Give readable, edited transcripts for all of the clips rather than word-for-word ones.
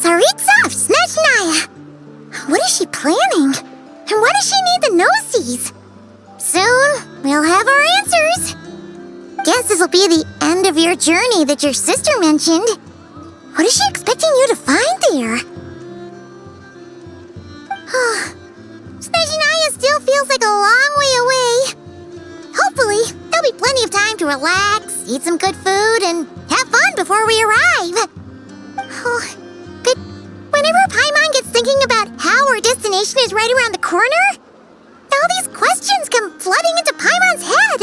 Tsaritsa of Snezhnaya! What is she planning? And why does she need the gnoses? Soon, we'll have our answers. Guess this'll be the end of your journey that your sister mentioned. What is she expecting you to find there? Snezhnaya still feels like a long way away. Hopefully, there'll be plenty of time to relax, eat some good food, and have fun before we arrive. But whenever Paimon gets thinking about how our destination is right around the corner, all these questions come flooding into Paimon's head.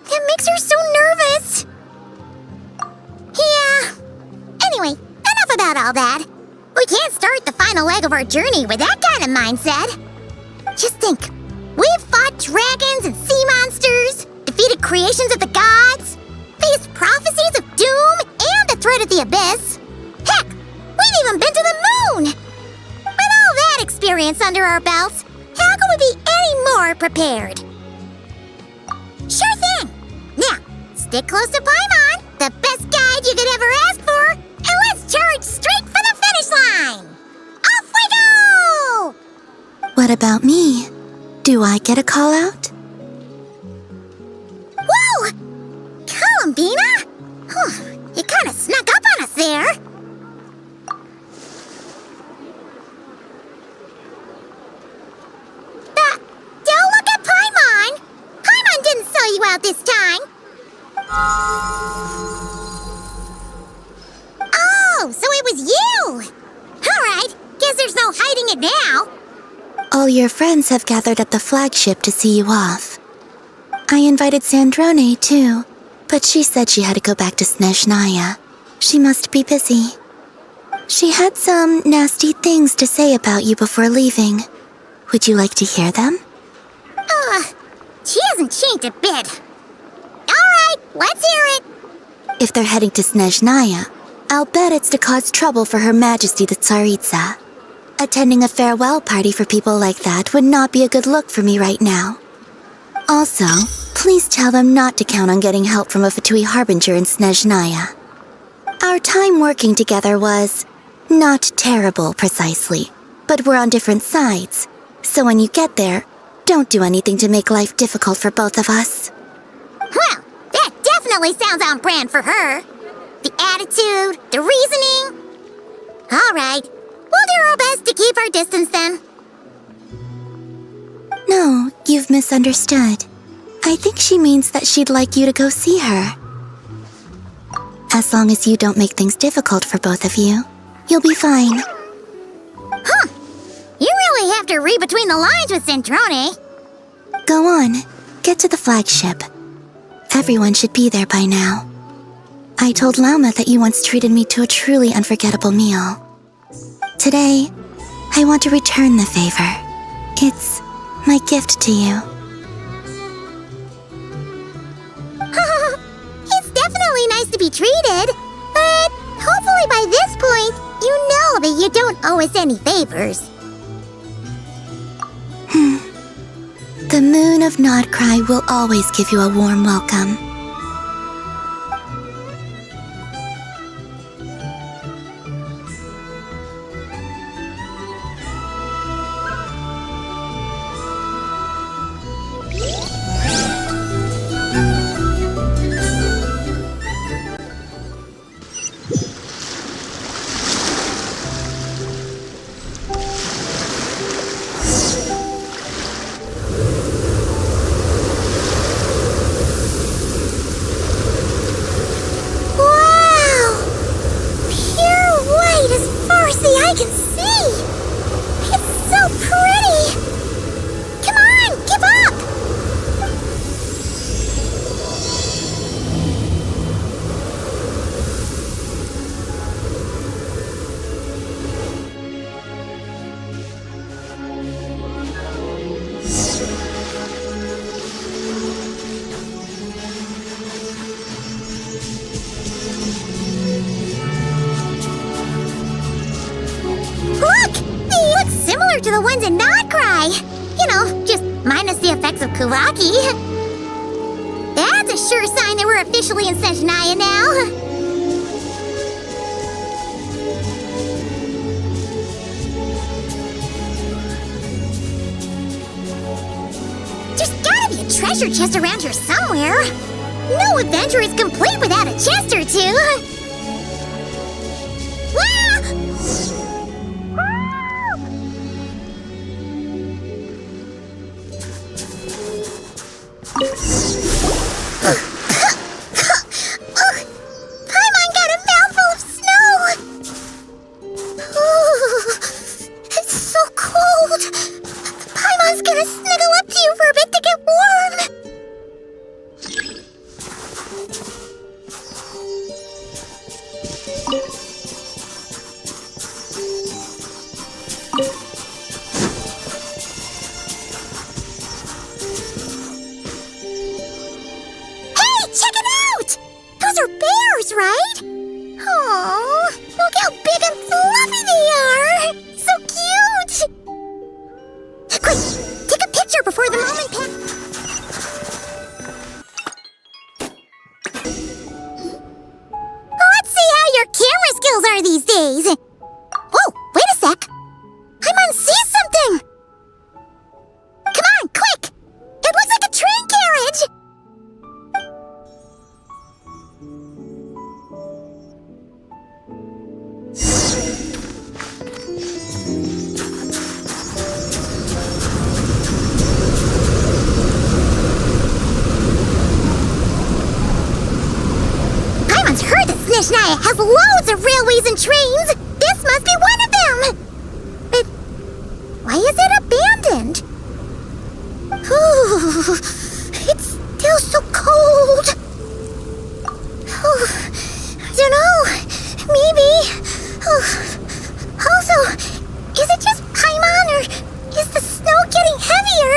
It makes her so nervous. Yeah. Anyway, enough about all that. We can't start the final leg of our journey with that kind of mindset. Just think. We've fought dragons and sea monsters, defeated creations of the gods, faced prophecies of doom and the threat of the abyss. Heck, we've even been to the moon! With all that experience under our belts, how could we be any more prepared? Sure thing! Now, stick close to Paimon, the best guide you could ever ask for, and let's charge straight for the finish line! Off we go! What about me? Do I get a call out? Whoa! Columbina? You kind of snuck up on us there. Don't look at Paimon! Paimon didn't sell you out this time. Oh, so it was you! Alright, guess there's no hiding it now. All your friends have gathered at the flagship to see you off. I invited Sandrone, too, but she said she had to go back to Snezhnaya. She must be busy. She had some nasty things to say about you before leaving. Would you like to hear them? She hasn't changed a bit. Alright, let's hear it. If they're heading to Snezhnaya, I'll bet it's to cause trouble for Her Majesty the Tsaritsa. Attending a farewell party for people like that would not be a good look for me right now. Also, please tell them not to count on getting help from a Fatui Harbinger in Snezhnaya. Our time working together was not terrible precisely, but we're on different sides. So when you get there, don't do anything to make life difficult for both of us. Well, that definitely sounds on brand for her. The attitude, the reasoning. Alright, we'll do our best to keep our distance then. No, you've misunderstood. I think she means that she'd like you to go see her. As long as you don't make things difficult for both of you, you'll be fine. Huh. You really have to read between the lines with Sandrone. Go on, get to the flagship. Everyone should be there by now. I told Lauma that you once treated me to a truly unforgettable meal. Today, I want to return the favor. It's my gift to you. It's definitely nice to be treated, but hopefully by this point, you know that you don't owe us any favors. The moon of Nodcry will always give you a warm welcome. To the ones in Nodcry. You know, just minus the effects of Kuvaki. That's a sure sign that we're officially in Snezhnaya now. treasure chest around here somewhere. No adventure is complete without a chest or two. Paimon got a mouthful of snow. It's so cold. Paimon's gonna snuggle up to you for a bit to get warm. Hey, check it out! Those are bears, right? Aww, look how big and fluffy they are! So cute! Quick, take a picture before the moment passes. Let's see how your camera skills are these days. Oh, wait a sec. Paimon sees something. Come on, quick! It looks like a train carriage! Paimon's heard that Snezhnaya has loads of railways and trains. This must be one of them. But why is it abandoned? Oh, it's still so cold. Oh, I don't know. Maybe. Oh. Also, is it just Paimon or is the snow getting heavier?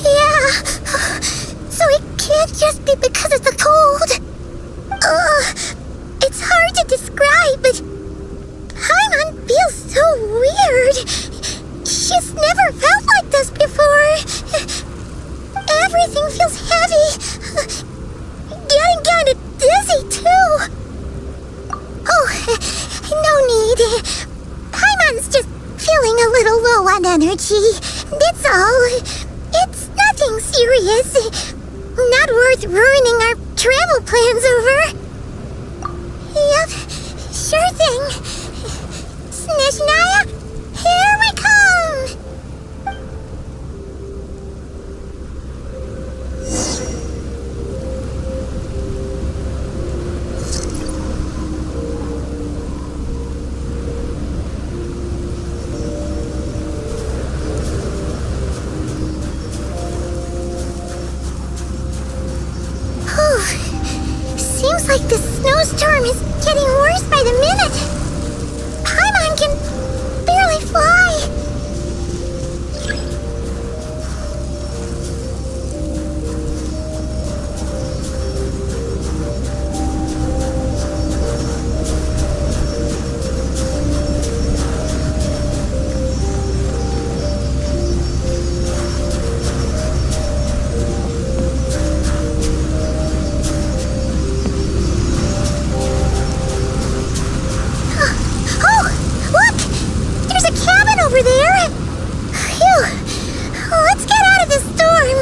Yeah. So it can't just be because of the cold. It's hard to describe, but Paimon feels so weird. She's never felt like this before. Everything feels heavy. Getting kinda dizzy, too. Oh, no need. Paimon's just feeling a little low on energy. That's all. It's nothing serious. Not worth ruining our travel plans over. Yep, sure thing. Snezhnaya, here we come! Seems like the snowstorm is getting worse by the minute. Paimon can barely fly. Over there? Phew! Let's get out of this storm!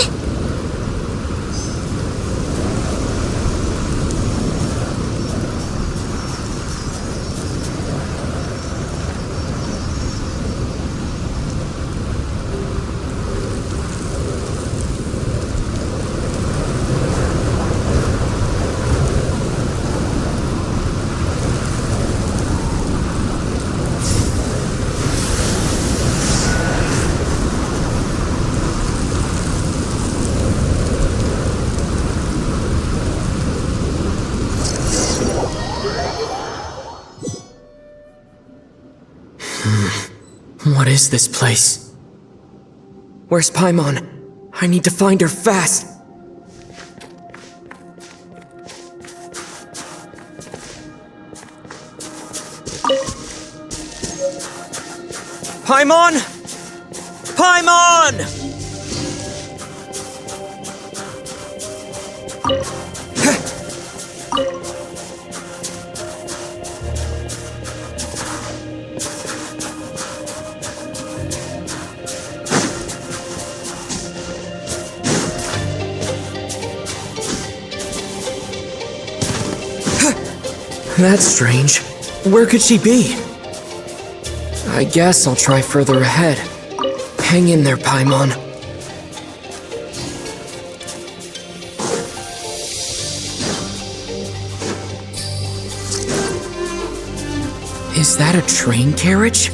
What is this place? Where's Paimon? I need to find her fast! Paimon! Paimon! That's strange. Where could she be? I guess I'll try further ahead. Hang in there, Paimon. Is that a train carriage?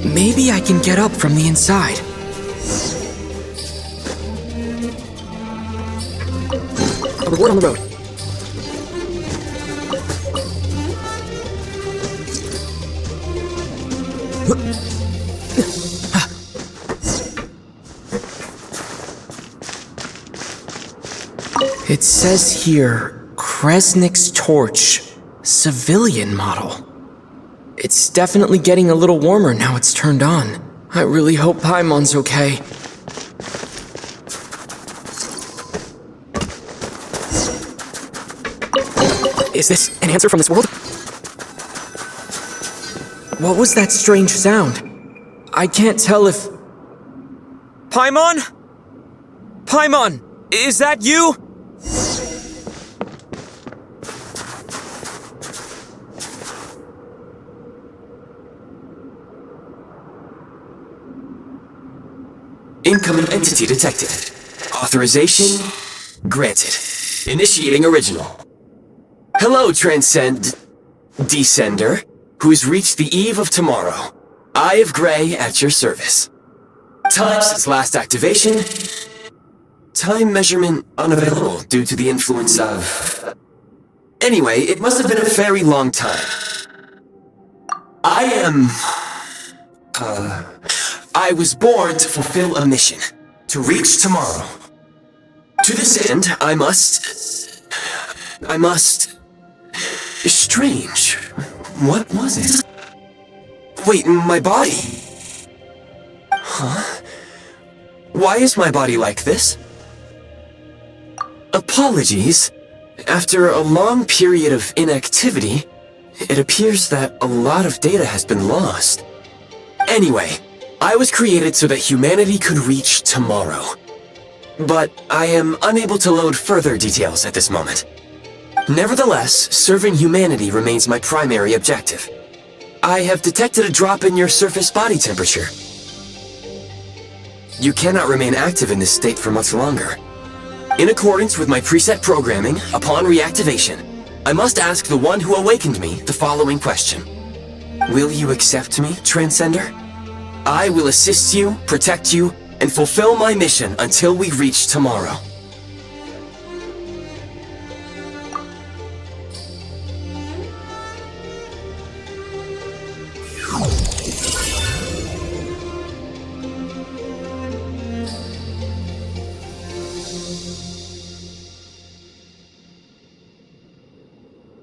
Maybe I can get up from the inside. A reward on the road. It says here, Kresnik's torch, civilian model. It's definitely getting a little warmer now it's turned on. I really hope Paimon's okay. Is this an answer from this world? What was that strange sound? I can't tell if... Paimon? Paimon, is that you? Incoming entity detected. Authorization granted. Initiating original. Hello, Descender, who's reached the eve of tomorrow. Eye of Grey at your service. Time since last activation. Time measurement unavailable due to the influence of... Anyway, it must have been a very long time. I was born to fulfill a mission. To reach tomorrow. To this end, I must... Strange. What was it? Wait, my body? Huh? Why is my body like this? Apologies. After a long period of inactivity, it appears that a lot of data has been lost. Anyway, I was created so that humanity could reach tomorrow. But I am unable to load further details at this moment. Nevertheless, serving humanity remains my primary objective. I have detected a drop in your surface body temperature. You cannot remain active in this state for much longer. In accordance with my preset programming, upon reactivation, I must ask the one who awakened me the following question. Will you accept me, Transcender? I will assist you, protect you, and fulfill my mission until we reach tomorrow.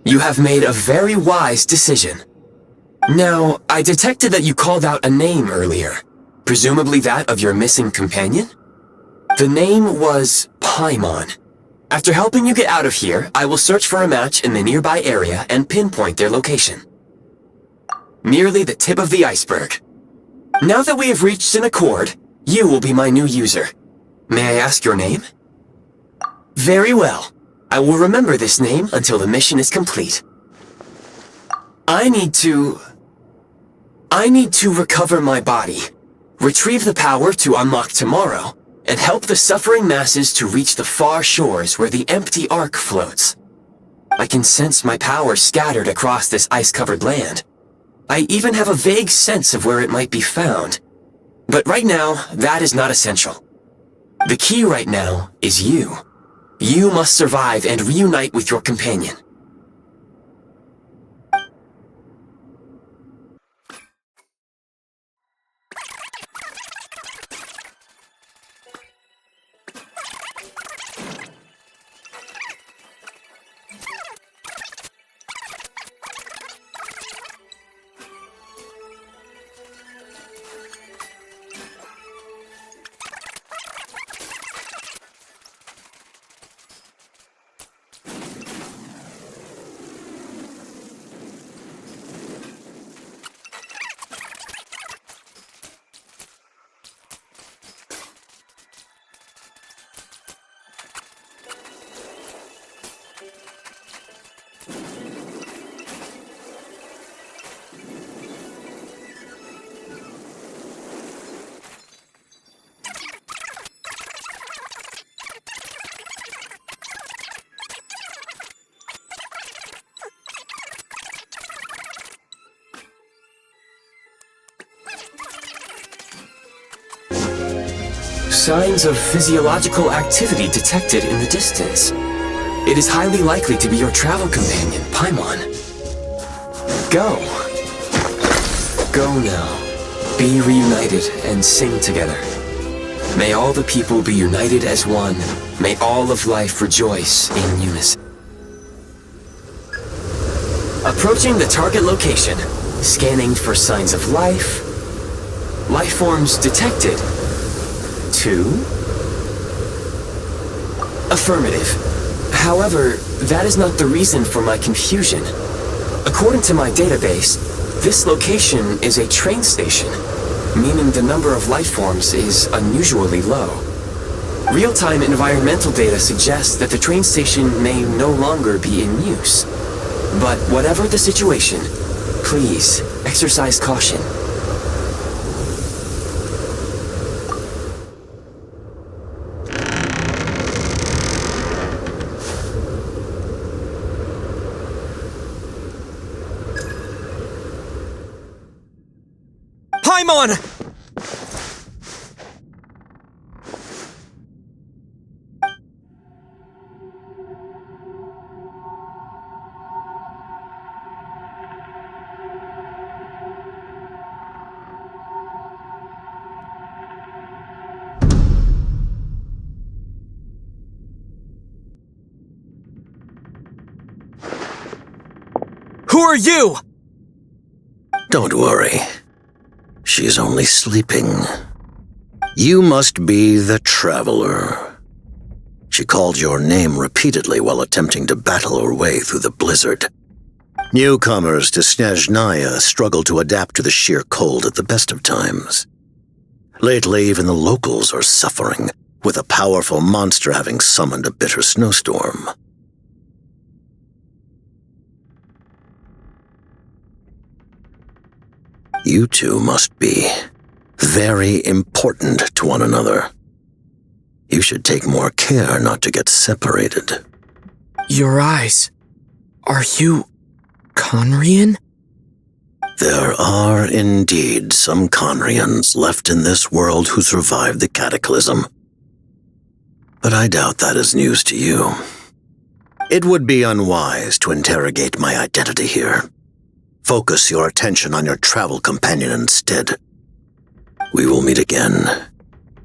You have made a very wise decision. Now, I detected that you called out a name earlier. Presumably that of your missing companion? The name was Paimon. After helping you get out of here, I will search for a match in the nearby area and pinpoint their location. Merely the tip of the iceberg. Now that we have reached an accord, you will be my new user. May I ask your name? Very well. I will remember this name until the mission is complete. I need to recover my body, retrieve the power to unlock tomorrow, and help the suffering masses to reach the far shores where the empty ark floats. I can sense my power scattered across this ice-covered land. I even have a vague sense of where it might be found. But right now, that is not essential. The key right now is you. You must survive and reunite with your companion. Signs of physiological activity detected in the distance. It is highly likely to be your travel companion, Paimon. Go. Go now. Be reunited and sing together. May all the people be united as one. May all of life rejoice in unison. Approaching the target location. Scanning for signs of life. Life forms detected. 2. Affirmative. However, that is not the reason for my confusion. According to my database, this location is a train station, meaning the number of life forms is unusually low. Real-time environmental data suggests that the train station may no longer be in use. But whatever the situation, please exercise caution. Paimon! Who are you? Don't worry. She's only sleeping. You must be the Traveler. She called your name repeatedly while attempting to battle her way through the blizzard. Newcomers to Snezhnaya struggle to adapt to the sheer cold at the best of times. Lately, even the locals are suffering, with a powerful monster having summoned a bitter snowstorm. You two must be very important to one another. You should take more care not to get separated. Your eyes. Are you Conrian? There are indeed some Conrians left in this world who survived the cataclysm. But I doubt that is news to you. It would be unwise to interrogate my identity here. Focus your attention on your travel companion instead. We will meet again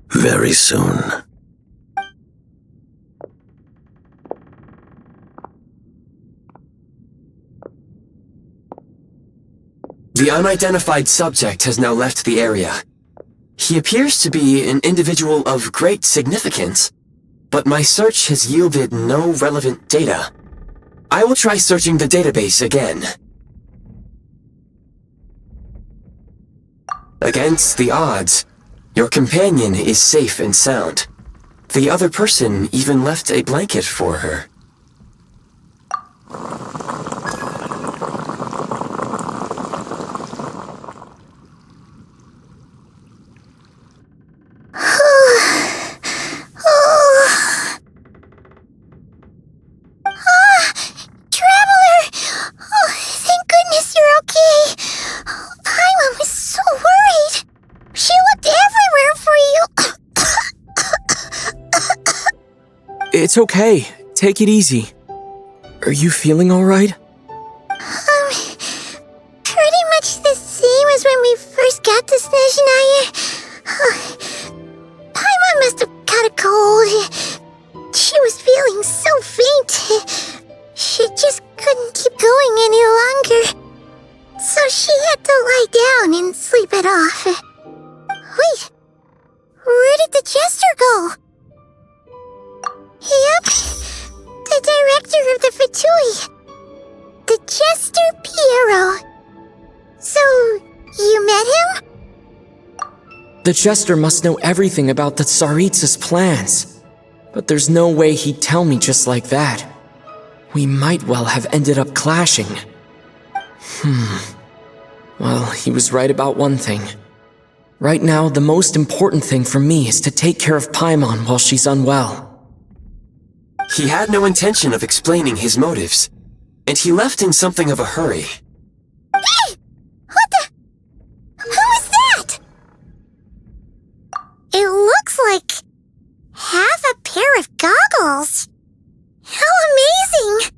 very soon. The unidentified subject has now left the area. He appears to be an individual of great significance, but my search has yielded no relevant data. I will try searching the database again. Against the odds, your companion is safe and sound. The other person even left a blanket for her. It's okay. Take it easy. Are you feeling alright? Pretty much the same as when we first got to Snezhnaya. Paimon must have caught a cold. She was feeling so faint. She just couldn't keep going any longer. So she had to lie down and sleep it off. Wait, where did the jester go? Yep, the director of the Fatui. The Jester Piero. So, you met him? The Jester must know everything about the Tsaritsa's plans. But there's no way he'd tell me just like that. We might well have ended up clashing. Well, he was right about one thing. Right now, the most important thing for me is to take care of Paimon while she's unwell. He had no intention of explaining his motives, and he left in something of a hurry. Hey! What the? Who is that? It looks like half a pair of goggles. How amazing!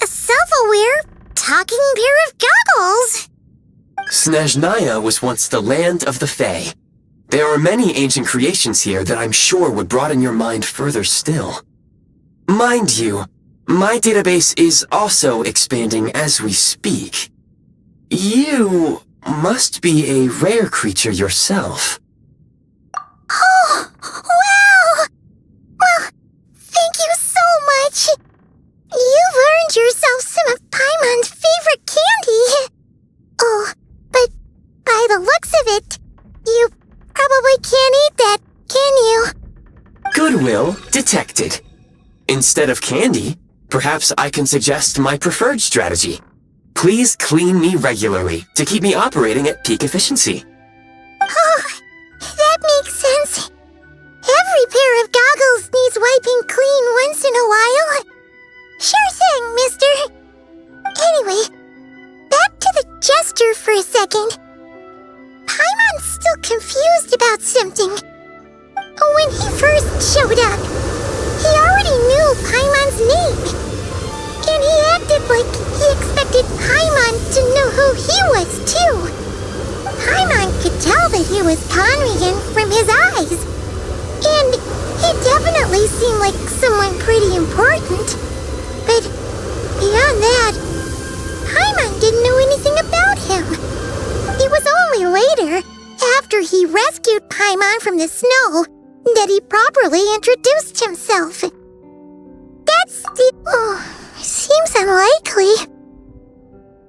A self-aware, talking pair of goggles! Snezhnaya was once the land of the Fae. There are many ancient creations here that I'm sure would broaden your mind further still. Mind you, my database is also expanding as we speak. You must be a rare creature yourself. Oh, wow! Well, thank you so much! You've earned yourself some of Paimon's favorite candy! Oh, but by the looks of it, you probably can't eat that, can you? Goodwill detected. Instead of candy, perhaps I can suggest my preferred strategy. Please clean me regularly to keep me operating at peak efficiency. Oh, that makes sense. Every pair of goggles needs wiping clean once in a while. Sure thing, mister. Anyway, back to the jester for a second. Paimon's still confused about something. When he first showed up, he already knew Paimon's name. And he acted like he expected Paimon to know who he was, too. Paimon could tell that he was Conrian from his eyes. And he definitely seemed like someone pretty important. But beyond that, Paimon didn't know anything about him. It was only later, after he rescued Paimon from the snow, that he properly introduced himself. Seems unlikely.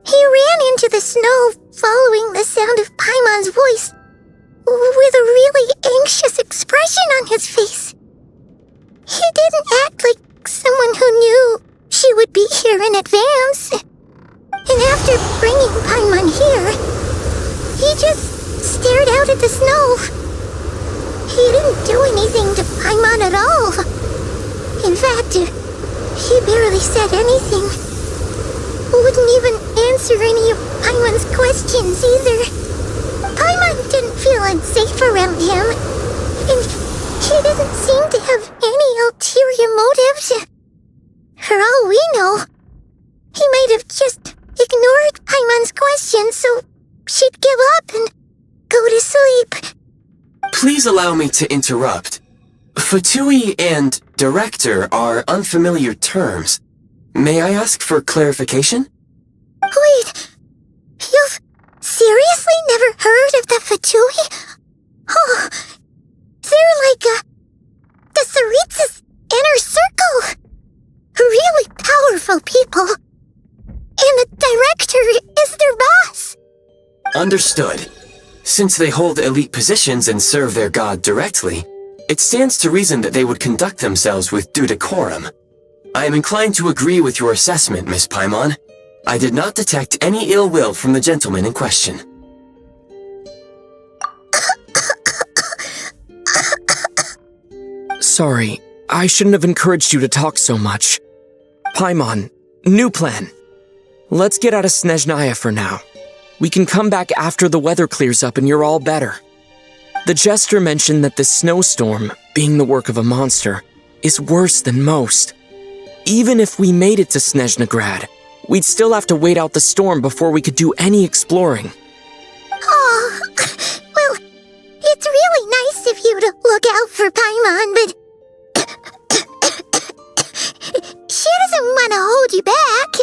He ran into the snow following the sound of Paimon's voice, with a really anxious expression on his face. He didn't act like someone who knew she would be here in advance. And after bringing Paimon here, he just stared out at the snow. He didn't do anything to Paimon at all. In fact, he barely said anything. Wouldn't even answer any of Paimon's questions either. Paimon didn't feel unsafe around him, and he didn't seem to have any ulterior motives. For all we know, he might have just ignored Paimon's questions so she'd give up and go to sleep. Please allow me to interrupt. Fatui and director are unfamiliar terms. May I ask for clarification? Wait, you've seriously never heard of the Fatui? Oh, they're like the Tsaritsa's inner circle. Really powerful people. And the director is their boss. Understood. Since they hold elite positions and serve their god directly, it stands to reason that they would conduct themselves with due decorum. I am inclined to agree with your assessment, Miss Paimon. I did not detect any ill will from the gentleman in question. Sorry, I shouldn't have encouraged you to talk so much. Paimon, new plan. Let's get out of Snezhnaya for now. We can come back after the weather clears up and you're all better. The jester mentioned that this snowstorm, being the work of a monster, is worse than most. Even if we made it to Snezhnagrad, we'd still have to wait out the storm before we could do any exploring. Oh, well, it's really nice of you to look out for Paimon, but she doesn't want to hold you back.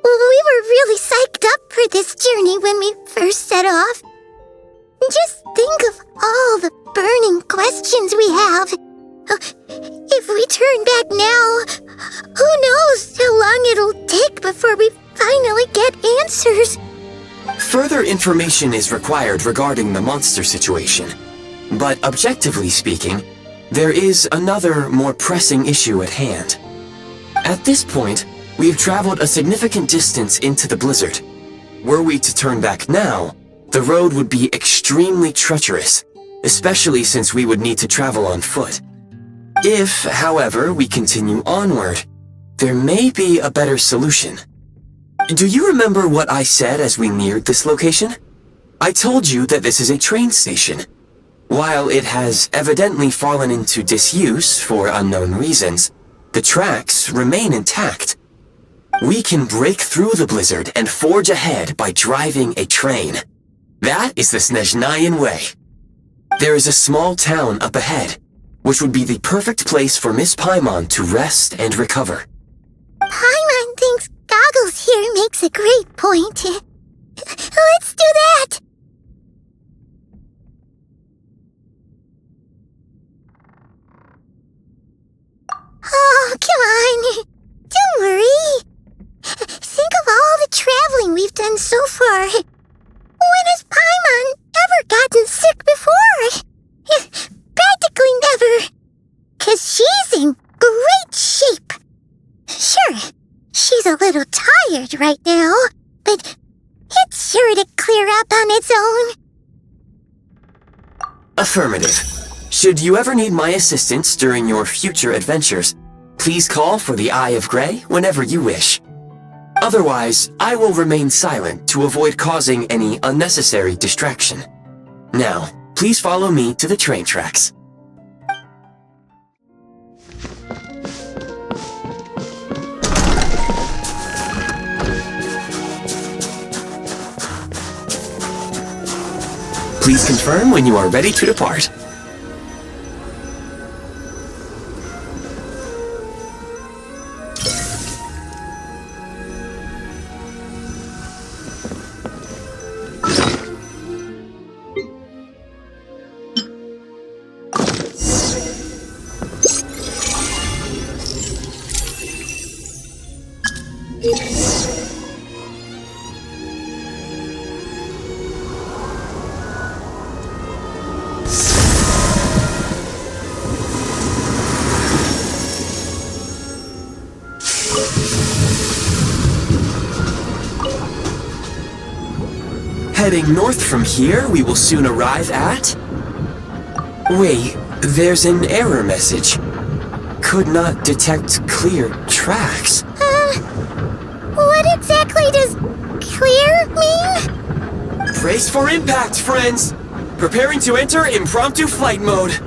We were really psyched up for this journey when we first set off. Just think of all the burning questions we have. If we turn back now, who knows how long it'll take before we finally get answers. Further information is required regarding the monster situation. But objectively speaking, there is another, more pressing issue at hand. At this point, we have traveled a significant distance into the blizzard. Were we to turn back now, the road would be extremely treacherous, especially since we would need to travel on foot. If, however, we continue onward, there may be a better solution. Do you remember what I said as we neared this location? I told you that this is a train station. While it has evidently fallen into disuse for unknown reasons, the tracks remain intact. We can break through the blizzard and forge ahead by driving a train. That is the Snezhnayan way. There is a small town up ahead, which would be the perfect place for Miss Paimon to rest and recover. Paimon thinks Goggles here makes a great point. Let's do that! Oh, come on. Don't worry. Think of all the traveling we've done so far. When has Paimon ever gotten sick before? Practically never. 'Cause she's in great shape. Sure, she's a little tired right now, but it's sure to clear up on its own. Affirmative. Should you ever need my assistance during your future adventures, please call for the Eye of Grey whenever you wish. Otherwise, I will remain silent to avoid causing any unnecessary distraction. Now, please follow me to the train tracks. Please confirm when you are ready to depart. Heading north from here, we will soon arrive at... Wait, there's an error message. Could not detect clear tracks. What exactly does clear mean? Brace for impact, friends! Preparing to enter impromptu flight mode.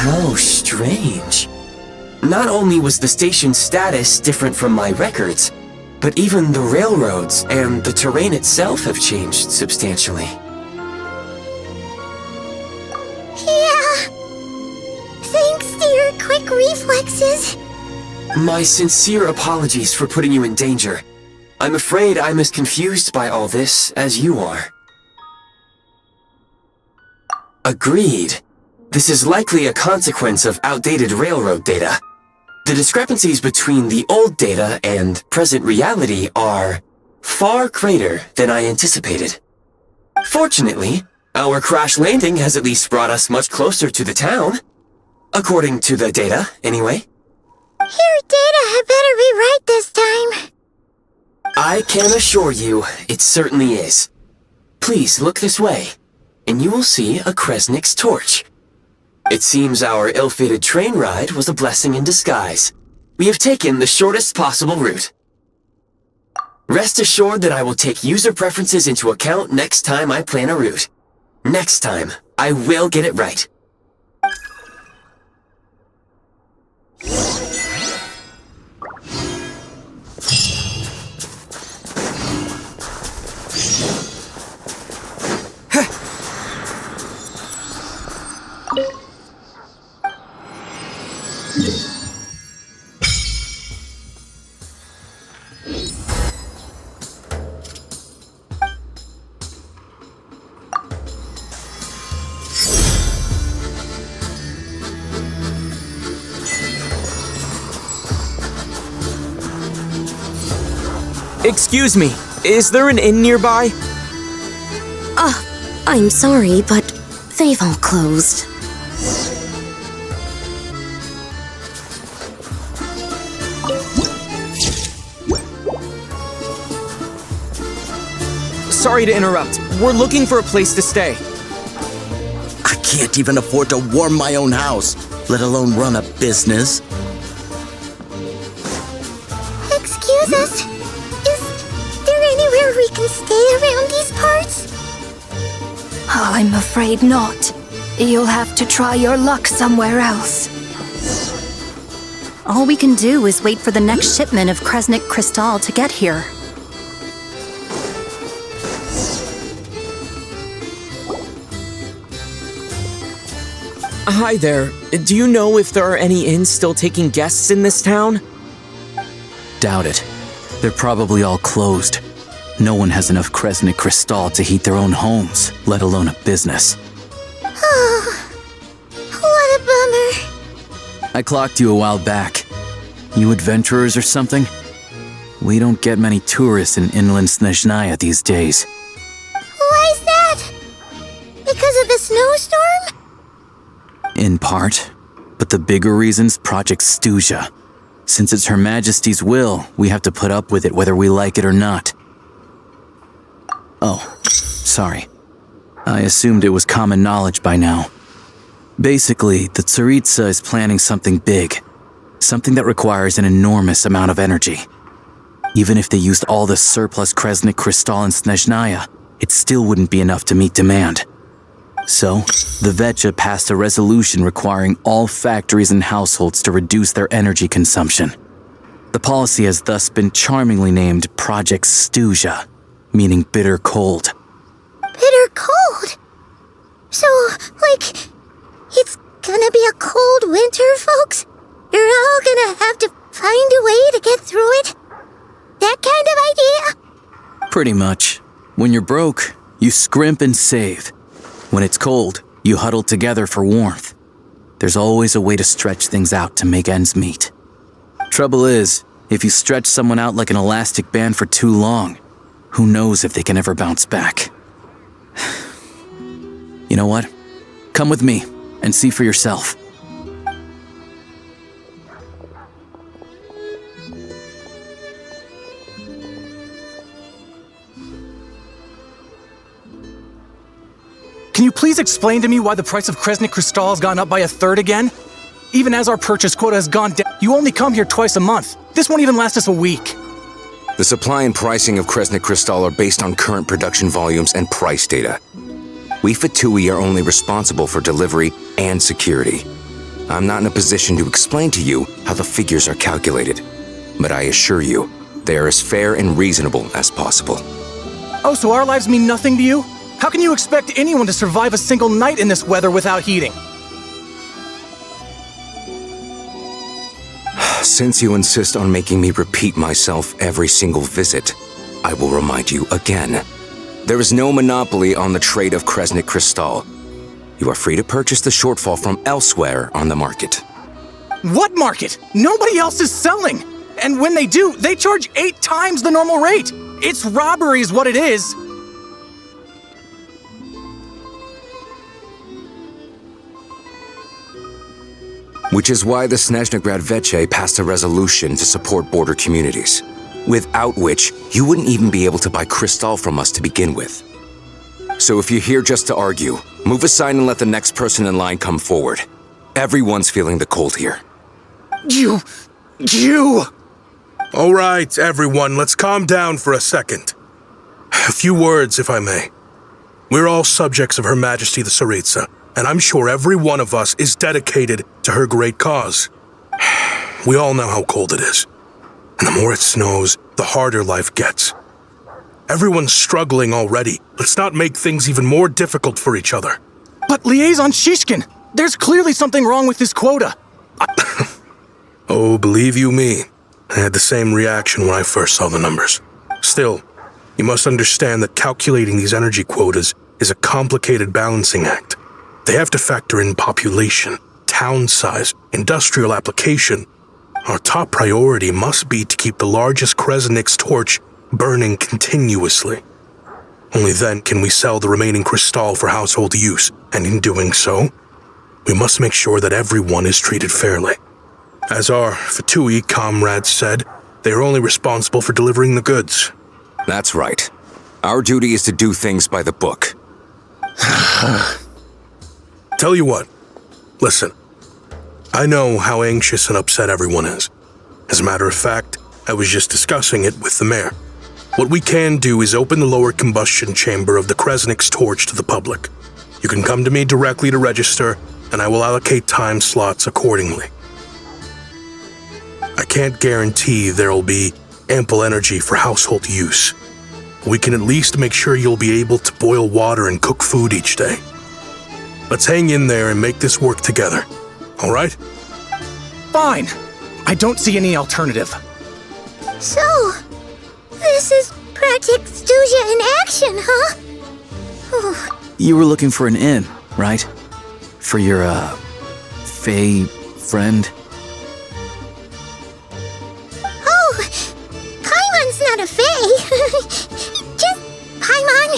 How strange. Not only was the station's status different from my records, but even the railroads and the terrain itself have changed substantially. Yeah. Thanks to your quick reflexes. My sincere apologies for putting you in danger. I'm afraid I'm as confused by all this as you are. Agreed. This is likely a consequence of outdated railroad data. The discrepancies between the old data and present reality are far greater than I anticipated. Fortunately, our crash landing has at least brought us much closer to the town. According to the data, anyway. Your data had better be right this time. I can assure you, it certainly is. Please look this way, and you will see a Kresnik's torch. It seems our ill-fated train ride was a blessing in disguise. We have taken the shortest possible route. Rest assured that I will take user preferences into account next time I plan a route. Next time, I will get it right. Excuse me, is there an inn nearby? I'm sorry, but they've all closed. sorry to interrupt. We're looking for a place to stay. I can't even afford to warm my own house, let alone run a business. Excuse us? Is there anywhere we can stay around these parts? Oh, I'm afraid not. You'll have to try your luck somewhere else. All we can do is wait for the next shipment of Kresnik Crystal to get here. Hi there. Do you know if there are any inns still taking guests in this town? Doubt it. They're probably all closed. No one has enough Kresnik Crystal to heat their own homes, let alone a business. Oh, what a bummer. I clocked you a while back. You adventurers or something? We don't get many tourists in inland Snezhnaya these days. Why's that? Because of the snowstorm? In part. But the bigger reason's Project Stuzha. Since it's Her Majesty's will, we have to put up with it whether we like it or not. Oh, sorry. I assumed it was common knowledge by now. Basically, the Tsaritsa is planning something big. Something that requires an enormous amount of energy. Even if they used all the surplus Kresnik Crystal in Snezhnaya, it still wouldn't be enough to meet demand. So, the Vecha passed a resolution requiring all factories and households to reduce their energy consumption. The policy has thus been charmingly named Project Stuzha, meaning bitter cold. Bitter cold? So, like, it's gonna be a cold winter, folks? You're all gonna have to find a way to get through it? That kind of idea? Pretty much. When you're broke, you scrimp and save. When it's cold, you huddle together for warmth. There's always a way to stretch things out to make ends meet. Trouble is, if you stretch someone out like an elastic band for too long, who knows if they can ever bounce back. You know what? Come with me and see for yourself. Can you please explain to me why the price of Kresnik Crystal has gone up by 1/3 again? Even as our purchase quota has gone down, you only come here twice a month. This won't even last us a week. The supply and pricing of Kresnik Crystal are based on current production volumes and price data. We Fatui are only responsible for delivery and security. I'm not in a position to explain to you how the figures are calculated, but I assure you, they are as fair and reasonable as possible. Oh, so our lives mean nothing to you? How can you expect anyone to survive a single night in this weather without heating? Since you insist on making me repeat myself every single visit, I will remind you again. There is no monopoly on the trade of Kresnik Crystal. You are free to purchase the shortfall from elsewhere on the market. What market? Nobody else is selling! And when they do, they charge 8 times the normal rate! It's robbery is what it is! Which is why the Snezhnagrad Veche passed a resolution to support border communities, without which you wouldn't even be able to buy crystal from us to begin with. So if you're here just to argue, move aside and let the next person in line come forward. Everyone's feeling the cold here. You! All right, everyone, let's calm down for a second. A few words, if I may. We're all subjects of Her Majesty the Tsaritsa, and I'm sure every one of us is dedicated to her great cause. We all know how cold it is. And the more it snows, the harder life gets. Everyone's struggling already. Let's not make things even more difficult for each other. But Liaison Shishkin, there's clearly something wrong with this quota. Oh, believe you me, I had the same reaction when I first saw the numbers. Still, you must understand that calculating these energy quotas is a complicated balancing act. They have to factor in population, town size, industrial application. Our top priority must be to keep the largest Kresnik's torch burning continuously. Only then can we sell the remaining crystal for household use, and in doing so, we must make sure that everyone is treated fairly. As our Fatui comrades said, they are only responsible for delivering the goods. That's right. Our duty is to do things by the book. Tell you what, listen. I know how anxious and upset everyone is. As a matter of fact, I was just discussing it with the mayor. What we can do is open the lower combustion chamber of the Kresnik's torch to the public. You can come to me directly to register, and I will allocate time slots accordingly. I can't guarantee there'll be ample energy for household use. We can at least make sure you'll be able to boil water and cook food each day. Let's hang in there and make this work together, all right? Fine. I don't see any alternative. So, this is Project Stuja in action, huh? You were looking for an inn, right? For your, Fae friend? Oh, Paimon's not a Fae. Just Paimon.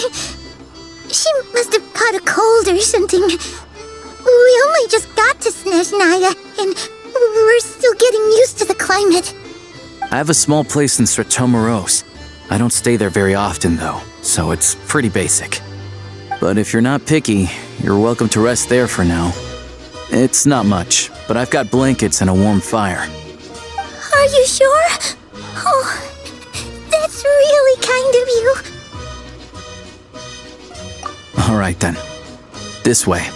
She must have caught a cold or something. We only just got to Snezhnaya, and we're still getting used to the climate. I have a small place in Stratomoros. I don't stay there very often, though, so it's pretty basic. But if you're not picky, you're welcome to rest there for now. It's not much, but I've got blankets and a warm fire. Are you sure? Oh, that's really kind of you. All right, then. This way.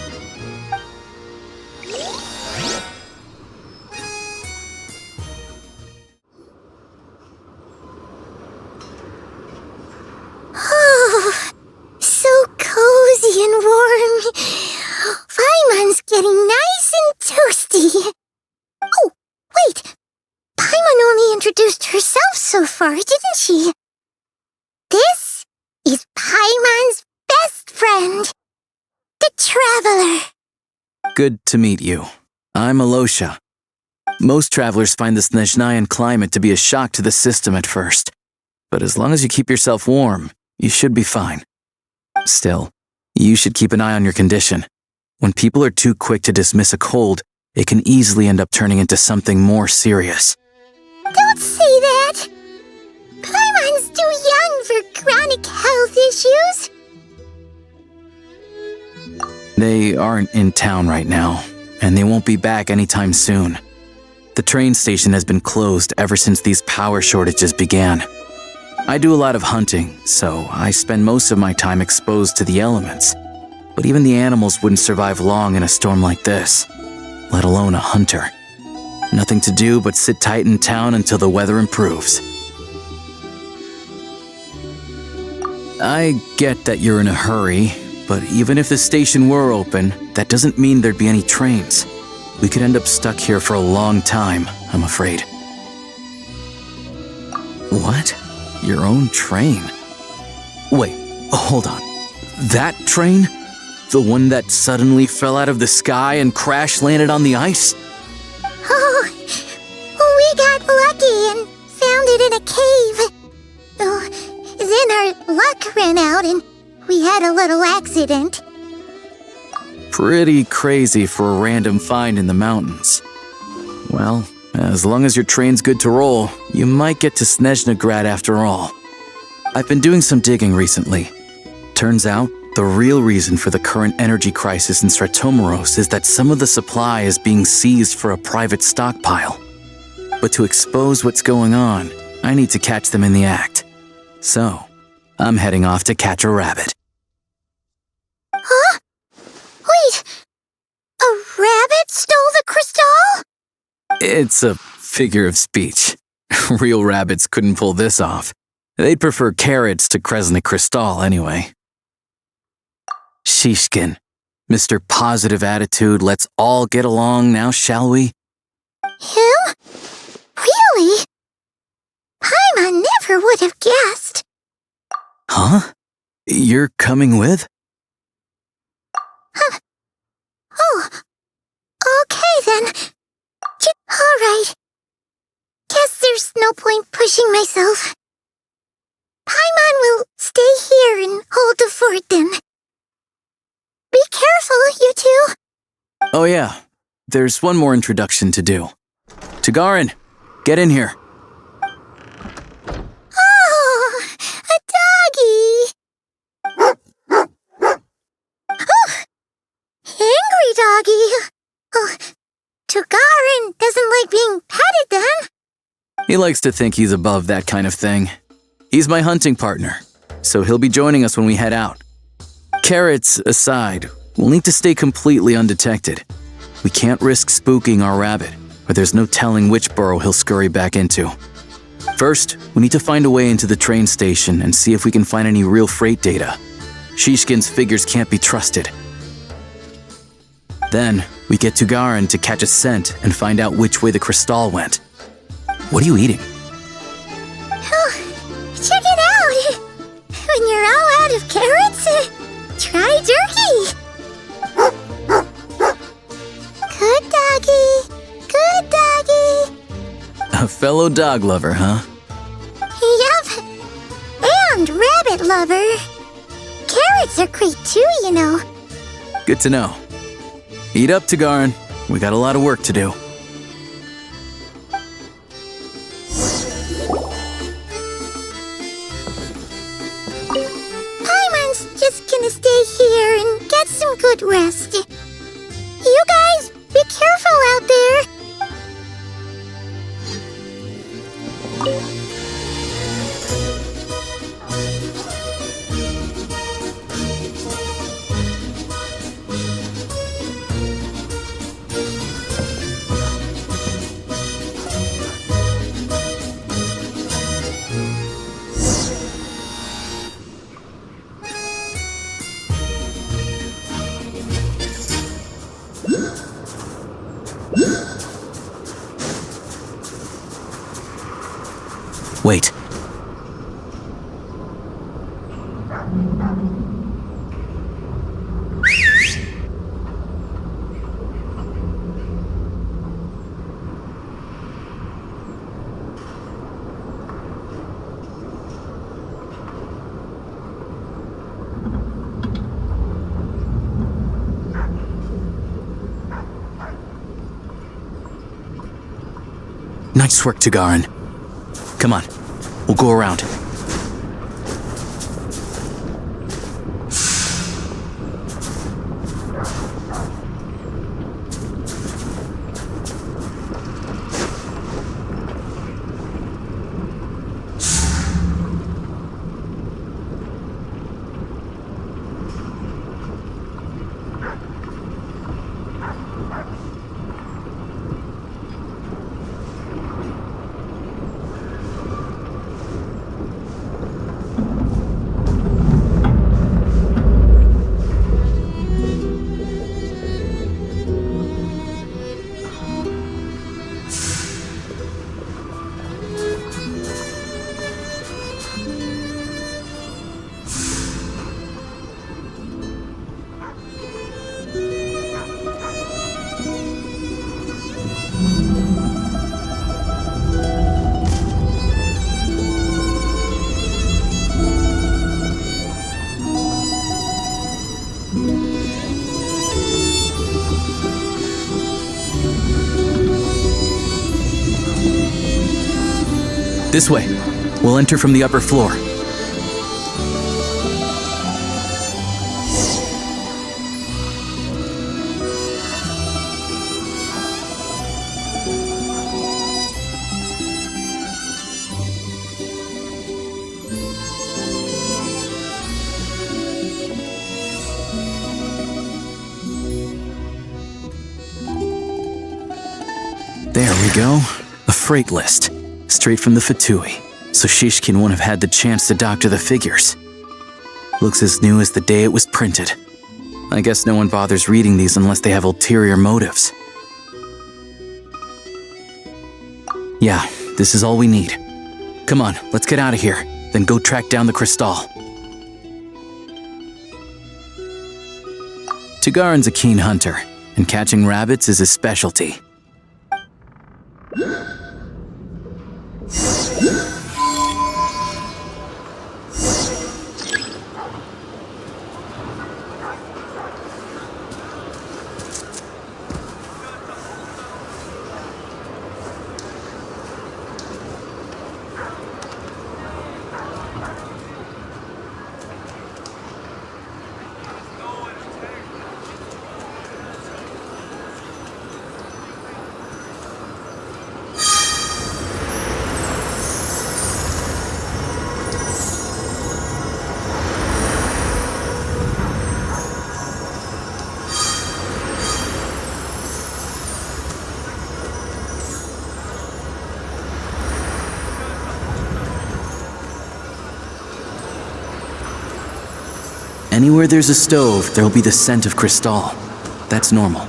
Oh, so cozy and warm. Paimon's getting nice and toasty. Oh, wait. Paimon only introduced herself so far, didn't she? This is Paimon's best friend, the Traveler. Good to meet you. I'm Alosha. Most travelers find the Snezhnayan climate to be a shock to the system at first. But as long as you keep yourself warm, you should be fine. Still, you should keep an eye on your condition. When people are too quick to dismiss a cold, it can easily end up turning into something more serious. Don't say that! Paimon's too young for chronic health issues. They aren't in town right now, and they won't be back anytime soon. The train station has been closed ever since these power shortages began. I do a lot of hunting, so I spend most of my time exposed to the elements. But even the animals wouldn't survive long in a storm like this, let alone a hunter. Nothing to do but sit tight in town until the weather improves. I get that you're in a hurry, but even if the station were open, that doesn't mean there'd be any trains. We could end up stuck here for a long time, I'm afraid. What? Your own train? Wait, hold on. That train? The one that suddenly fell out of the sky and crash-landed on the ice? Oh, we got lucky and found it in a cave. Oh, then our luck ran out and we had a little accident. Pretty crazy for a random find in the mountains. Well, as long as your train's good to roll, you might get to Snezhnagrad after all. I've been doing some digging recently. Turns out, the real reason for the current energy crisis in Stratomoros is that some of the supply is being seized for a private stockpile. But to expose what's going on, I need to catch them in the act. So, I'm heading off to catch a rabbit. Huh? Wait, a rabbit stole the crystal? It's a figure of speech. Real rabbits couldn't pull this off. They'd prefer carrots to Kresnik Crystal anyway. Shishkin, Mr. Positive Attitude, let's all get along now, shall we? Him? Really? Paimon never would have guessed. Huh? You're coming with? Huh. Oh, okay then. Alright. Guess there's no point pushing myself. Paimon will stay here and hold the fort then. Be careful, you two. Oh yeah, there's one more introduction to do. Tagarin, get in here. Oh, a doggy. Tugarin doesn't like being petted then. He likes to think he's above that kind of thing. He's my hunting partner, so he'll be joining us when we head out. Carrots aside, we'll need to stay completely undetected. We can't risk spooking our rabbit, or there's no telling which burrow he'll scurry back into. First, we need to find a way into the train station and see if we can find any real freight data. Shishkin's figures can't be trusted. Then, we get Tugarin to catch a scent and find out which way the crystal went. What are you eating? Oh, check it out! When you're all out of carrots, try jerky! Good doggy! Good doggy! A fellow dog lover, huh? Yep. And rabbit lover. Carrots are great too, you know. Good to know. Eat up, Tugarin. We got a lot of work to do. Paimon's just gonna stay here and get some good rest. You guys, be careful out there. Wait. Nice work, Tugarin. Come on, we'll go around. This way. We'll enter from the upper floor. There we go. A freight list. Straight from the Fatui, so Shishkin won't have had the chance to doctor the figures. Looks as new as the day it was printed. I guess no one bothers reading these unless they have ulterior motives. Yeah, this is all we need. Come on, let's get out of here, then go track down the crystal. Tugarin's a keen hunter, and catching rabbits is his specialty. Anywhere there's a stove, there'll be the scent of Crystal. That's normal.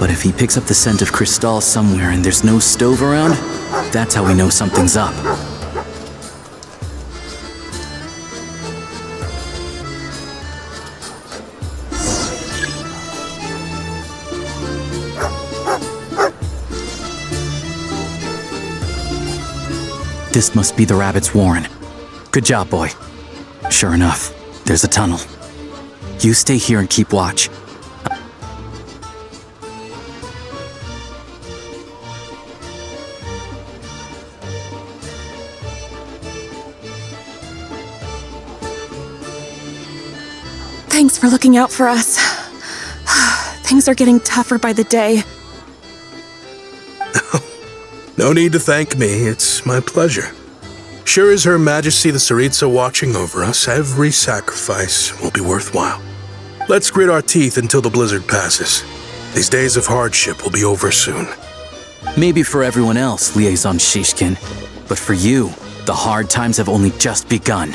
But if he picks up the scent of Crystal somewhere and there's no stove around, that's how we know something's up. This must be the rabbit's warren. Good job, boy. Sure enough, there's a tunnel. You stay here and keep watch. Thanks for looking out for us. Things are getting tougher by the day. No need to thank me, it's my pleasure. Sure as Her Majesty the Tsaritsa watching over us, every sacrifice will be worthwhile. Let's grit our teeth until the blizzard passes. These days of hardship will be over soon. Maybe for everyone else, Liaison Shishkin, but for you, the hard times have only just begun.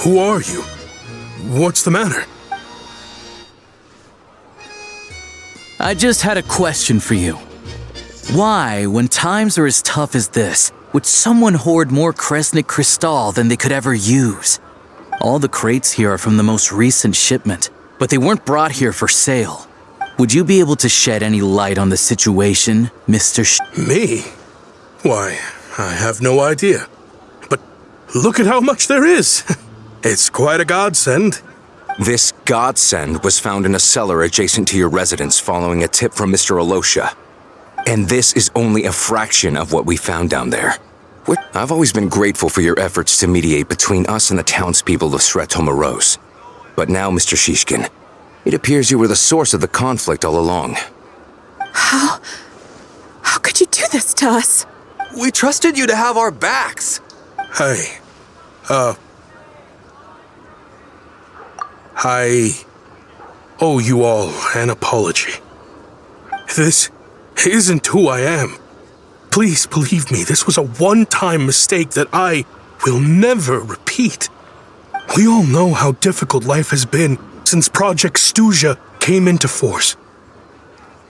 Who are you? What's the matter? I just had a question for you. Why, when times are as tough as this, would someone hoard more Kresnik Crystal than they could ever use? All the crates here are from the most recent shipment, but they weren't brought here for sale. Would you be able to shed any light on the situation, Mr. Me? Why, I have no idea. But look at how much there is! It's quite a godsend. This godsend was found in a cellar adjacent to your residence following a tip from Mr. Alosha. And this is only a fraction of what we found down there. I've always been grateful for your efforts to mediate between us and the townspeople of Sretomaros. But now, Mr. Shishkin, it appears you were the source of the conflict all along. How could you do this to us? We trusted you to have our backs. Hey, I owe you all an apology. This isn't who I am. Please believe me, this was a one-time mistake that I will never repeat. We all know how difficult life has been since Project Stuja came into force.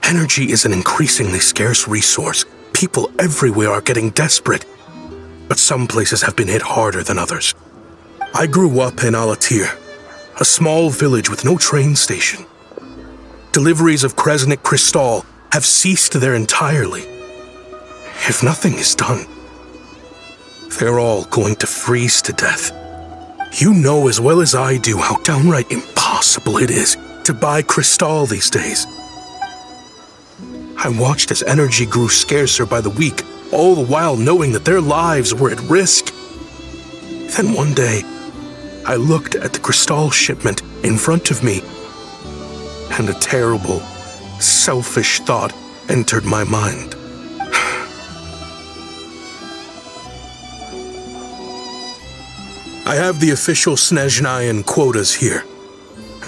Energy is an increasingly scarce resource. People everywhere are getting desperate. But some places have been hit harder than others. I grew up in Alatir, a small village with no train station. Deliveries of Kresnik Crystal have ceased there entirely. If nothing is done, they're all going to freeze to death. You know as well as I do how downright impossible it is to buy Crystal these days. I watched as energy grew scarcer by the week, all the while knowing that their lives were at risk. Then one day, I looked at the Crystal shipment in front of me, and a terrible, selfish thought entered my mind. I have the official Snezhnayan quotas here.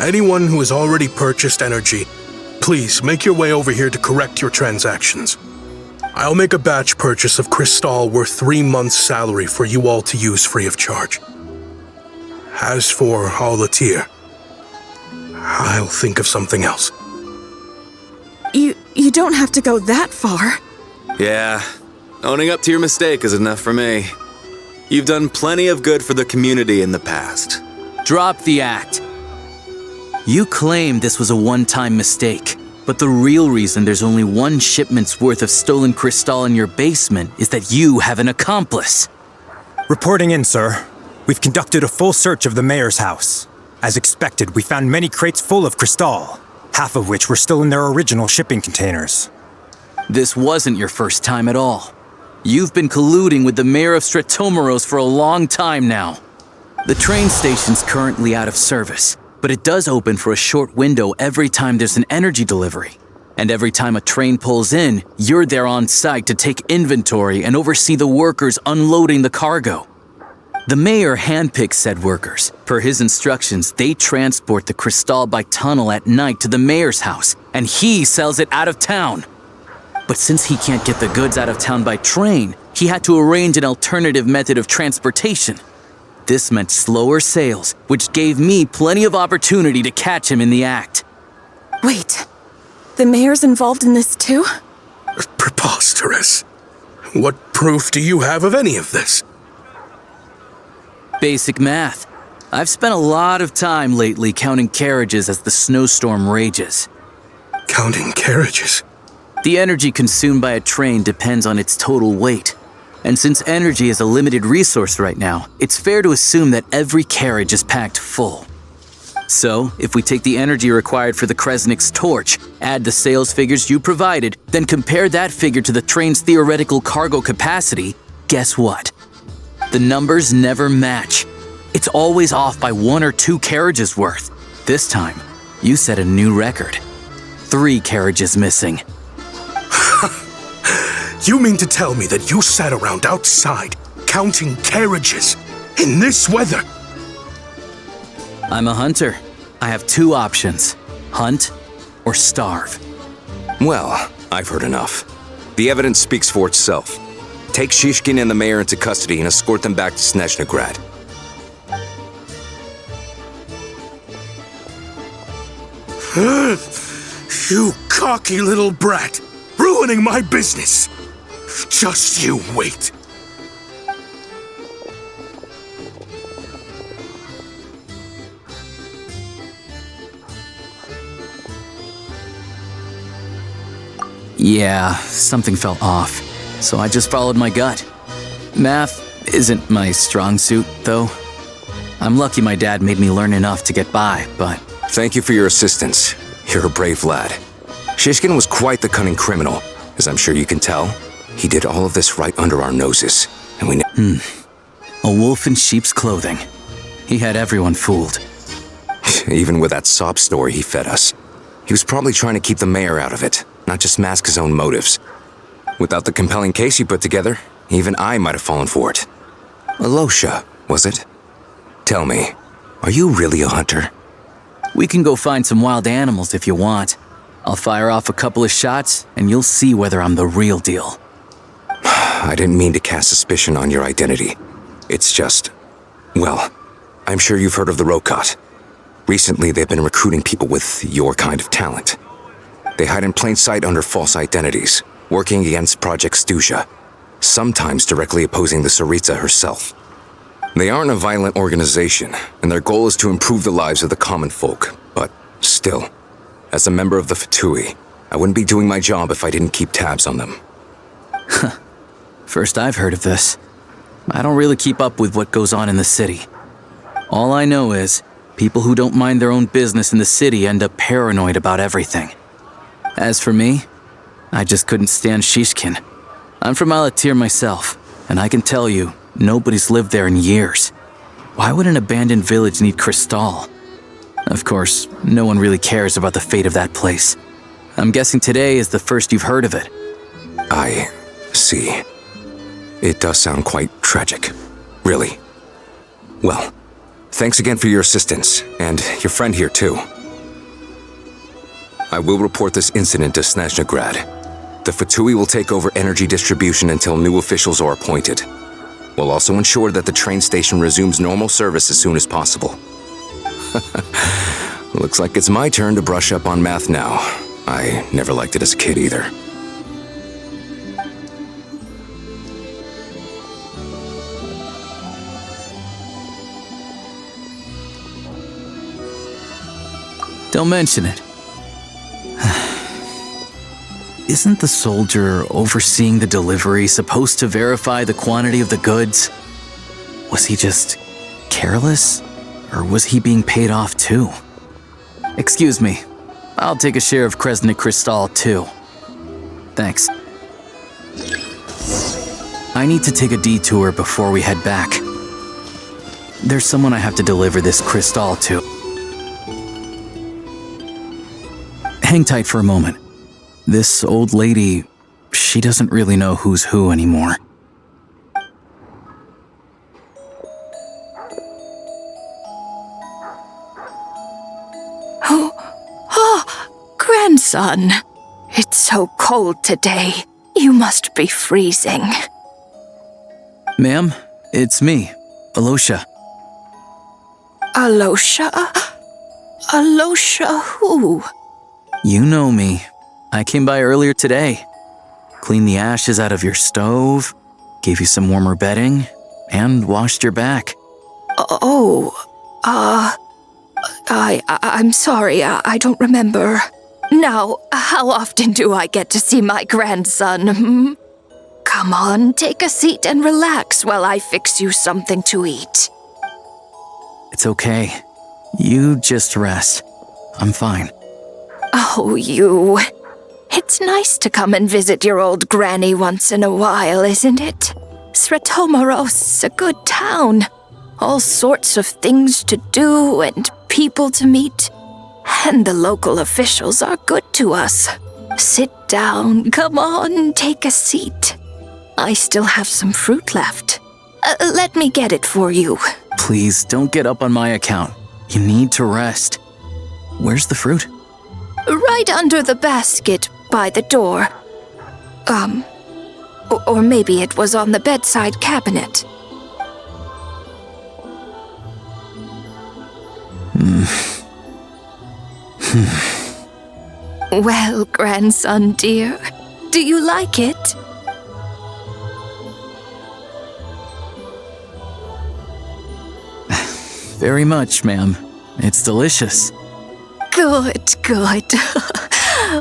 Anyone who has already purchased energy, please make your way over here to correct your transactions. I'll make a batch purchase of Crystal worth 3 months' salary for you all to use free of charge. As for Alatir, I'll think of something else. You don't have to go that far. Yeah, owning up to your mistake is enough for me. You've done plenty of good for the community in the past. Drop the act. You claim this was a one-time mistake, but the real reason there's only one shipment's worth of stolen Crystal in your basement is that you have an accomplice. Reporting in, sir. We've conducted a full search of the mayor's house. As expected, we found many crates full of Crystal, half of which were still in their original shipping containers. This wasn't your first time at all. You've been colluding with the mayor of Stratomeros for a long time now. The train station's currently out of service, but it does open for a short window every time there's an energy delivery. And every time a train pulls in, you're there on site to take inventory and oversee the workers unloading the cargo. The mayor handpicks said workers. Per his instructions, they transport the crystal by tunnel at night to the mayor's house, and he sells it out of town. But since he can't get the goods out of town by train, he had to arrange an alternative method of transportation. This meant slower sales, which gave me plenty of opportunity to catch him in the act. Wait, the mayor's involved in this too? Preposterous. What proof do you have of any of this? Basic math. I've spent a lot of time lately counting carriages as the snowstorm rages. Counting carriages? The energy consumed by a train depends on its total weight. And since energy is a limited resource right now, it's fair to assume that every carriage is packed full. So, if we take the energy required for the Kresnik's torch, add the sales figures you provided, then compare that figure to the train's theoretical cargo capacity, guess what? The numbers never match. It's always off by 1 or 2 carriages worth. This time, you set a new record. 3 carriages missing. You mean to tell me that you sat around outside, counting carriages, in this weather? I'm a hunter. I have 2 options. Hunt or starve. Well, I've heard enough. The evidence speaks for itself. Take Shishkin and the mayor into custody and escort them back to Snezhnaya. You cocky little brat! Ruining my business! Just you wait! Yeah, something felt off, so I just followed my gut. Math isn't my strong suit, though. I'm lucky my dad made me learn enough to get by, but... Thank you for your assistance. You're a brave lad. Shishkin was quite the cunning criminal, as I'm sure you can tell. He did all of this right under our noses, and we... A wolf in sheep's clothing. He had everyone fooled. Even with that sob story he fed us. He was probably trying to keep the mayor out of it, not just mask his own motives. Without the compelling case he put together, even I might have fallen for it. Alosha, was it? Tell me, are you really a hunter? We can go find some wild animals if you want. I'll fire off a couple of shots, and you'll see whether I'm the real deal. I didn't mean to cast suspicion on your identity. It's just... Well, I'm sure you've heard of the Rokot. Recently, they've been recruiting people with your kind of talent. They hide in plain sight under false identities, working against Project Stusha, sometimes directly opposing the Tsaritsa herself. They aren't a violent organization, and their goal is to improve the lives of the common folk, but still, as a member of the Fatui, I wouldn't be doing my job if I didn't keep tabs on them. First I've heard of this. I don't really keep up with what goes on in the city. All I know is, people who don't mind their own business in the city end up paranoid about everything. As for me, I just couldn't stand Shishkin. I'm from Alatir myself, and I can tell you, nobody's lived there in years. Why would an abandoned village need crystal? Of course, no one really cares about the fate of that place. I'm guessing today is the first you've heard of it. I see. It does sound quite tragic. Really. Well, thanks again for your assistance, and your friend here too. I will report this incident to Snezhnaya. The Fatui will take over energy distribution until new officials are appointed. We'll also ensure that the train station resumes normal service as soon as possible. Looks like it's my turn to brush up on math now. I never liked it as a kid either. Don't mention it. Isn't the soldier overseeing the delivery supposed to verify the quantity of the goods? Was he just careless? Or was he being paid off too? Excuse me. I'll take a share of Kresnik Crystal too. Thanks. I need to take a detour before we head back. There's someone I have to deliver this crystal to. Hang tight for a moment. This old lady, she doesn't really know who's who anymore. Grandson. It's so cold today. You must be freezing. Ma'am, it's me, Alosha. Alosha? Alosha who? You know me. I came by earlier today. Cleaned the ashes out of your stove, gave you some warmer bedding, and washed your back. I'm sorry, I don't remember. Now, how often do I get to see my grandson? Come on, take a seat and relax while I fix you something to eat. It's okay. You just rest. I'm fine. Oh, you. It's nice to come and visit your old granny once in a while, isn't it? Sretomaros, a good town. All sorts of things to do and people to meet. And the local officials are good to us. Sit down, come on, take a seat. I still have some fruit left. Let me get it for you. Please, don't get up on my account. You need to rest. Where's the fruit? Right under the basket by the door. Or maybe it was on the bedside cabinet. Well, grandson dear, do you like it? Very much, ma'am. It's delicious. Good.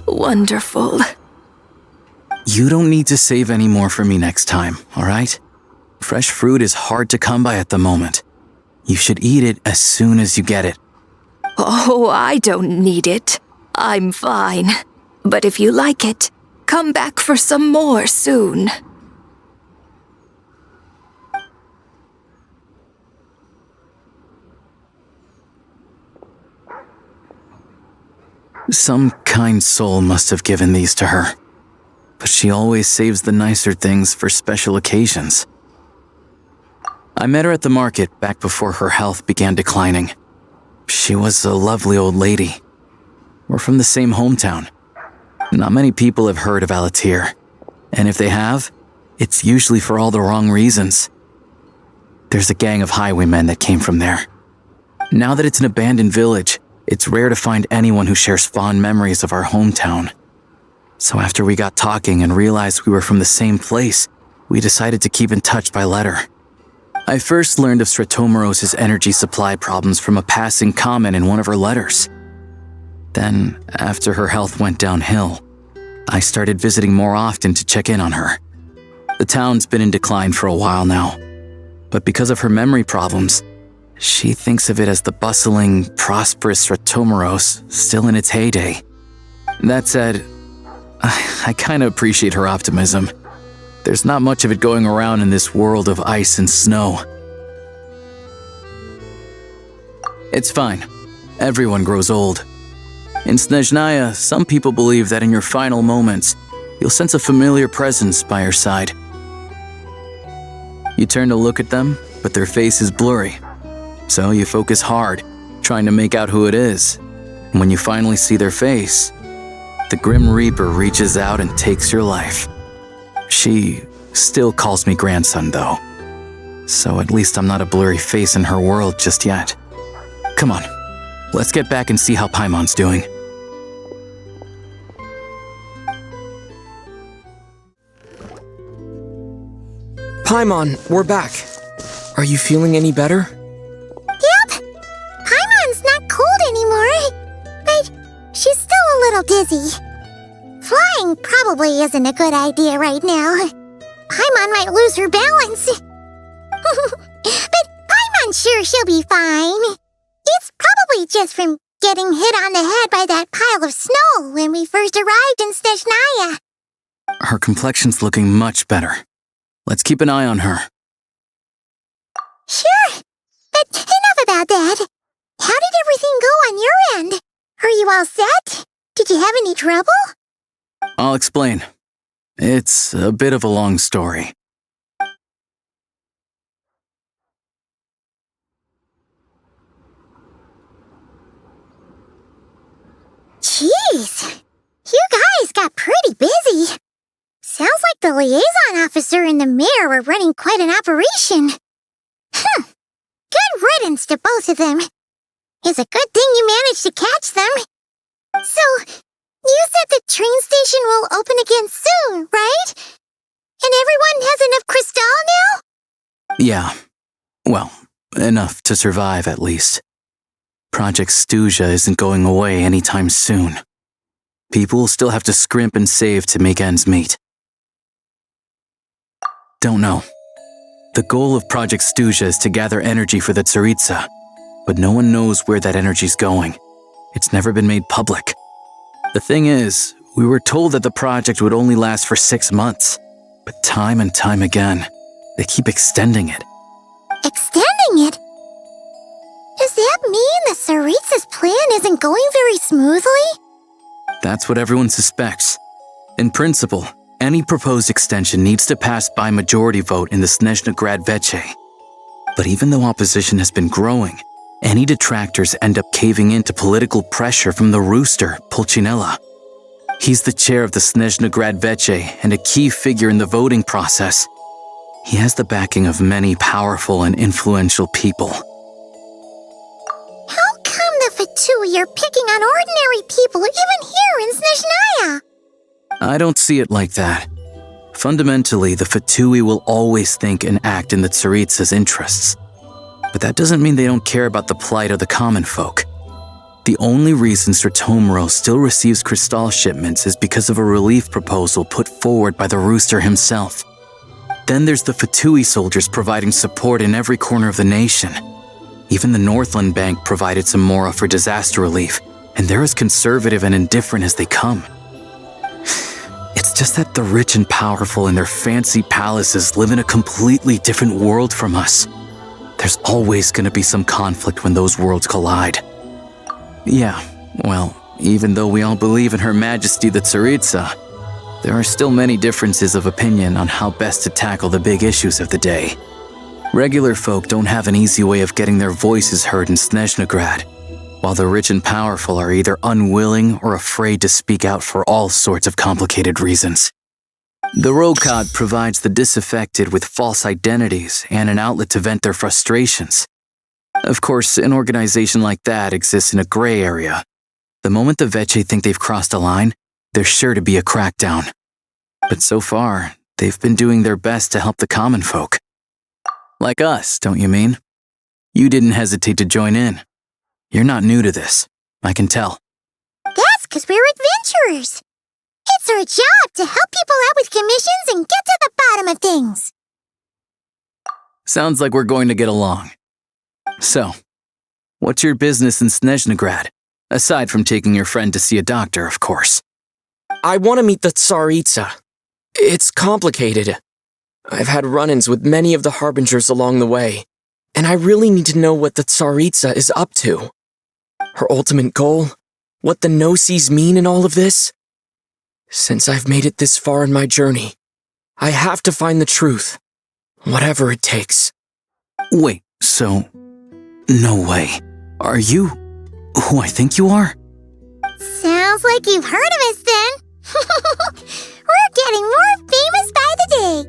Wonderful. You don't need to save any more for me next time, all right? Fresh fruit is hard to come by at the moment. You should eat it as soon as you get it. Oh, I don't need it. I'm fine. But if you like it, come back for some more soon. Some kind soul must have given these to her. But she always saves the nicer things for special occasions. I met her at the market back before her health began declining. She was a lovely old lady. We're from the same hometown. Not many people have heard of Alatir. And if they have, it's usually for all the wrong reasons. There's a gang of highwaymen that came from there. Now that it's an abandoned village, it's rare to find anyone who shares fond memories of our hometown. So after we got talking and realized we were from the same place, we decided to keep in touch by letter. I first learned of Sretomaros' energy supply problems from a passing comment in one of her letters. Then, after her health went downhill, I started visiting more often to check in on her. The town's been in decline for a while now, but because of her memory problems, she thinks of it as the bustling, prosperous Sretomaros still in its heyday. That said, I kinda appreciate her optimism. There's not much of it going around in this world of ice and snow. It's fine. Everyone grows old. In Snezhnaya, some people believe that in your final moments, you'll sense a familiar presence by your side. You turn to look at them, but their face is blurry. So you focus hard, trying to make out who it is. And when you finally see their face, the Grim Reaper reaches out and takes your life. She still calls me grandson, though. So at least I'm not a blurry face in her world just yet. Come on, let's get back and see how Paimon's doing. Paimon, we're back. Are you feeling any better? Yep. Paimon's not cold anymore, but she's still a little dizzy. Flying probably isn't a good idea right now. Paimon might lose her balance. But Paimon's sure she'll be fine. It's probably just from getting hit on the head by that pile of snow when we first arrived in Snezhnaya. Her complexion's looking much better. Let's keep an eye on her. Sure, but enough about that. How did everything go on your end? Are you all set? Did you have any trouble? I'll explain. It's a bit of a long story. Jeez, you guys got pretty busy. Sounds like the liaison officer and the mayor were running quite an operation. Good riddance to both of them. It's a good thing you managed to catch them. So, you said the train station will open again soon, right? And everyone has enough crystal now? Yeah. Well, enough to survive at least. Project Snezhnaya isn't going away anytime soon. People will still have to scrimp and save to make ends meet. Don't know. The goal of Project Snezhnaya is to gather energy for the Tsaritsa, but no one knows where that energy's going. It's never been made public. The thing is, we were told that the project would only last for 6 months, but time and time again, they keep extending it. Extending it? Does that mean the Tsaritsa's plan isn't going very smoothly? That's what everyone suspects. In principle, any proposed extension needs to pass by majority vote in the Snezhnaya Veche. But even though opposition has been growing, any detractors end up caving into political pressure from the rooster, Pulcinella. He's the chair of the Snezhnaya Veche and a key figure in the voting process. He has the backing of many powerful and influential people. How come the Fatui are picking on ordinary people even here in Snezhnaya? I don't see it like that. Fundamentally, the Fatui will always think and act in the Tsaritsa's interests. But that doesn't mean they don't care about the plight of the common folk. The only reason Stratomiro still receives crystal shipments is because of a relief proposal put forward by the rooster himself. Then there's the Fatui soldiers providing support in every corner of the nation. Even the Northland Bank provided some mora for disaster relief, and they're as conservative and indifferent as they come. It's just that the rich and powerful in their fancy palaces live in a completely different world from us. There's always going to be some conflict when those worlds collide. Yeah, well, even though we all believe in Her Majesty the Tsaritsa, there are still many differences of opinion on how best to tackle the big issues of the day. Regular folk don't have an easy way of getting their voices heard in Snezhnaya, while the rich and powerful are either unwilling or afraid to speak out for all sorts of complicated reasons. The Rokad provides the disaffected with false identities and an outlet to vent their frustrations. Of course, an organization like that exists in a gray area. The moment the Veche think they've crossed a line, there's sure to be a crackdown. But so far, they've been doing their best to help the common folk. Like us, don't you mean? You didn't hesitate to join in. You're not new to this, I can tell. That's because we're adventurers. It's our job to help people out with commissions and get to the bottom of things. Sounds like we're going to get along. So, what's your business in Snezhnaya? Aside from taking your friend to see a doctor, of course. I want to meet the Tsaritsa. It's complicated. I've had run-ins with many of the Harbingers along the way, and I really need to know what the Tsaritsa is up to. Her ultimate goal? What the no-sees mean in all of this? Since I've made it this far in my journey, I have to find the truth, whatever it takes. Wait, so... No way. Are you who I think you are? Sounds like you've heard of us then. We're getting more famous by the day.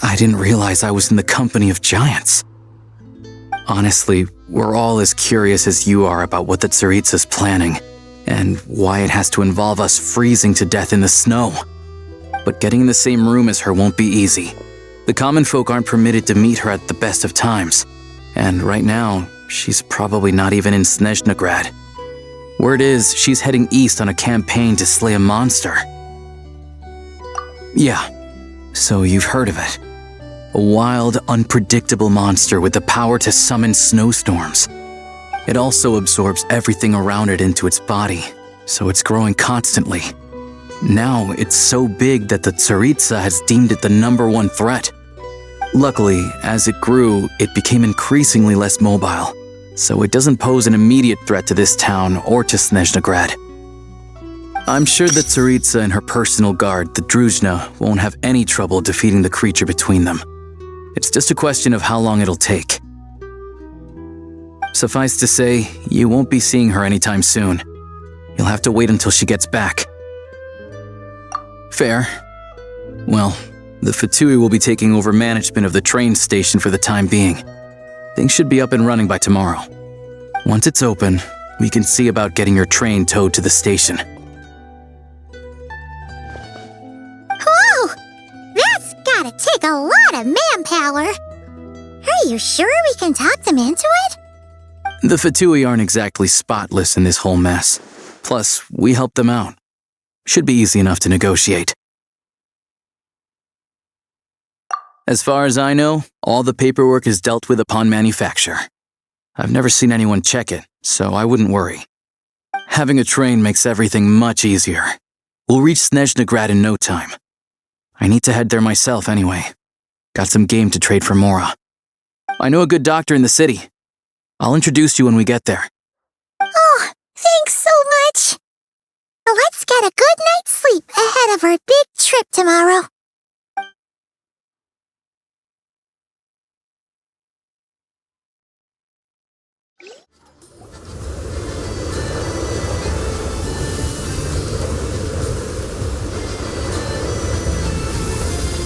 I didn't realize I was in the company of giants. Honestly, we're all as curious as you are about what the Tsaritsa's planning, and why it has to involve us freezing to death in the snow. But getting in the same room as her won't be easy. The common folk aren't permitted to meet her at the best of times, and right now, she's probably not even in Snezhnaya. Word is, she's heading east on a campaign to slay a monster. Yeah, so you've heard of it. A wild, unpredictable monster with the power to summon snowstorms. It also absorbs everything around it into its body, so it's growing constantly. Now it's so big that the Tsaritsa has deemed it the #1 threat. Luckily, as it grew, it became increasingly less mobile, so it doesn't pose an immediate threat to this town or to Snezhnagrad. I'm sure that Tsaritsa and her personal guard, the Druzhna, won't have any trouble defeating the creature between them. It's just a question of how long it'll take. Suffice to say, you won't be seeing her anytime soon. You'll have to wait until she gets back. Fair. Well, the Fatui will be taking over management of the train station for the time being. Things should be up and running by tomorrow. Once it's open, we can see about getting your train towed to the station. Whoa! That's gotta take a lot of manpower. Are you sure we can talk them into it? The Fatui aren't exactly spotless in this whole mess. Plus, we helped them out. Should be easy enough to negotiate. As far as I know, all the paperwork is dealt with upon manufacture. I've never seen anyone check it, so I wouldn't worry. Having a train makes everything much easier. We'll reach Snezhnagrad in no time. I need to head there myself anyway. Got some game to trade for Mora. I know a good doctor in the city. I'll introduce you when we get there. Oh, thanks so much. Let's get a good night's sleep ahead of our big trip tomorrow.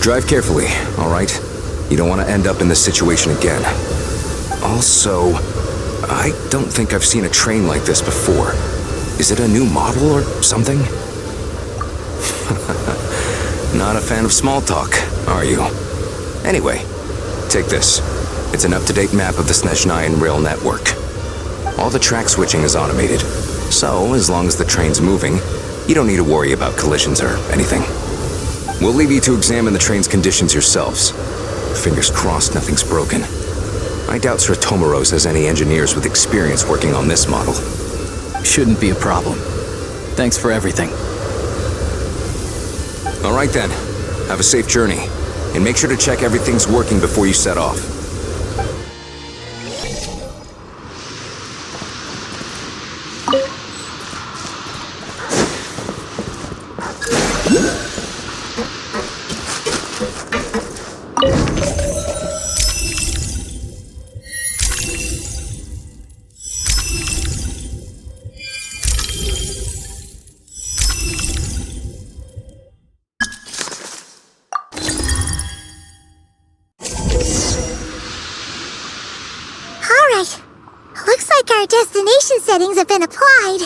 Drive carefully, all right? You don't want to end up in this situation again. Also, I don't think I've seen a train like this before. Is it a new model or something? Not a fan of small talk, are you? Anyway, take this. It's an up-to-date map of the Snezhnaya rail network. All the track switching is automated, so as long as the train's moving, you don't need to worry about collisions or anything. We'll leave you to examine the train's conditions yourselves. Fingers crossed nothing's broken. I doubt Sir Tomoros has any engineers with experience working on this model. Shouldn't be a problem. Thanks for everything. All right then. Have a safe journey. And make sure to check everything's working before you set off. Destination settings have been applied.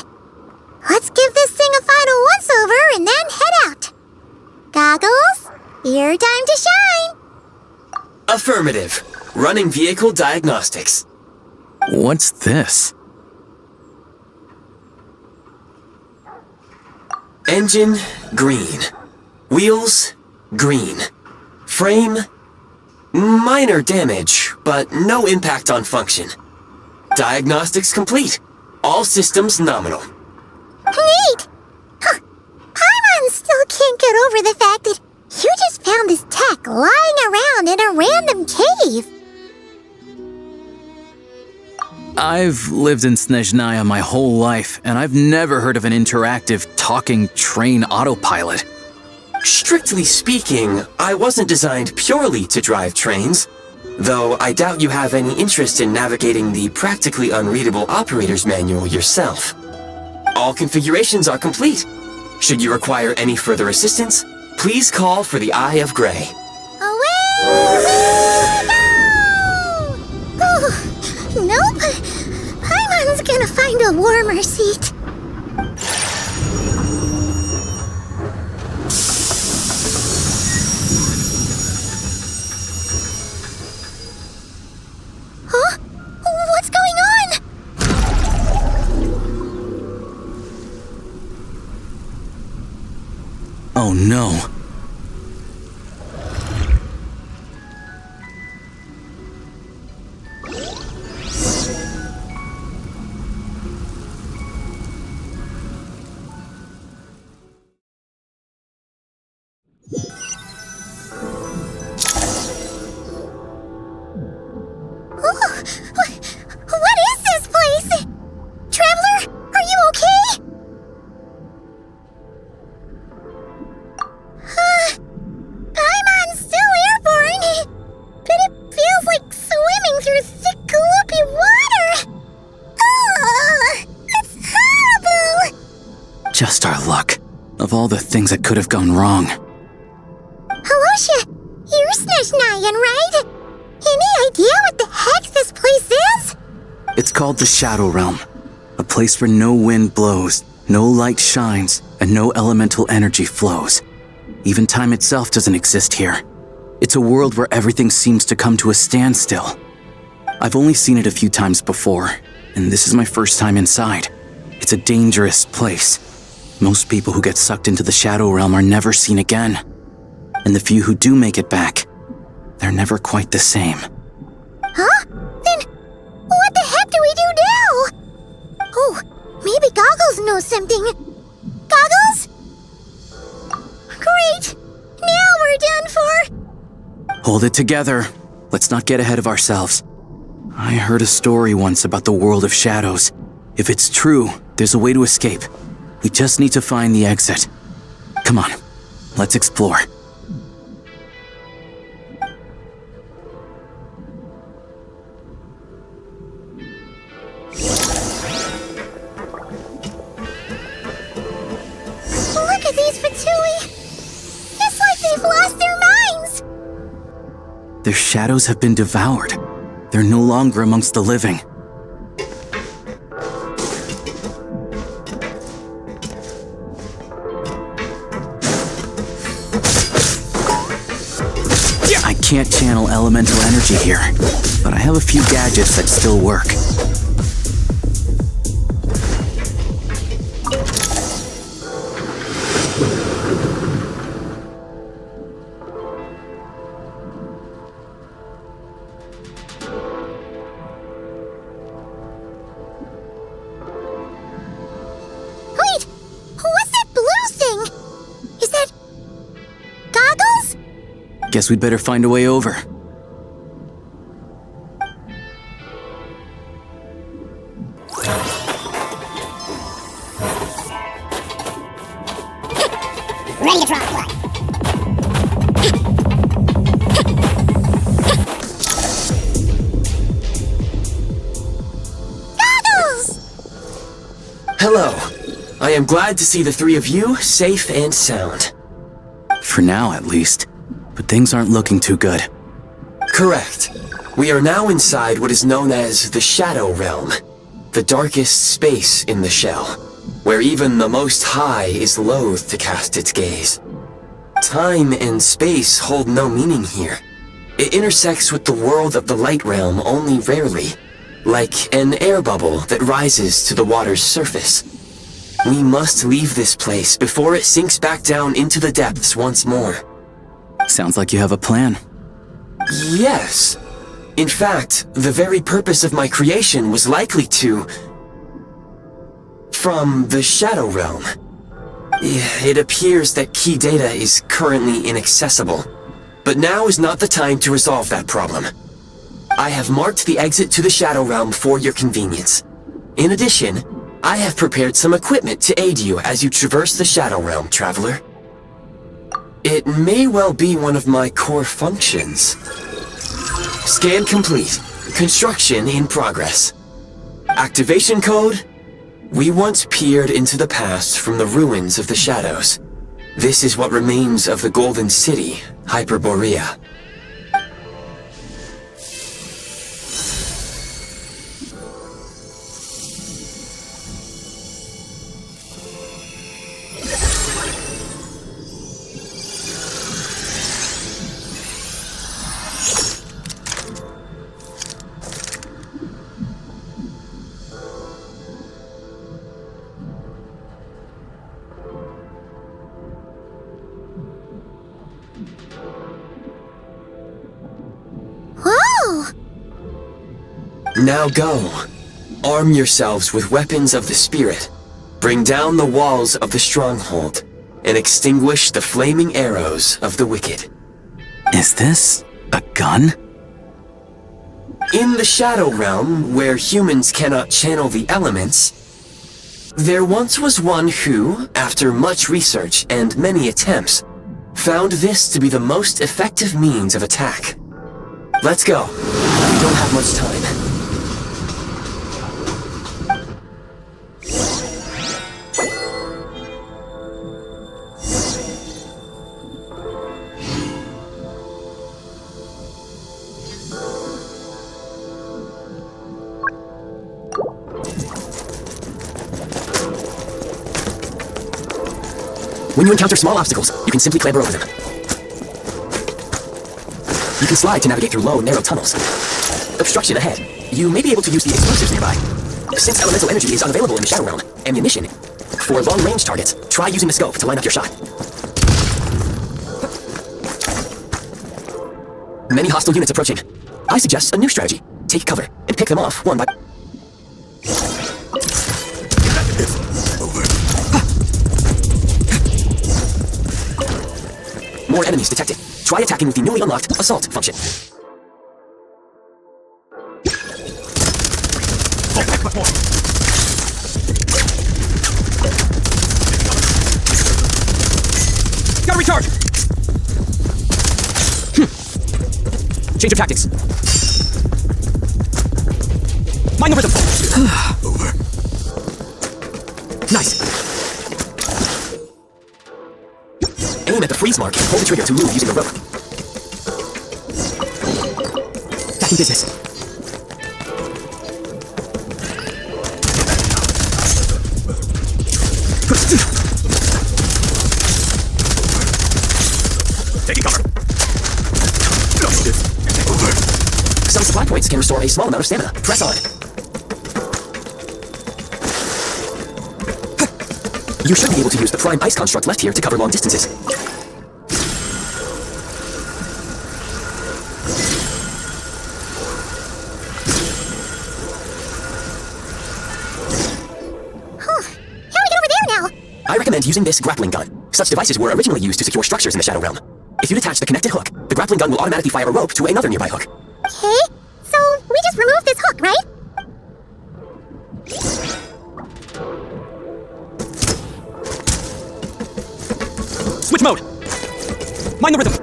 Let's give this thing a final once-over and then head out. Goggles, your time to shine. Affirmative. Running vehicle diagnostics. What's this? Engine, green. Wheels, green. Frame, minor damage, but no impact on function. Diagnostics complete. All systems nominal. Neat! Huh. Paimon still can't get over the fact that you just found this tech lying around in a random cave. I've lived in Snezhnaya my whole life, and I've never heard of an interactive, talking train autopilot. Strictly speaking, I wasn't designed purely to drive trains. Though I doubt you have any interest in navigating the practically unreadable operator's manual yourself. All configurations are complete. Should you require any further assistance, please call for the Eye of Grey. Away we go! Oh, nope. Paimon's gonna find a warmer seat. Huh? What's going on? Oh no. What is this place? Traveler, are you okay? Paimon's still airborne, but it feels like swimming through thick, gloopy water. Ugh, it's horrible. Just our luck. Of all the things that could have gone wrong. Halosha, you're Snezhnayan, right? Any idea what the heck this place is? It's called the Shadow Realm. A place where no wind blows, no light shines, and no elemental energy flows. Even time itself doesn't exist here. It's a world where everything seems to come to a standstill. I've only seen it a few times before, and this is my first time inside. It's a dangerous place. Most people who get sucked into the Shadow Realm are never seen again. And the few who do make it back, they're never quite the same. Huh? Then, what the heck do we do now? Oh, maybe Goggles knows something. Goggles? Great! Now we're done for! Hold it together. Let's not get ahead of ourselves. I heard a story once about the world of shadows. If it's true, there's a way to escape. We just need to find the exit. Come on, let's explore. Look at these Fatui! It's like they've lost their minds! Their shadows have been devoured. They're no longer amongst the living. I can't channel elemental energy here, but I have a few gadgets that still work. Wait! What's that blue thing? Is that... Goggles? Guess we'd better find a way over. Ready to drop one. Goggles! Hello. I am glad to see the three of you safe and sound. For now, at least. But things aren't looking too good. Correct. We are now inside what is known as the Shadow Realm, the darkest space in the shell, where even the Most High is loath to cast its gaze. Time and space hold no meaning here. It intersects with the world of the Light Realm only rarely, like an air bubble that rises to the water's surface. We must leave this place before it sinks back down into the depths once more. Sounds like you have a plan. Yes. In fact, the very purpose of my creation was likely to... from the Shadow Realm. It appears that key data is currently inaccessible, but now is not the time to resolve that problem. I have marked the exit to the Shadow Realm for your convenience. In addition, I have prepared some equipment to aid you as you traverse the Shadow Realm, Traveler. It may well be one of my core functions. Scan complete. Construction in progress. Activation code? We once peered into the past from the ruins of the shadows. This is what remains of the Golden City, Hyperborea. Now go. Arm yourselves with weapons of the spirit. Bring down the walls of the stronghold, and extinguish the flaming arrows of the wicked. Is this a gun? In the Shadow Realm, where humans cannot channel the elements, there once was one who, after much research and many attempts, found this to be the most effective means of attack. Let's go. We don't have much time. When you encounter small obstacles, you can simply clamber over them. You can slide to navigate through low, narrow tunnels. Obstruction ahead. You may be able to use the explosives nearby. Since elemental energy is unavailable in the Shadow Realm, ammunition. For long-range targets, try using the scope to line up your shot. Many hostile units approaching. I suggest a new strategy. Take cover and pick them off one by... More enemies detected. Try attacking with the newly unlocked assault function. Gotta recharge! Change of tactics. Mind the rhythm. Nice. Aim at the freeze mark and hold the trigger to move using the rope. Back in business. Taking cover. Some supply points can restore a small amount of stamina. Press on. You should be able to use the prime ice construct left here to cover long distances. I recommend using this grappling gun. Such devices were originally used to secure structures in the Shadow Realm. If you detach the connected hook, the grappling gun will automatically fire a rope to another nearby hook. Okay, so we just remove this hook, right? Switch mode! Mind the rhythm!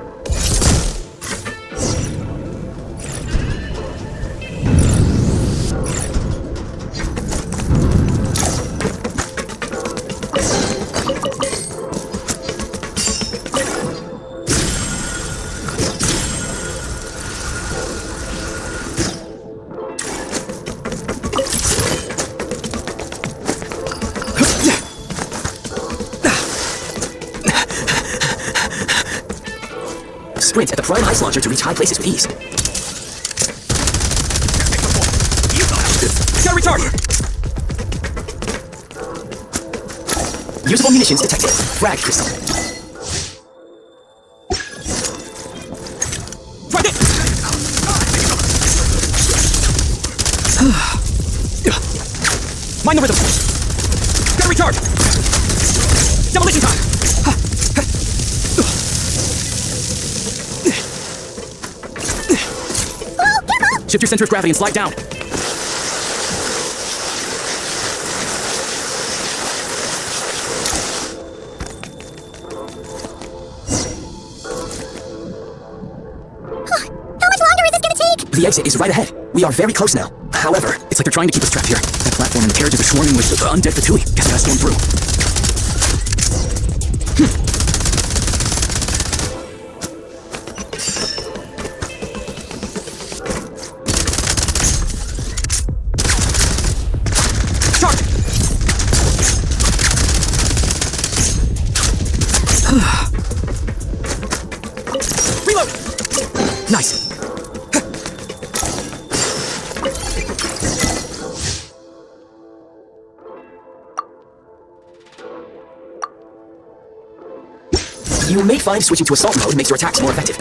Sprint at the prime ice launcher to reach high places with ease. Gotta recharge! Usable munitions detected. Frag crystal. Try this! Mind the rhythm. Gotta recharge! Demolition time! Shift your center of gravity and slide down. How much longer is this gonna take? The exit is right ahead. We are very close now. However, It's like they're trying to keep us trapped here. That platform and the carriages are swarming with the undead Fatui. Guess we gotta storm through. reload! Nice. You may find switching to assault mode makes your attacks more effective.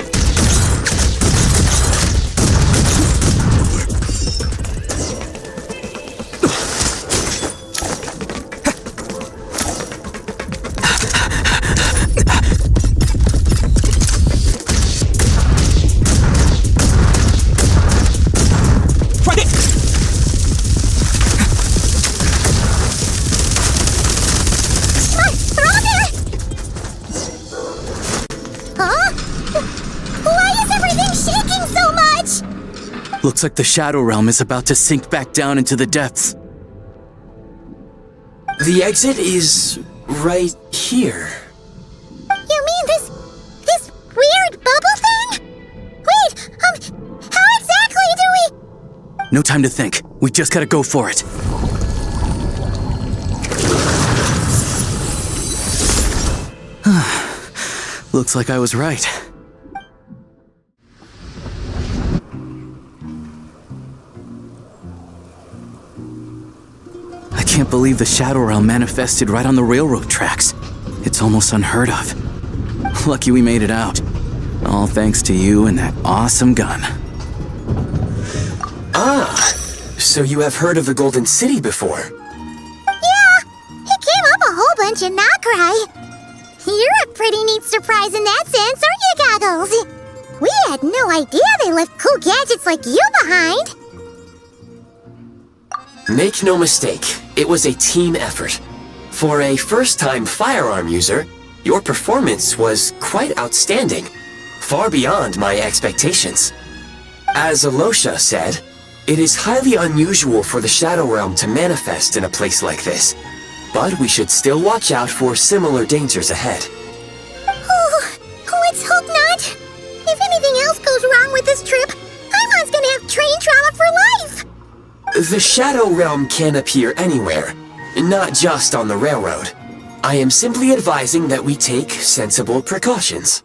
Looks like the Shadow Realm is about to sink back down into the depths. The exit is right here. You mean this weird bubble thing? Wait, how exactly do we... No time to think. We just gotta go for it. Looks like I was right. I can't believe the Shadow Realm manifested right on the railroad tracks. It's almost unheard of. Lucky we made it out. All thanks to you and that awesome gun. Ah, so you have heard of the Golden City before? Yeah, it came up a whole bunch in Nokrai. You're a pretty neat surprise in that sense, aren't you, Goggles? We had no idea they left cool gadgets like you behind. Make no mistake, it was a team effort. For a first-time firearm user, your performance was quite outstanding, far beyond my expectations. As Alosha said, it is highly unusual for the Shadow Realm to manifest in a place like this, but we should still watch out for similar dangers ahead. Oh, let's hope not. If anything else goes wrong with this trip, Paimon's gonna have train trauma for life. The Shadow Realm can appear anywhere, not just on the railroad. I am simply advising that we take sensible precautions.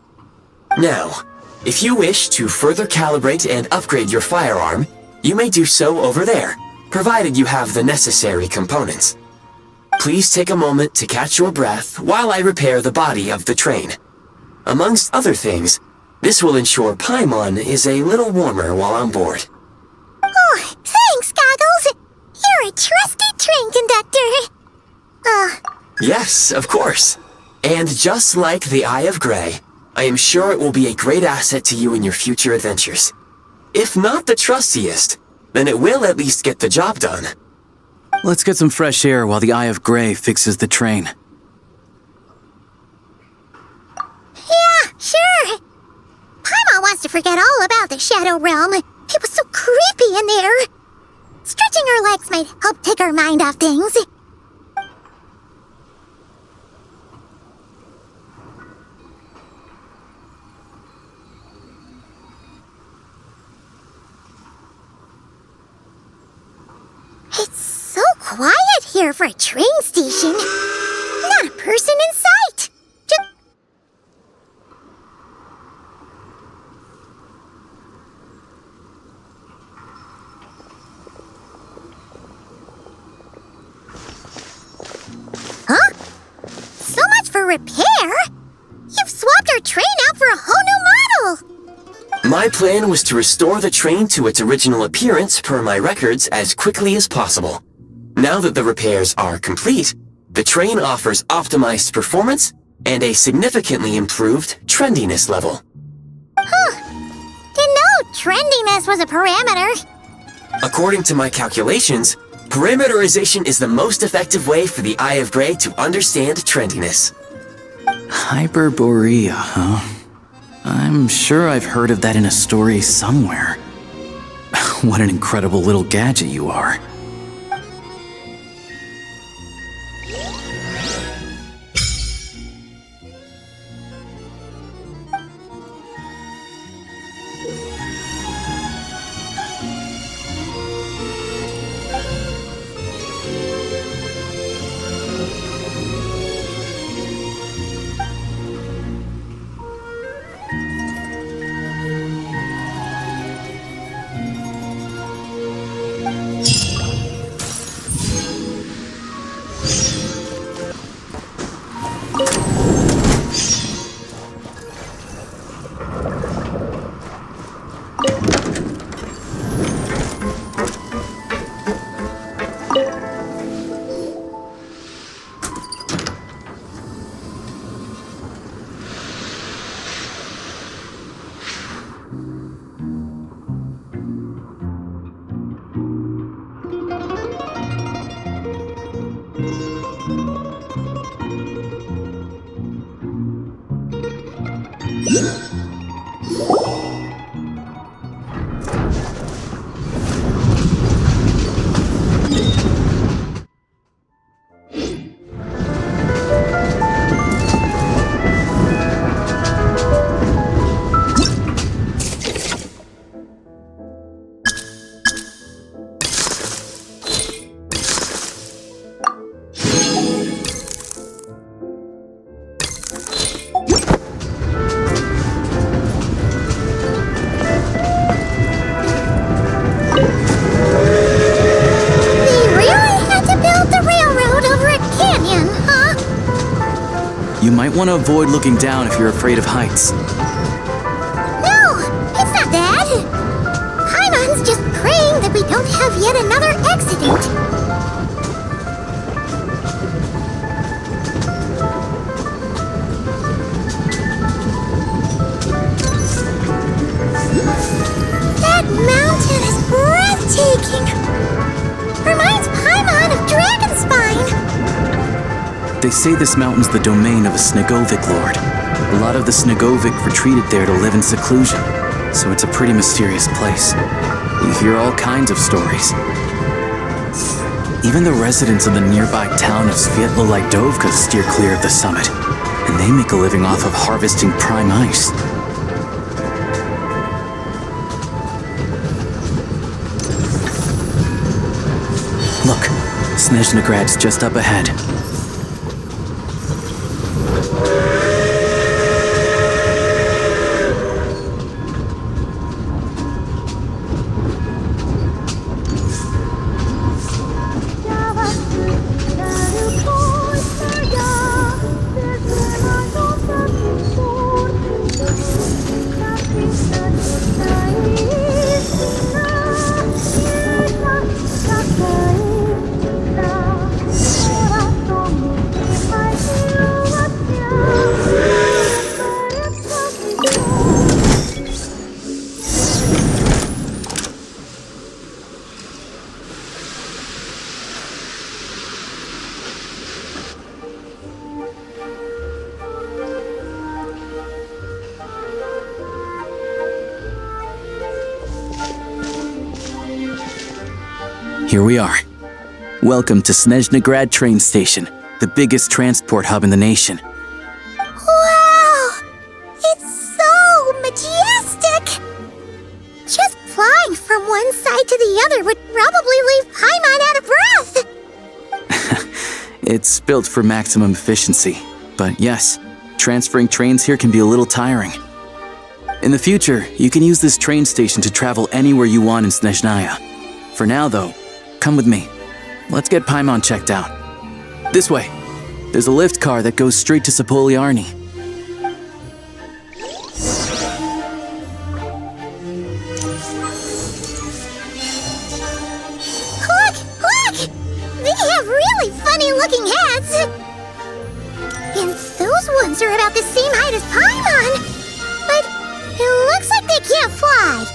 Now, if you wish to further calibrate and upgrade your firearm, you may do so over there, provided you have the necessary components. Please take a moment to catch your breath while I repair the body of the train. Amongst other things, this will ensure Paimon is a little warmer while on board. Oh, thanks, Goggles. You're a trusty train conductor. Yes, of course. And just like the Eye of Grey, I am sure it will be a great asset to you in your future adventures. If not the trustiest, then it will at least get the job done. Let's get some fresh air while the Eye of Grey fixes the train. Yeah, sure. Paimon wants to forget all about the Shadow Realm. It was so creepy in there. Stretching our legs might help take our mind off things. It's so quiet here for a train station. Not a person in sight. Huh? So much for repair? You've swapped our train out for a whole new model! My plan was to restore the train to its original appearance per my records as quickly as possible. Now that the repairs are complete, the train offers optimized performance and a significantly improved trendiness level. Huh. Didn't know trendiness was a parameter. According to my calculations, parameterization is the most effective way for the Eye of Grey to understand trendiness. Hyperborea, huh? I'm sure I've heard of that in a story somewhere. What an incredible little gadget you are. You might want to avoid looking down if you're afraid of heights. No, it's not that. Paimon's just praying that we don't have yet another accident. That mountain is breathtaking. Reminds Paimon of Dragonspine. They say this mountain's the domain of a Snegovic lord. A lot of the Snegovic retreated there to live in seclusion, so it's a pretty mysterious place. You hear all kinds of stories. Even the residents of the nearby town of Svietlo-Lidovka steer clear of the summit, and they make a living off of harvesting prime ice. Look, Snezhnagrad's just up ahead. Here we are. Welcome to Snezhnagrad train station, the biggest transport hub in the nation. Wow! It's so majestic! Just flying from one side to the other would probably leave Paimon out of breath! It's built for maximum efficiency, but yes, transferring trains here can be a little tiring. In the future, you can use this train station to travel anywhere you want in Snezhnaya. For now, though, come with me. Let's get Paimon checked out. This way. There's a lift car that goes straight to Sapoliarni. Look! They have really funny-looking heads! And those ones are about the same height as Paimon! But it looks like they can't fly!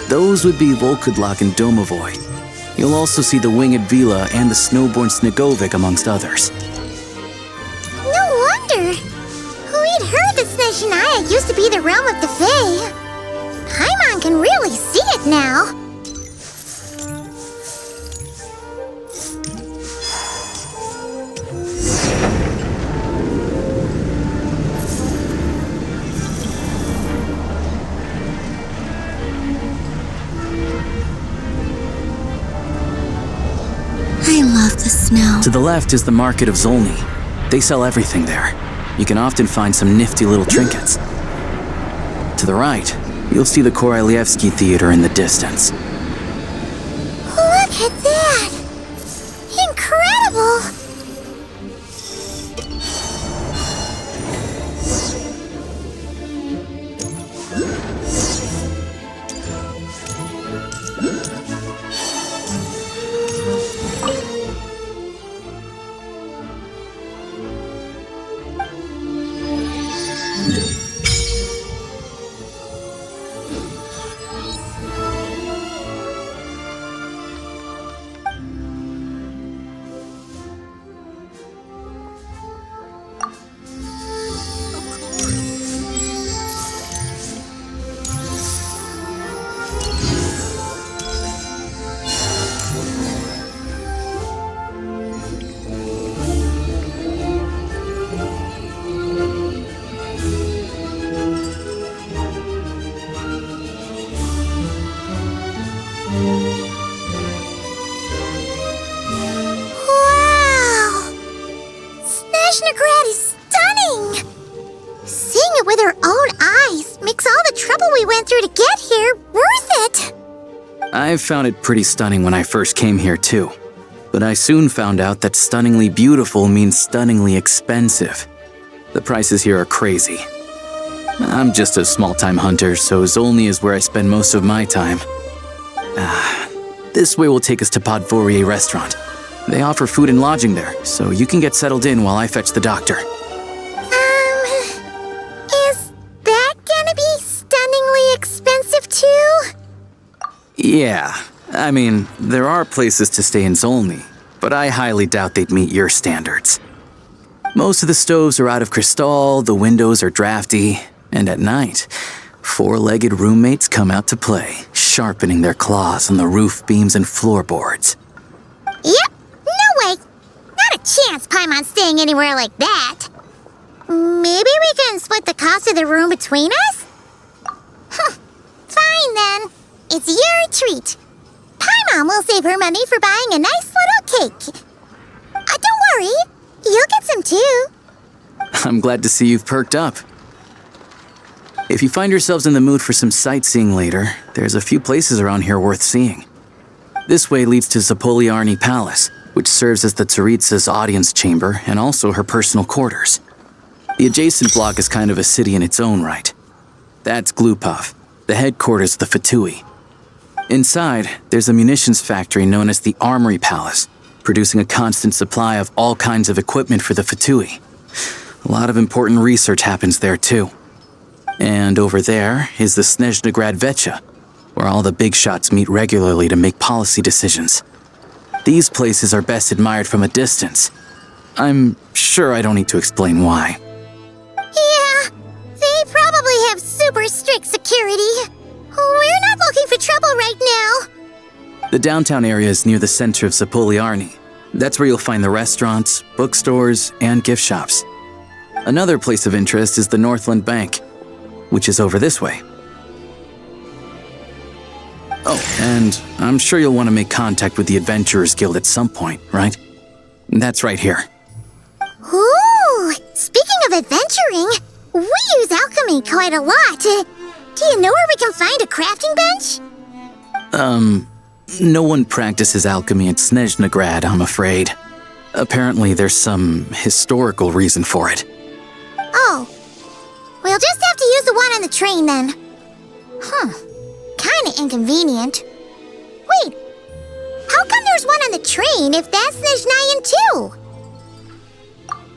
Those would be Volkudlak and Domovoy. You'll also see the winged Vila and the snowborn Snegovic amongst others. No wonder! We'd heard that Snezhnaya used to be the realm of the Fae. Paimon can really see it now. I love the snow. To the left is the market of Zolny. They sell everything there. You can often find some nifty little trinkets. To the right, you'll see the Korolyevsky Theater in the distance. Look at that! Incredible! Snezhnagrad is stunning! Seeing it with our own eyes makes all the trouble we went through to get here worth it! I found it pretty stunning when I first came here too. But I soon found out that stunningly beautiful means stunningly expensive. The prices here are crazy. I'm just a small-time hunter, so Zolny is where I spend most of my time. This way will take us to Podvorier Restaurant. They offer food and lodging there, so you can get settled in while I fetch the doctor. Is that gonna be stunningly expensive too? Yeah, I mean, there are places to stay in Zolny, but I highly doubt they'd meet your standards. Most of the stoves are out of crystal, the windows are drafty, and at night, four-legged roommates come out to play, sharpening their claws on the roof beams and floorboards. Yep, no way. Not a chance Paimon's staying anywhere like that. Maybe we can split the cost of the room between us? Fine then. It's your treat. Paimon will save her money for buying a nice little cake. Don't worry, you'll get some too. I'm glad to see you've perked up. If you find yourselves in the mood for some sightseeing later, there's a few places around here worth seeing. This way leads to Zapoliarny Palace, which serves as the Tsaritsa's audience chamber and also her personal quarters. The adjacent block is kind of a city in its own right. That's Glupov, the headquarters of the Fatui. Inside, there's a munitions factory known as the Armory Palace, producing a constant supply of all kinds of equipment for the Fatui. A lot of important research happens there too. And over there is the Snezhnaya Vecha, where all the big shots meet regularly to make policy decisions. These places are best admired from a distance. I'm sure I don't need to explain why. Yeah, they probably have super strict security. We're not looking for trouble right now. The downtown area is near the center of Zapoliarny. That's where you'll find the restaurants, bookstores, and gift shops. Another place of interest is the Northland Bank, which is over this way. Oh, and I'm sure you'll want to make contact with the Adventurers Guild at some point, right? That's right here. Ooh, speaking of adventuring, we use alchemy quite a lot. Do you know where we can find a crafting bench? No one practices alchemy at Snezhnaya, I'm afraid. Apparently there's some historical reason for it. Oh, we'll just have to use the one on the train then. Kinda inconvenient. Wait, how come there's one on the train if that's Snezhnayan too?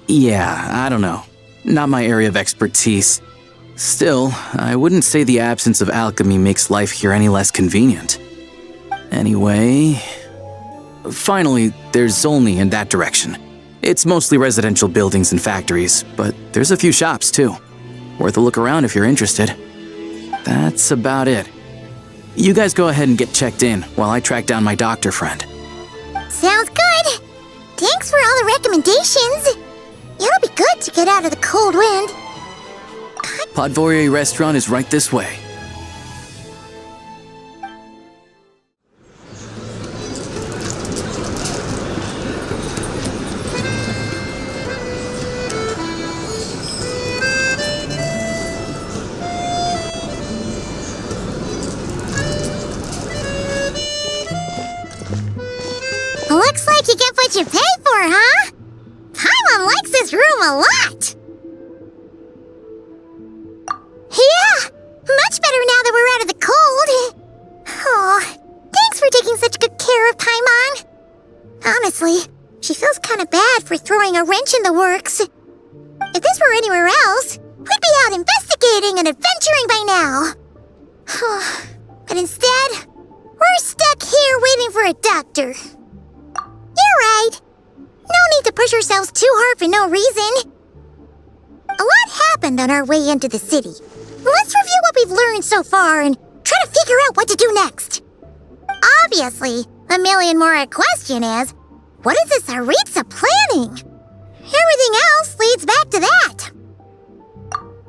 Yeah, I don't know. Not my area of expertise. Still, I wouldn't say the absence of alchemy makes life here any less convenient. Anyway... Finally, there's Zolny in that direction. It's mostly residential buildings and factories, but there's a few shops too. Worth a look around if you're interested. That's about it. You guys go ahead and get checked in while I track down my doctor friend. Sounds good. Thanks for all the recommendations. It'll be good to get out of the cold wind. Podvorier Restaurant is right this way. Looks like you get what you pay for, huh? Paimon likes this room a lot. Yeah, much better now that we're out of the cold. Oh, thanks for taking such good care of Paimon. Honestly, she feels kind of bad for throwing a wrench in the works. If this were anywhere else, we'd be out investigating and adventuring by now. But instead, we're stuck here waiting for a doctor. You're right. No need to push ourselves too hard for no reason. A lot happened on our way into the city. Let's review what we've learned so far and try to figure out what to do next. Obviously, the million-more question is, what is this Tsaritsa planning? Everything else leads back to that.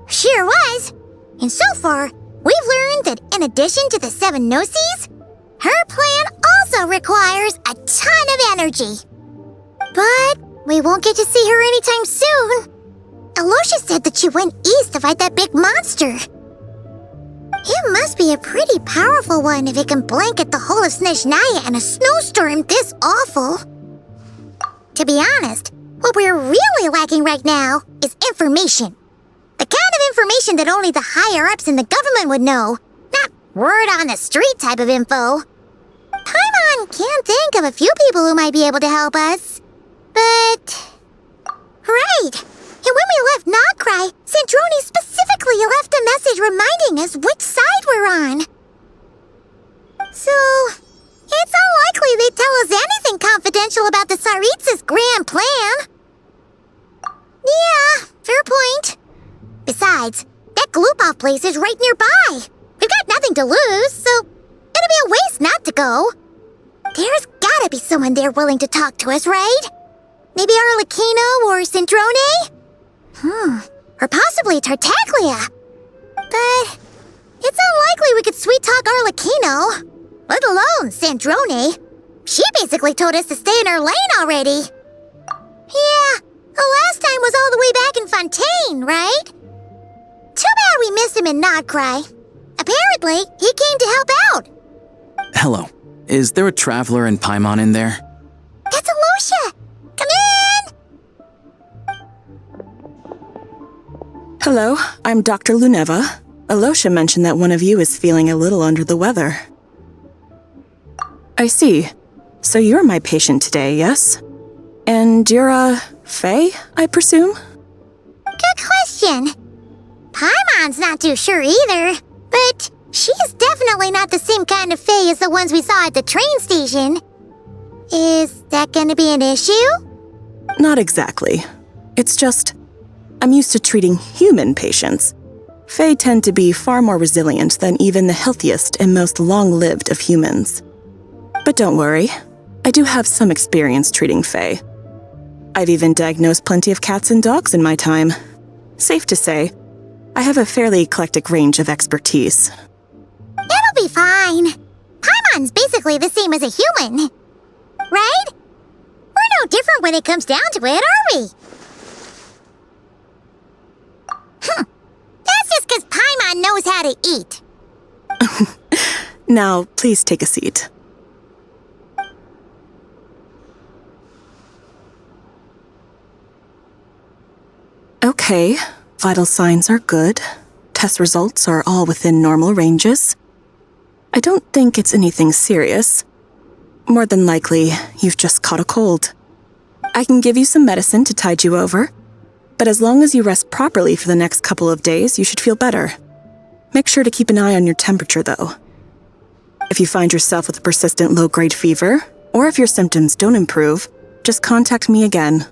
Sure was. And so far, we've learned that in addition to the 7 Gnosis, her plan also requires a ton of energy. But we won't get to see her anytime soon. Aloysius said that she went east to fight that big monster. It must be a pretty powerful one if it can blanket the whole of Snezhnaya in a snowstorm this awful. To be honest, what we're really lacking right now is information. The kind of information that only the higher-ups in the government would know. Not word-on-the-street type of info. Paimon can think of a few people who might be able to help us. But... Right! And when we left Nogcry, Sandrone specifically left a message reminding us which side we're on. So... it's unlikely they'd tell us anything confidential about the Tsaritsa's grand plan. Yeah, fair point. Besides, that Glupov place is right nearby. We've got nothing to lose, so it'd be a waste not to go. There's gotta be someone there willing to talk to us, right? Maybe Arlecchino or Sandrone? Or possibly Tartaglia. But it's unlikely we could sweet-talk Arlecchino. Let alone Sandrone. She basically told us to stay in her lane already. Yeah, the last time was all the way back in Fontaine, right? Too bad we missed him in Nogcry. Apparently, he came to help out. Hello. Is there a traveler in Paimon in there? That's Alosha! Come in! Hello, I'm Dr. Luneva. Alosha mentioned that one of you is feeling a little under the weather. I see. So you're my patient today, yes? And you're, Faye, I presume? Good question. Paimon's not too sure either, but she's definitely not the same kind of Faye as the ones we saw at the train station. Is that gonna be an issue? Not exactly. It's just, I'm used to treating human patients. Fae tend to be far more resilient than even the healthiest and most long-lived of humans. But don't worry, I do have some experience treating Fae. I've even diagnosed plenty of cats and dogs in my time. Safe to say, I have a fairly eclectic range of expertise. It'll be fine. Paimon's basically the same as a human. Right? We're no different when it comes down to it, are we? That's just because Paimon knows how to eat. Now, please take a seat. Okay, vital signs are good. Test results are all within normal ranges. I don't think it's anything serious. More than likely, you've just caught a cold. I can give you some medicine to tide you over, but as long as you rest properly for the next couple of days, you should feel better. Make sure to keep an eye on your temperature, though. If you find yourself with a persistent low-grade fever, or if your symptoms don't improve, just contact me again.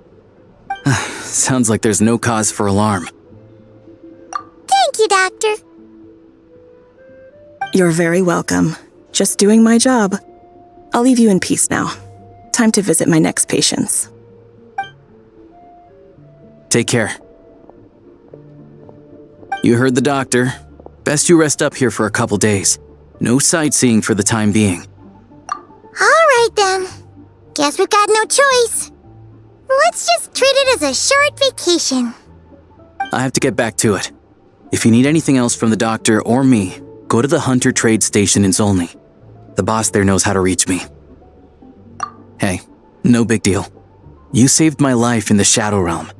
Sounds like there's no cause for alarm. Thank you, Doctor. You're very welcome. Just doing my job. I'll leave you in peace now. Time to visit my next patients. Take care. You heard the doctor. Best you rest up here for a couple days. No sightseeing for the time being. All right, then. Guess we've got no choice. Let's just treat it as a short vacation. I have to get back to it. If you need anything else from the doctor or me, go to the Hunter Trade Station in Zolny. The boss there knows how to reach me. Hey, no big deal. You saved my life in the Shadow Realm.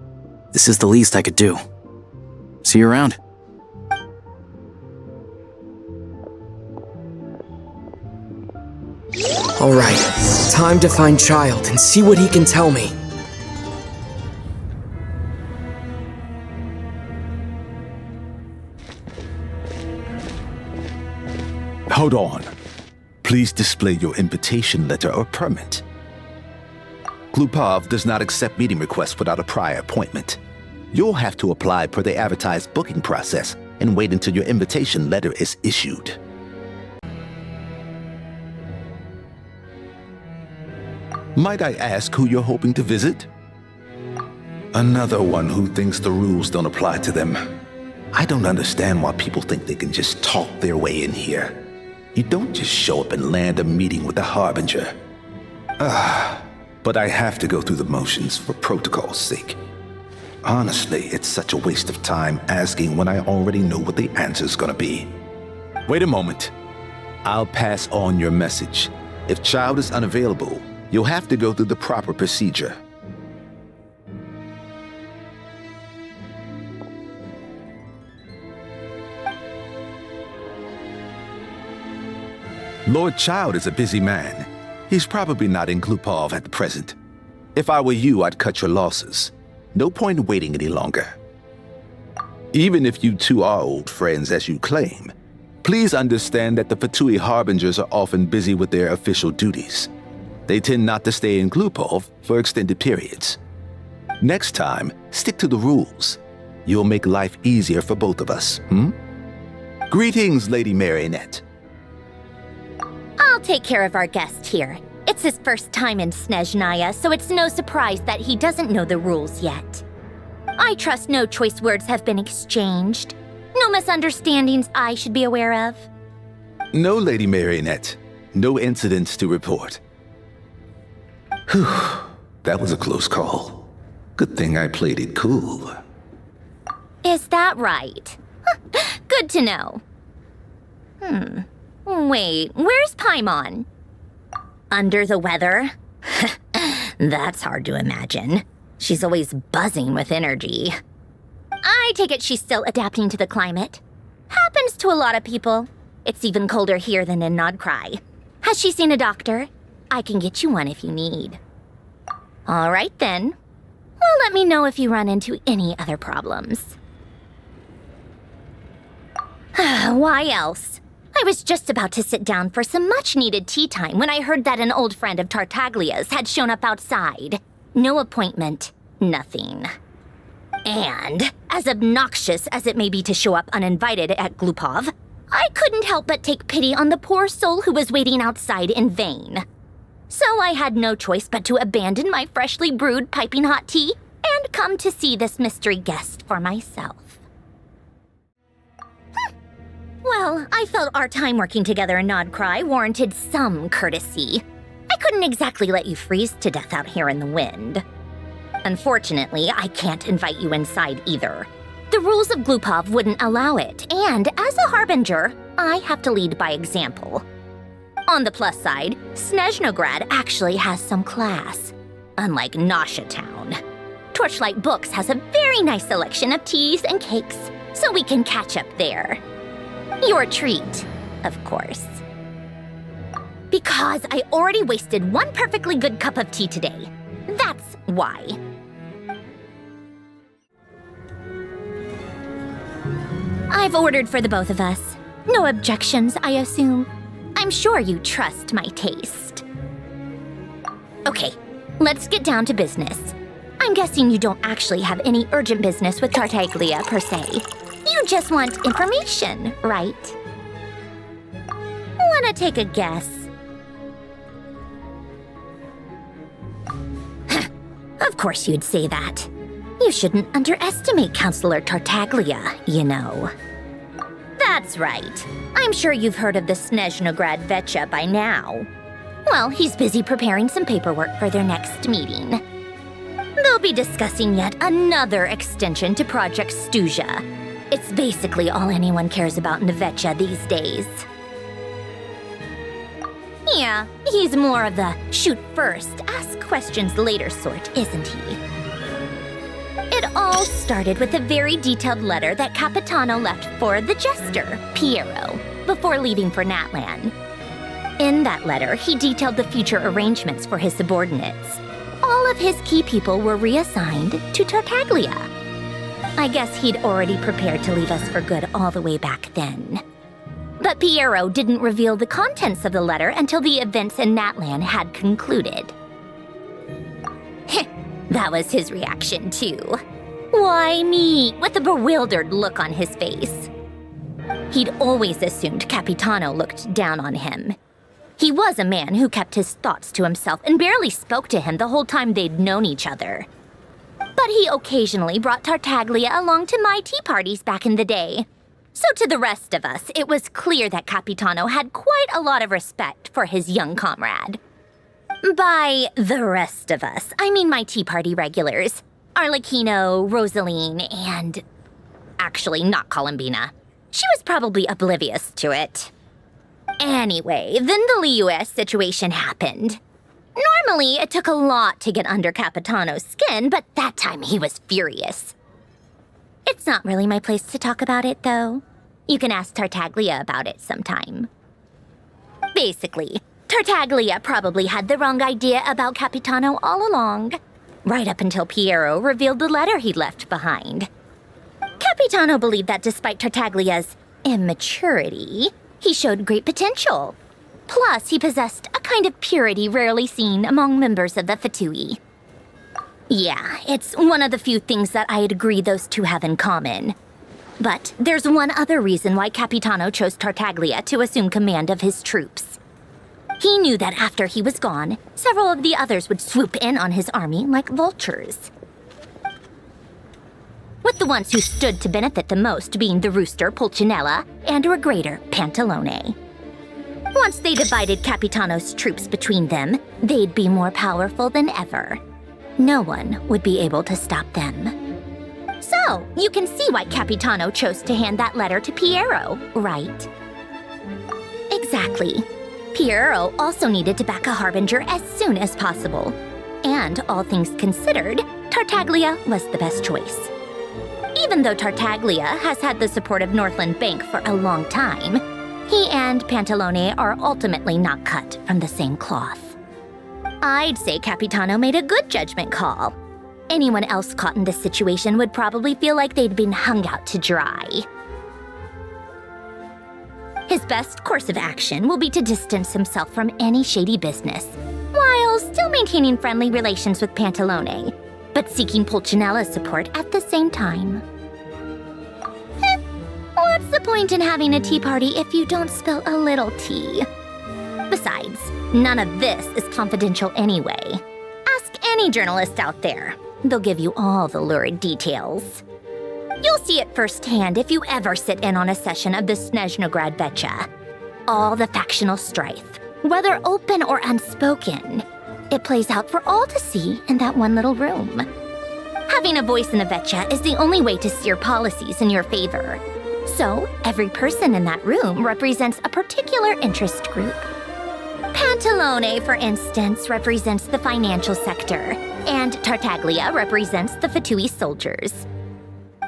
This is the least I could do. See you around. All right, time to find Child and see what he can tell me. Hold on. Please display your invitation letter or permit. Glupov does not accept meeting requests without a prior appointment. You'll have to apply per the advertised booking process and wait until your invitation letter is issued. Might I ask who you're hoping to visit? Another one who thinks the rules don't apply to them. I don't understand why people think they can just talk their way in here. You don't just show up and land a meeting with the Harbinger. But I have to go through the motions for protocol's sake. Honestly, it's such a waste of time asking when I already know what the answer's gonna be. Wait a moment. I'll pass on your message. If Child is unavailable, you'll have to go through the proper procedure. Lord Child is a busy man. He's probably not in Glupov at the present. If I were you, I'd cut your losses. No point in waiting any longer. Even if you two are old friends as you claim, please understand that the Fatui Harbingers are often busy with their official duties. They tend not to stay in Glupov for extended periods. Next time, stick to the rules. You'll make life easier for both of us, Greetings, Lady Marionette. I'll take care of our guest here. It's his first time in Snezhnaya, so it's no surprise that he doesn't know the rules yet. I trust no choice words have been exchanged. No misunderstandings I should be aware of. No, Lady Marionette. No incidents to report. Whew, that was a close call. Good thing I played it cool. Is that right? Good to know. Wait, where's Paimon? Under the weather? That's hard to imagine. She's always buzzing with energy. I take it she's still adapting to the climate. Happens to a lot of people. It's even colder here than in Nodcry. Has she seen a doctor? I can get you one if you need. All right then. Well, let me know if you run into any other problems. Why else? I was just about to sit down for some much-needed tea time when I heard that an old friend of Tartaglia's had shown up outside. No appointment, nothing. And, as obnoxious as it may be to show up uninvited at Glupov, I couldn't help but take pity on the poor soul who was waiting outside in vain. So I had no choice but to abandon my freshly brewed piping hot tea and come to see this mystery guest for myself. Well, I felt our time working together in Nodcry warranted some courtesy. I couldn't exactly let you freeze to death out here in the wind. Unfortunately, I can't invite you inside either. The rules of Glupov wouldn't allow it, and as a harbinger, I have to lead by example. On the plus side, Snezhnograd actually has some class, unlike Nasha Town. Torchlight Books has a very nice selection of teas and cakes, so we can catch up there. Your treat, of course. Because I already wasted one perfectly good cup of tea today. That's why. I've ordered for the both of us. No objections, I assume. I'm sure you trust my taste. Okay, let's get down to business. I'm guessing you don't actually have any urgent business with Tartaglia, per se. You just want information, right? Wanna take a guess? Of course you'd say that. You shouldn't underestimate Counselor Tartaglia, you know. That's right. I'm sure you've heard of the Snezhnograd Vetcha by now. Well, he's busy preparing some paperwork for their next meeting. They'll be discussing yet another extension to Project Stuja. It's basically all anyone cares about in the Vetcha these days. Yeah, he's more of the shoot first, ask questions later sort, isn't he? It all started with a very detailed letter that Capitano left for the jester, Piero, before leaving for Natlan. In that letter, he detailed the future arrangements for his subordinates. All of his key people were reassigned to Tartaglia. I guess he'd already prepared to leave us for good all the way back then. But Piero didn't reveal the contents of the letter until the events in Natlan had concluded. That was his reaction, too. Why me? With a bewildered look on his face. He'd always assumed Capitano looked down on him. He was a man who kept his thoughts to himself and barely spoke to him the whole time they'd known each other. But he occasionally brought Tartaglia along to my tea parties back in the day. So to the rest of us, it was clear that Capitano had quite a lot of respect for his young comrade. By the rest of us, I mean my tea party regulars. Arlecchino, Rosaline, and... actually, not Columbina. She was probably oblivious to it. Anyway, then the Liues situation happened. Normally, it took a lot to get under Capitano's skin, but that time he was furious. It's not really my place to talk about it, though. You can ask Tartaglia about it sometime. Basically, Tartaglia probably had the wrong idea about Capitano all along, right up until Piero revealed the letter he'd left behind. Capitano believed that despite Tartaglia's immaturity, he showed great potential. Plus, he possessed a kind of purity rarely seen among members of the Fatui. Yeah, it's one of the few things that I'd agree those two have in common. But there's one other reason why Capitano chose Tartaglia to assume command of his troops. He knew that after he was gone, several of the others would swoop in on his army like vultures. With the ones who stood to benefit the most being the rooster Pulcinella and Regrator Pantalone. Once they divided Capitano's troops between them, they'd be more powerful than ever. No one would be able to stop them. So, you can see why Capitano chose to hand that letter to Piero, right? Exactly. Piero also needed to back a harbinger as soon as possible. And all things considered, Tartaglia was the best choice. Even though Tartaglia has had the support of Northland Bank for a long time, he and Pantalone are ultimately not cut from the same cloth. I'd say Capitano made a good judgment call. Anyone else caught in this situation would probably feel like they'd been hung out to dry. His best course of action will be to distance himself from any shady business, while still maintaining friendly relations with Pantalone, but seeking Pulcinella's support at the same time. What's the point in having a tea party if you don't spill a little tea? Besides, none of this is confidential anyway. Ask any journalist out there. They'll give you all the lurid details. You'll see it firsthand if you ever sit in on a session of the Snezhnograd Vecha. All the factional strife, whether open or unspoken, it plays out for all to see in that one little room. Having a voice in the Vecha is the only way to steer policies in your favor. So, every person in that room represents a particular interest group. Pantalone, for instance, represents the financial sector, and Tartaglia represents the Fatui soldiers.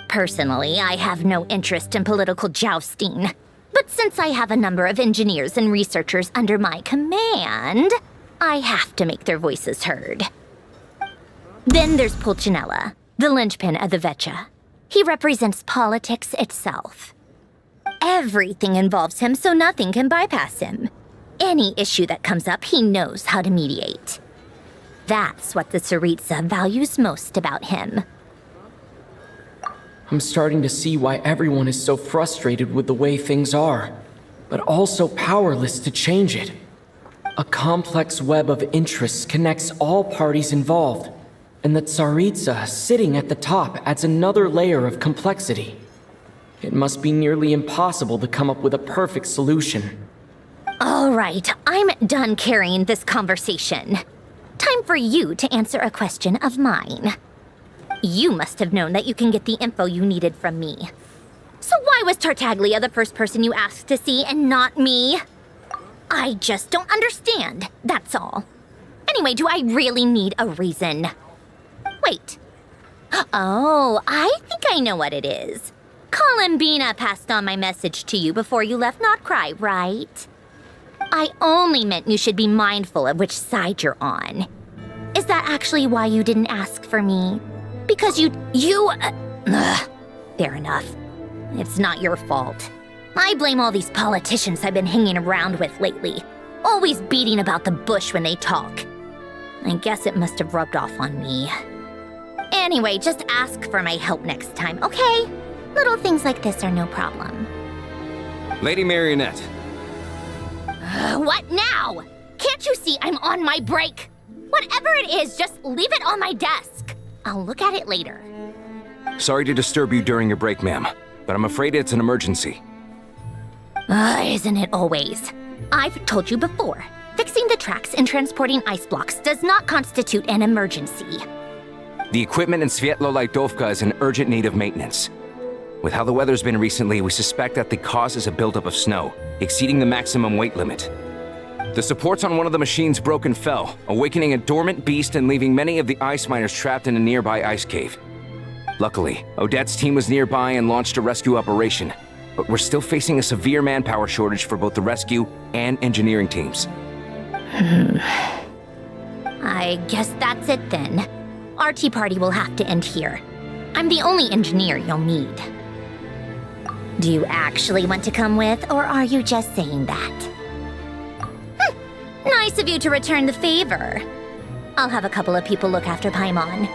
Personally, I have no interest in political jousting, but since I have a number of engineers and researchers under my command, I have to make their voices heard. Then there's Pulcinella, the linchpin of the Vecha. He represents politics itself. Everything involves him, so nothing can bypass him. Any issue that comes up, he knows how to mediate. That's what the Tsaritsa values most about him. I'm starting to see why everyone is so frustrated with the way things are, but also powerless to change it. A complex web of interests connects all parties involved, and the Tsaritsa sitting at the top adds another layer of complexity. It must be nearly impossible to come up with a perfect solution. All right, I'm done carrying this conversation. Time for you to answer a question of mine. You must have known that you can get the info you needed from me. So why was Tartaglia the first person you asked to see and not me? I just don't understand, that's all. Anyway, do I really need a reason? Wait. Oh, I think I know what it is. Columbina passed on my message to you before you left Notcry, right? I only meant you should be mindful of which side you're on. Is that actually why you didn't ask for me? Because fair enough. It's not your fault. I blame all these politicians I've been hanging around with lately. Always beating about the bush when they talk. I guess it must have rubbed off on me. Anyway, just ask for my help next time, okay? Little things like this are no problem. Lady Marionette. What now? Can't you see I'm on my break? Whatever it is, just leave it on my desk. I'll look at it later. Sorry to disturb you during your break, ma'am, but I'm afraid it's an emergency. Isn't it always? I've told you before, fixing the tracks and transporting ice blocks does not constitute an emergency. The equipment in Svietlo-Laitovka is in urgent need of maintenance. With how the weather's been recently, we suspect that the cause is a buildup of snow, exceeding the maximum weight limit. The supports on one of the machines broke and fell, awakening a dormant beast and leaving many of the ice miners trapped in a nearby ice cave. Luckily, Odette's team was nearby and launched a rescue operation, but we're still facing a severe manpower shortage for both the rescue and engineering teams. I guess that's it then. Our tea party will have to end here. I'm the only engineer you'll need. Do you actually want to come with, or are you just saying that? Nice of you to return the favor. I'll have a couple of people look after Paimon.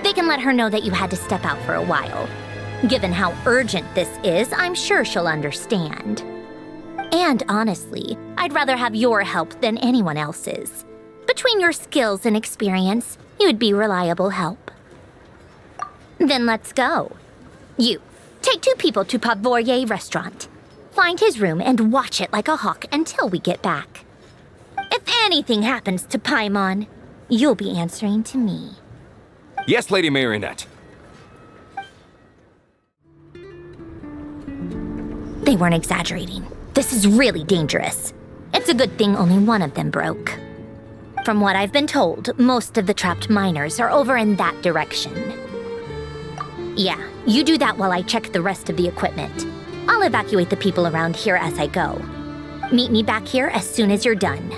They can let her know that you had to step out for a while. Given how urgent this is, I'm sure she'll understand. And honestly, I'd rather have your help than anyone else's. Between your skills and experience, you'd be reliable help. Then let's go. You, take 2 people to Pavoyer restaurant. Find his room and watch it like a hawk until we get back. If anything happens to Paimon, you'll be answering to me. Yes, Lady Marionette. They weren't exaggerating. This is really dangerous. It's a good thing only one of them broke. From what I've been told, most of the trapped miners are over in that direction. Yeah, you do that while I check the rest of the equipment. I'll evacuate the people around here as I go. Meet me back here as soon as you're done.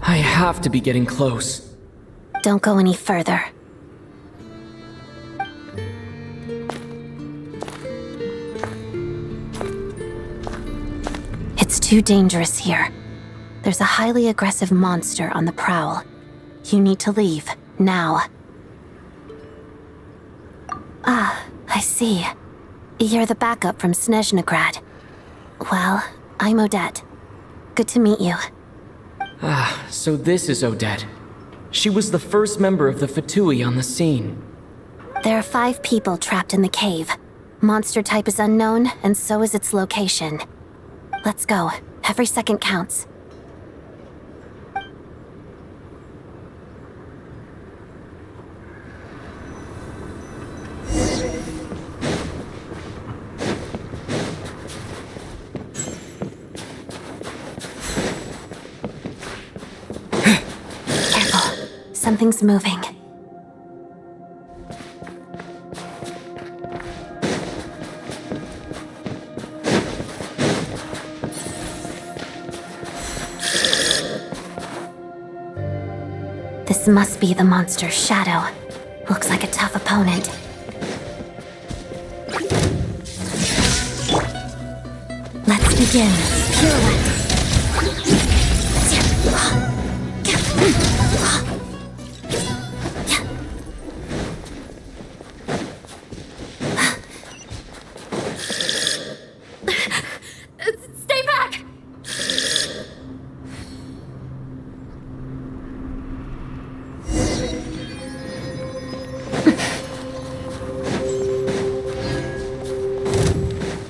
I have to be getting close. Don't go any further. It's too dangerous here. There's a highly aggressive monster on the prowl. You need to leave, now. Ah, I see. You're the backup from Snezhnaya. Well, I'm Odette. Good to meet you. Ah, so this is Odette. She was the first member of the Fatui on the scene. There are 5 people trapped in the cave. Monster type is unknown, and so is its location. Let's go. Every second counts. Something's moving. This must be the monster's shadow. Looks like a tough opponent. Let's begin. Pirouette. Stay back!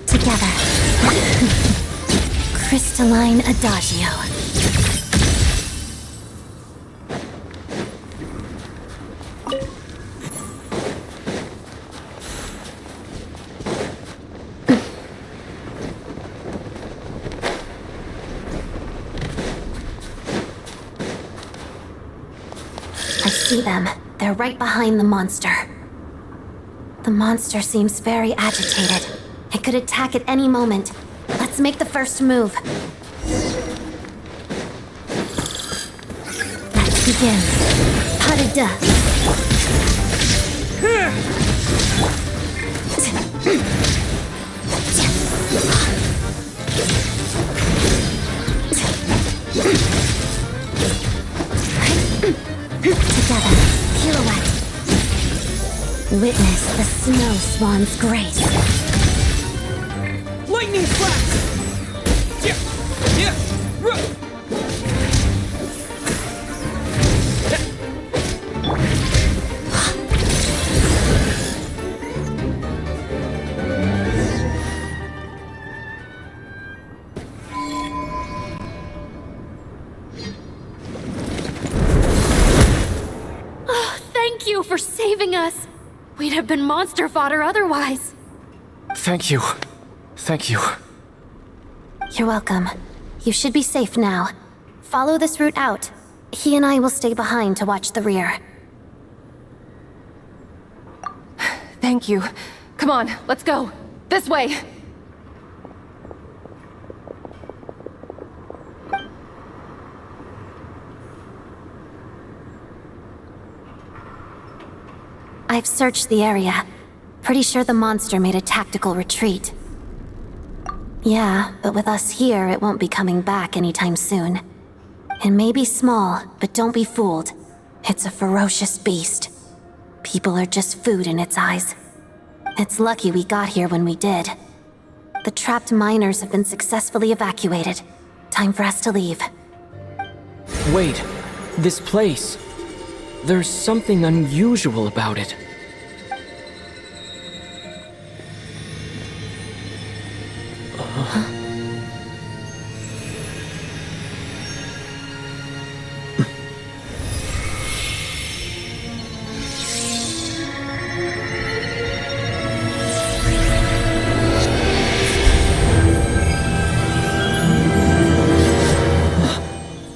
Together. Crystalline Adagio. I see them. They're right behind the monster. The monster seems very agitated. It could attack at any moment. Let's make the first move. Let's begin. Pas de deux. Together, pirouette. Witness the snow swan's grace. Lightning flash! Yeah! Yeah! Thank you for saving us. We'd have been monster fodder otherwise. Thank you. Thank you. You're welcome. You should be safe now. Follow this route out. He and I will stay behind to watch the rear. Thank you. Come on, let's go. This way. I've searched the area. Pretty sure the monster made a tactical retreat. Yeah, but with us here, it won't be coming back anytime soon. It may be small, but don't be fooled. It's a ferocious beast. People are just food in its eyes. It's lucky we got here when we did. The trapped miners have been successfully evacuated. Time for us to leave. Wait, this place. There's something unusual about it.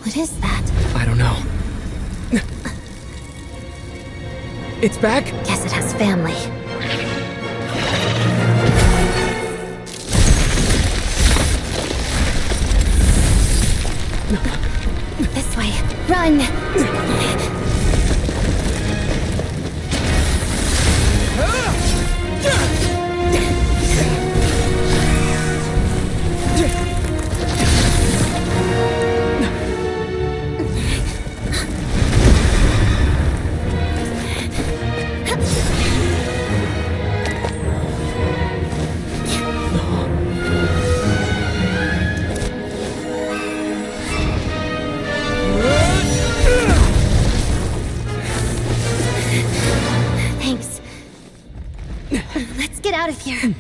What is that? I don't know. It's back? Guess it has family. This way. Run! Thanks. Let's get out of here.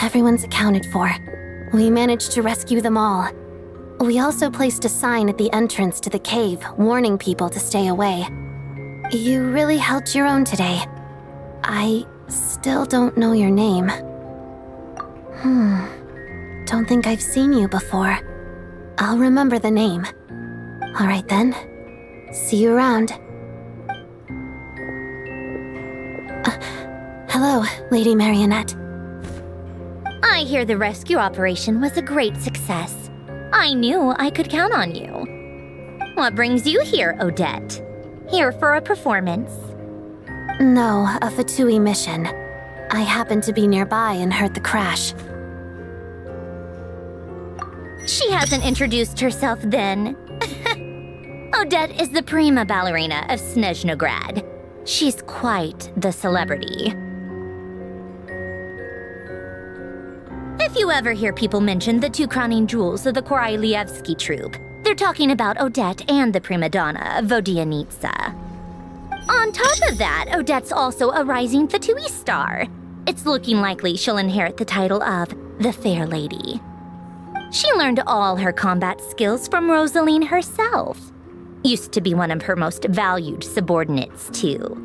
Everyone's accounted for. We managed to rescue them all. We also placed a sign at the entrance to the cave, warning people to stay away. You really held your own today. I still don't know your name. Don't think I've seen you before. I'll remember the name. All right then. See you around. Hello, Lady Marionette. I hear the rescue operation was a great success. I knew I could count on you. What brings you here, Odette? Here for a performance? No, a Fatui mission. I happened to be nearby and heard the crash. She hasn't introduced herself then. Odette is the prima ballerina of Snezhnaya. She's quite the celebrity. If you ever hear people mention the two crowning jewels of the Korailievsky troupe, they're talking about Odette and the prima donna, Vodianitsa. On top of that, Odette's also a rising Fatui star. It's looking likely she'll inherit the title of the Fair Lady. She learned all her combat skills from Rosaline herself. Used to be one of her most valued subordinates, too.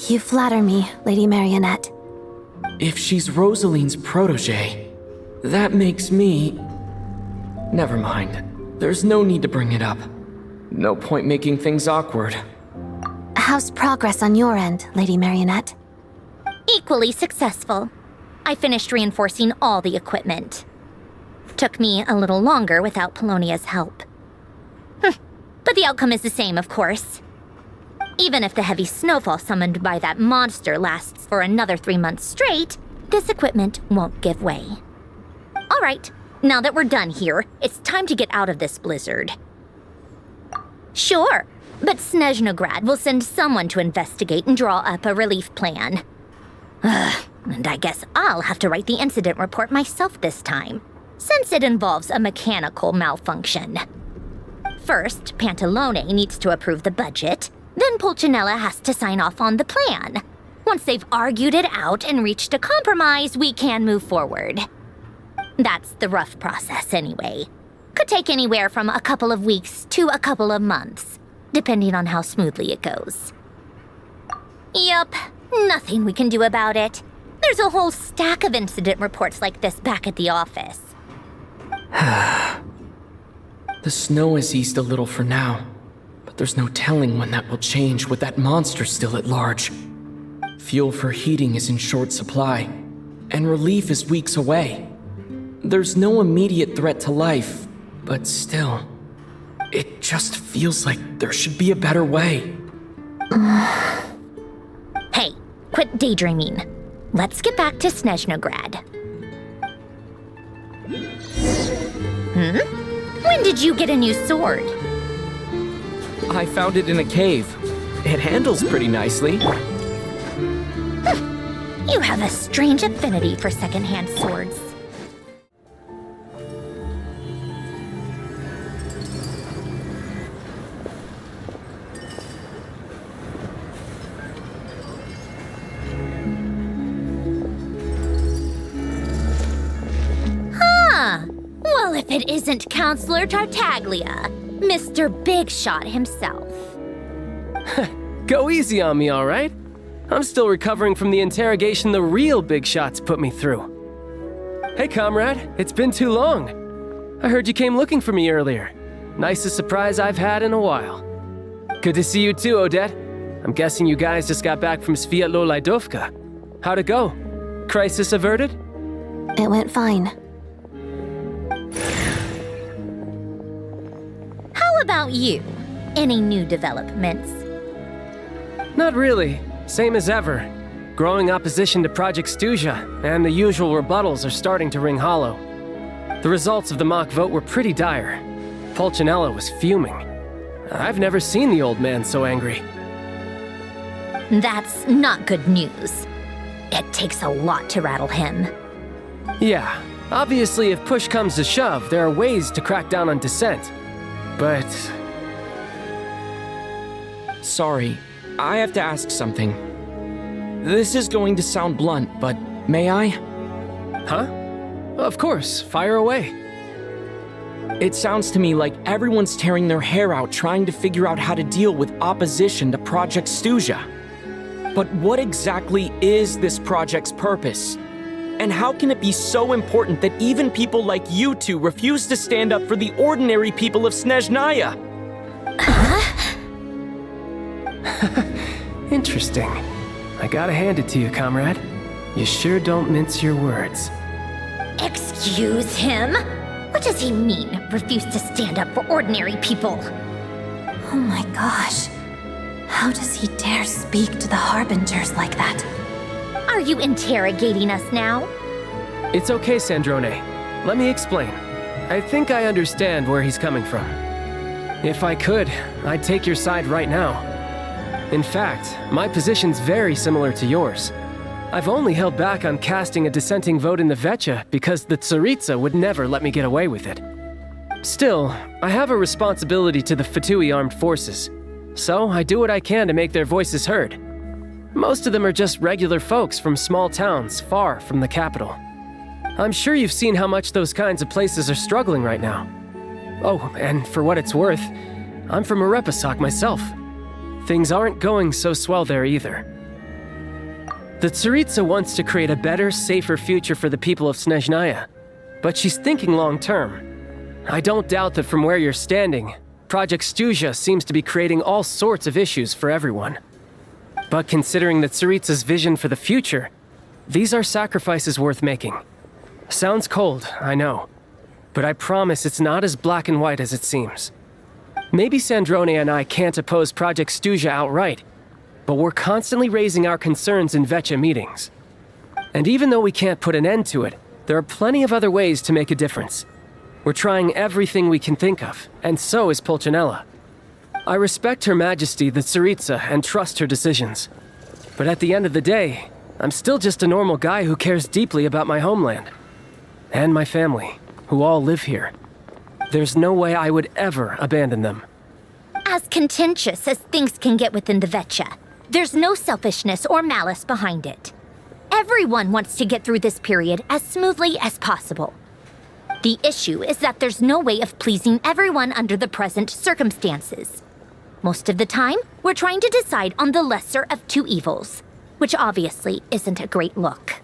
You flatter me, Lady Marionette. If she's Rosaline's protege, that makes me... Never mind. There's no need to bring it up. No point making things awkward. How's progress on your end, Lady Marionette? Equally successful. I finished reinforcing all the equipment. Took me a little longer without Polonia's help. But the outcome is the same, of course. Even if the heavy snowfall summoned by that monster lasts for another 3 months straight, this equipment won't give way. All right, now that we're done here, it's time to get out of this blizzard. Sure, But Snezhnaya will send someone to investigate and draw up a relief plan. And I guess I'll have to write the incident report myself this time, since it involves a mechanical malfunction. First, Pantalone needs to approve the budget, then Pulcinella has to sign off on the plan. Once they've argued it out and reached a compromise, we can move forward. That's the rough process anyway. Could take anywhere from a couple of weeks to a couple of months, depending on how smoothly it goes. Yup, nothing we can do about it. There's a whole stack of incident reports like this back at the office. The snow has eased a little for now, but there's no telling when that will change with that monster still at large. Fuel for heating is in short supply, and relief is weeks away. There's no immediate threat to life, but still, it just feels like there should be a better way. Hey, quit daydreaming. Let's get back to Snezhnaya. When did you get a new sword? I found it in a cave. It handles pretty nicely. You have a strange affinity for secondhand swords. Well, if it isn't Counselor Tartaglia, Mr. Big Shot himself. Go easy on me, all right? I'm still recovering from the interrogation the real Big Shots put me through. Hey, comrade, it's been too long. I heard you came looking for me earlier. Nicest surprise I've had in a while. Good to see you too, Odette. I'm guessing you guys just got back from Sviatlo-Lajdovka. How'd it go? Crisis averted? It went fine. How about you? Any new developments? Not really. Same as ever. Growing opposition to Project Stuzha, and the usual rebuttals are starting to ring hollow. The results of the mock vote were pretty dire. Pulcinella was fuming. I've never seen the old man so angry. That's not good news. It takes a lot to rattle him. Yeah, obviously if push comes to shove, there are ways to crack down on dissent. But... Sorry, I have to ask something. This is going to sound blunt, but may I? Huh? Of course, fire away. It sounds to me like everyone's tearing their hair out trying to figure out how to deal with opposition to Project Stuzha. But what exactly is this project's purpose? And how can it be so important that even people like you two refuse to stand up for the ordinary people of Snezhnaya? Interesting. I gotta hand it to you, comrade. You sure don't mince your words. Excuse him? What does he mean, refuse to stand up for ordinary people? Oh my gosh. How does he dare speak to the Harbingers like that? Are you interrogating us now? It's okay, Sandrone. Let me explain. I think I understand where he's coming from. If I could, I'd take your side right now. In fact, my position's very similar to yours. I've only held back on casting a dissenting vote in the Vecha because the Tsaritsa would never let me get away with it. Still, I have a responsibility to the Fatui armed forces, so I do what I can to make their voices heard. Most of them are just regular folks from small towns far from the capital. I'm sure you've seen how much those kinds of places are struggling right now. Oh, and for what it's worth, I'm from Arepasak myself. Things aren't going so swell there either. The Tsaritsa wants to create a better, safer future for the people of Snezhnaya, but she's thinking long-term. I don't doubt that from where you're standing, Project Stuzha seems to be creating all sorts of issues for everyone. But considering the Tsaritsa's vision for the future, these are sacrifices worth making. Sounds cold, I know, but I promise it's not as black and white as it seems. Maybe Sandrone and I can't oppose Project Stuzha outright, but we're constantly raising our concerns in Vecha meetings. And even though we can't put an end to it, there are plenty of other ways to make a difference. We're trying everything we can think of, and so is Pulcinella. I respect Her Majesty the Tsaritsa and trust her decisions. But at the end of the day, I'm still just a normal guy who cares deeply about my homeland. And my family, who all live here. There's no way I would ever abandon them. As contentious as things can get within the Vetcha, there's no selfishness or malice behind it. Everyone wants to get through this period as smoothly as possible. The issue is that there's no way of pleasing everyone under the present circumstances. Most of the time, we're trying to decide on the lesser of two evils, which obviously isn't a great look.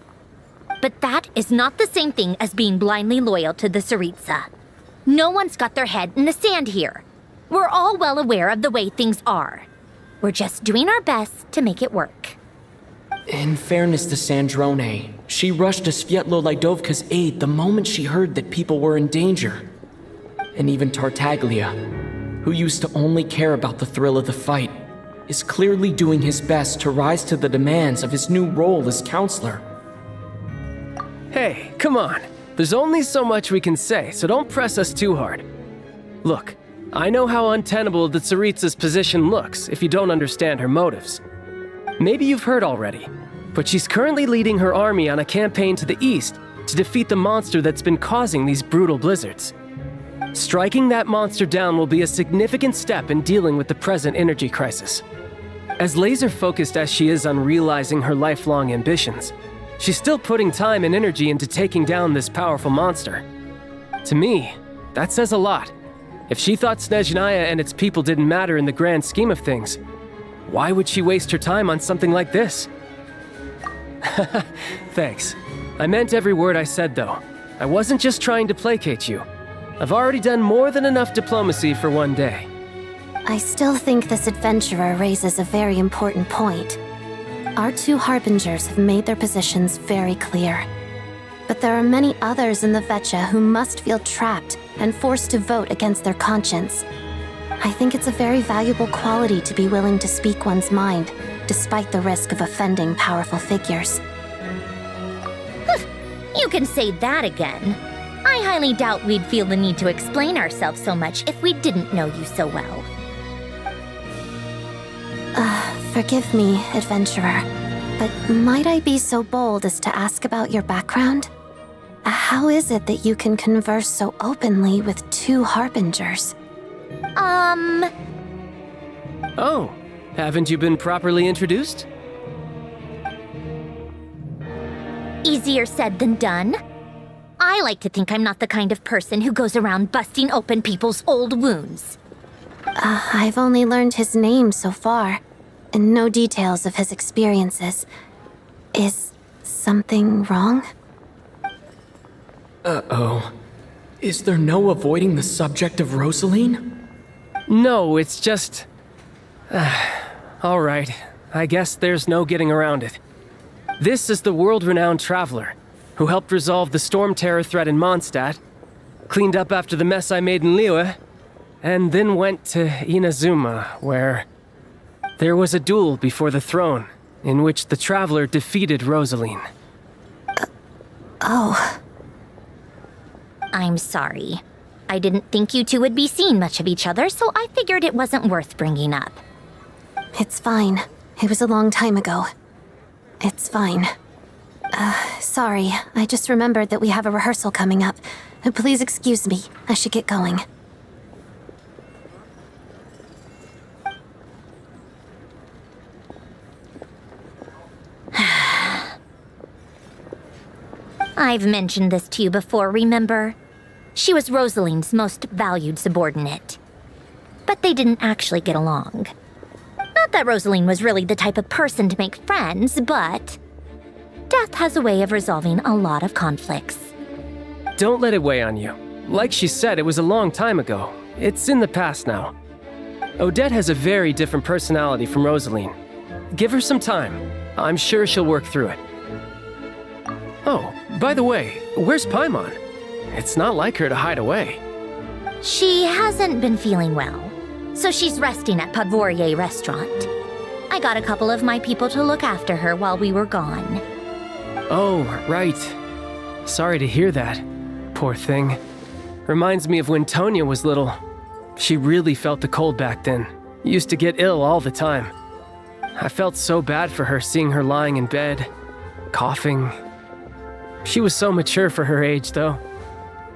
But that is not the same thing as being blindly loyal to the Tsaritsa. No one's got their head in the sand here. We're all well aware of the way things are. We're just doing our best to make it work. In fairness to Snezhnaya, she rushed to Svietlo Lidovka's aid the moment she heard that people were in danger. And even Tartaglia, who used to only care about the thrill of the fight, is clearly doing his best to rise to the demands of his new role as counselor. Hey, come on. There's only so much we can say, so don't press us too hard. Look, I know how untenable the Tsaritsa's position looks if you don't understand her motives. Maybe you've heard already, but she's currently leading her army on a campaign to the east to defeat the monster that's been causing these brutal blizzards. Striking that monster down will be a significant step in dealing with the present energy crisis. As laser-focused as she is on realizing her lifelong ambitions, she's still putting time and energy into taking down this powerful monster. To me, that says a lot. If she thought Snezhnaya and its people didn't matter in the grand scheme of things, why would she waste her time on something like this? Thanks. I meant every word I said, though. I wasn't just trying to placate you. I've already done more than enough diplomacy for one day. I still think this adventurer raises a very important point. Our two harbingers have made their positions very clear. But there are many others in the Vetcha who must feel trapped and forced to vote against their conscience. I think it's a very valuable quality to be willing to speak one's mind, despite the risk of offending powerful figures. You can say that again. I highly doubt we'd feel the need to explain ourselves so much if we didn't know you so well. Forgive me, adventurer, but might I be so bold as to ask about your background? How is it that you can converse so openly with two harbingers? Oh, haven't you been properly introduced? Easier said than done. I like to think I'm not the kind of person who goes around busting open people's old wounds. I've only learned his name so far, and no details of his experiences. Is something wrong? Uh-oh. Is there no avoiding the subject of Rosaline? No, it's just... all right, I guess there's no getting around it. This is the world-renowned traveler, who helped resolve the storm terror threat in Mondstadt, cleaned up after the mess I made in Liyue, and then went to Inazuma, where there was a duel before the throne, in which the traveler defeated Rosaline. Oh. I'm sorry. I didn't think you two would be seeing much of each other, so I figured it wasn't worth bringing up. It's fine. It was a long time ago. It's fine. Sorry. I just remembered that we have a rehearsal coming up. Please excuse me. I should get going. I've mentioned this to you before, remember? She was Rosaline's most valued subordinate. But they didn't actually get along. Not that Rosaline was really the type of person to make friends, but death has a way of resolving a lot of conflicts. Don't let it weigh on you. Like she said, it was a long time ago. It's in the past now. Odette has a very different personality from Rosaline. Give her some time. I'm sure she'll work through it. Oh, by the way, where's Paimon? It's not like her to hide away. She hasn't been feeling well, so she's resting at Podvorier restaurant. I got a couple of my people to look after her while we were gone. Oh, right. Sorry to hear that. Poor thing. Reminds me of when Tonya was little. She really felt the cold back then, used to get ill all the time. I felt so bad for her seeing her lying in bed, coughing. She was so mature for her age, though.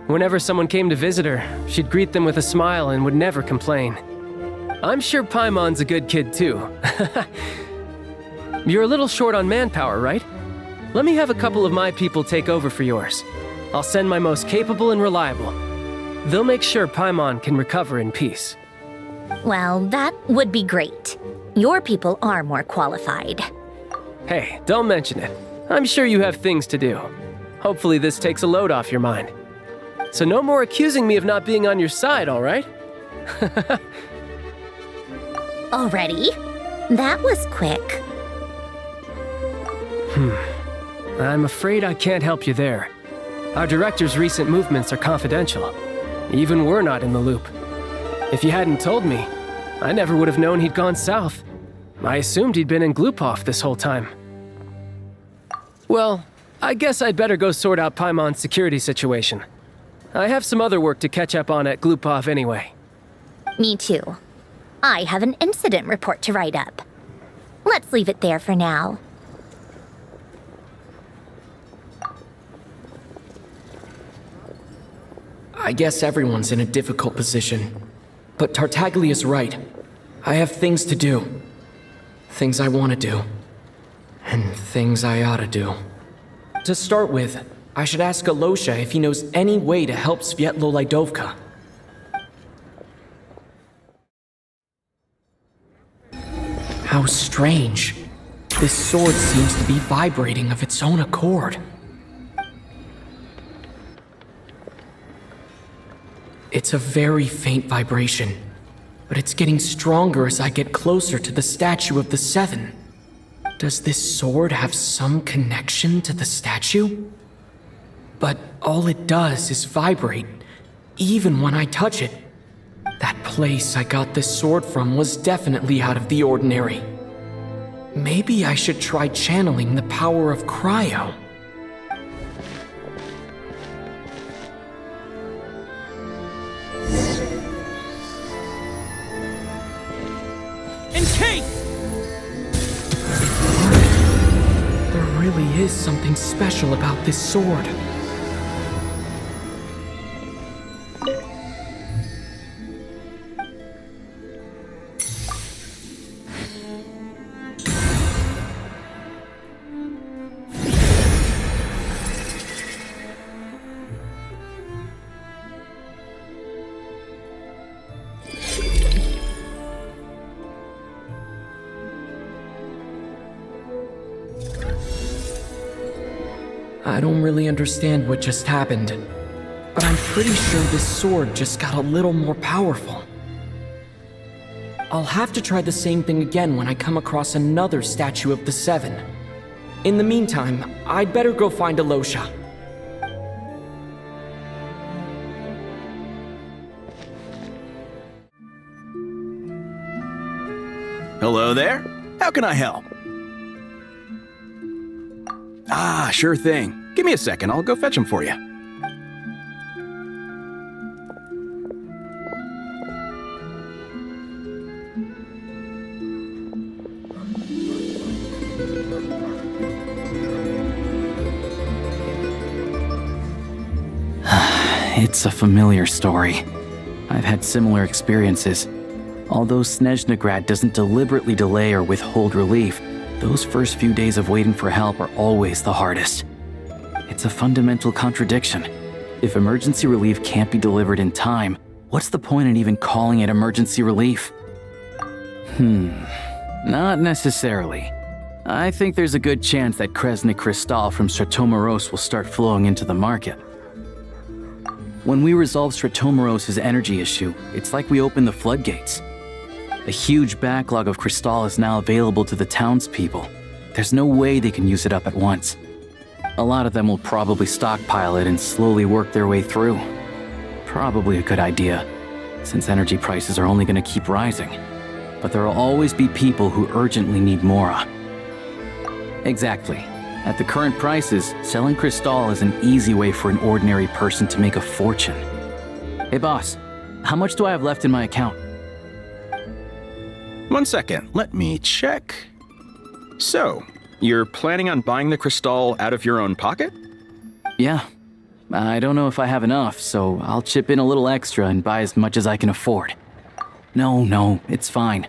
Whenever someone came to visit her, she'd greet them with a smile and would never complain. I'm sure Paimon's a good kid, too. You're a little short on manpower, right? Let me have a couple of my people take over for yours. I'll send my most capable and reliable. They'll make sure Paimon can recover in peace. Well, that would be great. Your people are more qualified. Hey, don't mention it. I'm sure you have things to do. Hopefully this takes a load off your mind. So no more accusing me of not being on your side, all right? Already? That was quick. I'm afraid I can't help you there. Our director's recent movements are confidential. Even we're not in the loop. If you hadn't told me, I never would have known he'd gone south. I assumed he'd been in Glupov this whole time. Well, I guess I'd better go sort out Paimon's security situation. I have some other work to catch up on at Glupov anyway. Me too. I have an incident report to write up. Let's leave it there for now. I guess everyone's in a difficult position. But Tartaglia's right. I have things to do. Things I want to do. And things I ought to do. To start with, I should ask Alosha if he knows any way to help Svietlolaidovka. How strange. This sword seems to be vibrating of its own accord. It's a very faint vibration, but it's getting stronger as I get closer to the statue of the Seven. Does this sword have some connection to the statue? But all it does is vibrate, even when I touch it. That place I got this sword from was definitely out of the ordinary. Maybe I should try channeling the power of cryo. There really is something special about this sword. I don't really understand what just happened, but I'm pretty sure this sword just got a little more powerful. I'll have to try the same thing again when I come across another statue of the Seven. In the meantime, I'd better go find Alosha. Hello there. How can I help? Ah, sure thing. Give me a second, I'll go fetch him for you. It's a familiar story. I've had similar experiences. Although Snezhnagrad doesn't deliberately delay or withhold relief, those first few days of waiting for help are always the hardest. It's a fundamental contradiction. If emergency relief can't be delivered in time, what's the point in even calling it emergency relief? Not necessarily. I think there's a good chance that Kresnik Krystal from Stratomoros will start flowing into the market. When we resolve Stratomoros' energy issue, it's like we open the floodgates. A huge backlog of crystal is now available to the townspeople. There's no way they can use it up at once. A lot of them will probably stockpile it and slowly work their way through. Probably a good idea, since energy prices are only going to keep rising. But there will always be people who urgently need Mora. Exactly. At the current prices, selling crystal is an easy way for an ordinary person to make a fortune. Hey boss, how much do I have left in my account? 1 second, let me check. So, you're planning on buying the crystal out of your own pocket? Yeah. I don't know if I have enough, so I'll chip in a little extra and buy as much as I can afford. No, it's fine.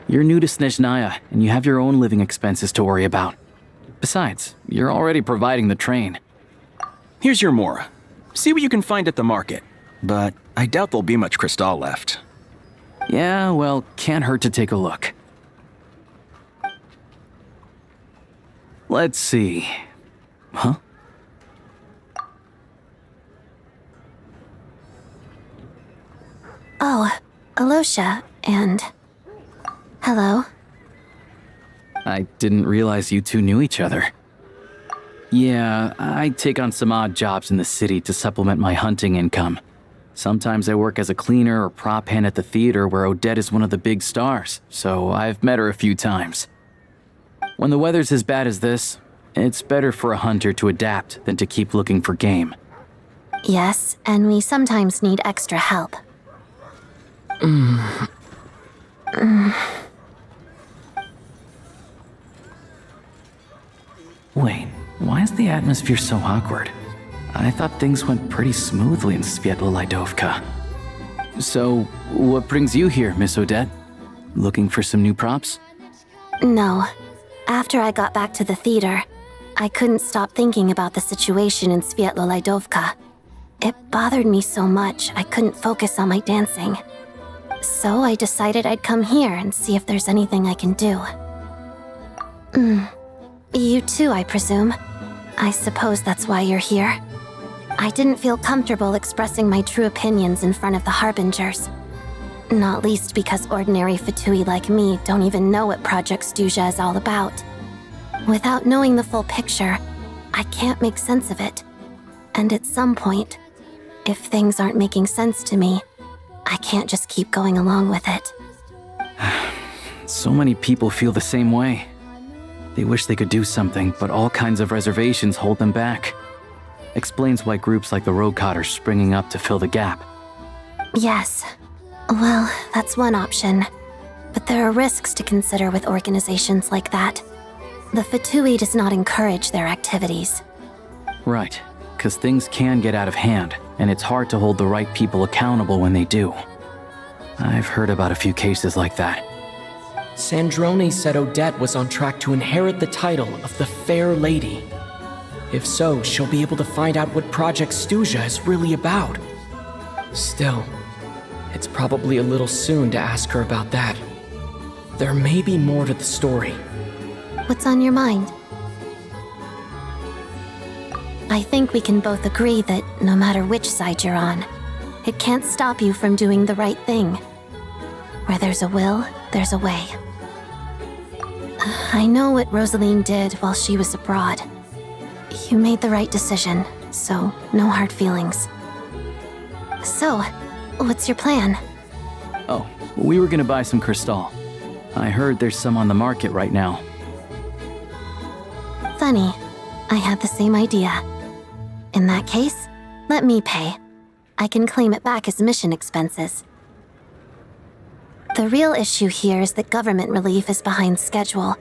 You're new to Snezhnaya, and you have your own living expenses to worry about. Besides, you're already providing the train. Here's your Mora. See what you can find at the market. But I doubt there'll be much crystal left. Yeah, well, can't hurt to take a look. Let's see. Huh? Oh, Alosha, and... Hello. I didn't realize you two knew each other. Yeah, I take on some odd jobs in the city to supplement my hunting income. Sometimes I work as a cleaner or prop hand at the theater where Odette is one of the big stars, so I've met her a few times. When the weather's as bad as this, it's better for a hunter to adapt than to keep looking for game. Yes, and we sometimes need extra help. Wait, why is the atmosphere so awkward? I thought things went pretty smoothly in Svietlolaidovka. So, what brings you here, Miss Odette? Looking for some new props? No. After I got back to the theater, I couldn't stop thinking about the situation in Svietlolaidovka. It bothered me so much I couldn't focus on my dancing. So I decided I'd come here and see if there's anything I can do. You too, I presume. I suppose that's why you're here. I didn't feel comfortable expressing my true opinions in front of the Harbingers. Not least because ordinary Fatui like me don't even know what Project Stuja is all about. Without knowing the full picture, I can't make sense of it. And at some point, if things aren't making sense to me, I can't just keep going along with it. So many people feel the same way. They wish they could do something, but all kinds of reservations hold them back. Explains why groups like the Roadcott are springing up to fill the gap. Yes. Well, that's one option. But there are risks to consider with organizations like that. The Fatui does not encourage their activities. Right, because things can get out of hand, and it's hard to hold the right people accountable when they do. I've heard about a few cases like that. Sandrone said Odette was on track to inherit the title of the Fair Lady. If so, she'll be able to find out what Project Stuja is really about. Still, it's probably a little soon to ask her about that. There may be more to the story. What's on your mind? I think we can both agree that no matter which side you're on, it can't stop you from doing the right thing. Where there's a will, there's a way. I know what Rosaline did while she was abroad. You made the right decision, so no hard feelings. So, what's your plan? Oh, we were gonna buy some crystal. I heard there's some on the market right now. Funny, I had the same idea. In that case, let me pay. I can claim it back as mission expenses. The real issue here is that government relief is behind schedule.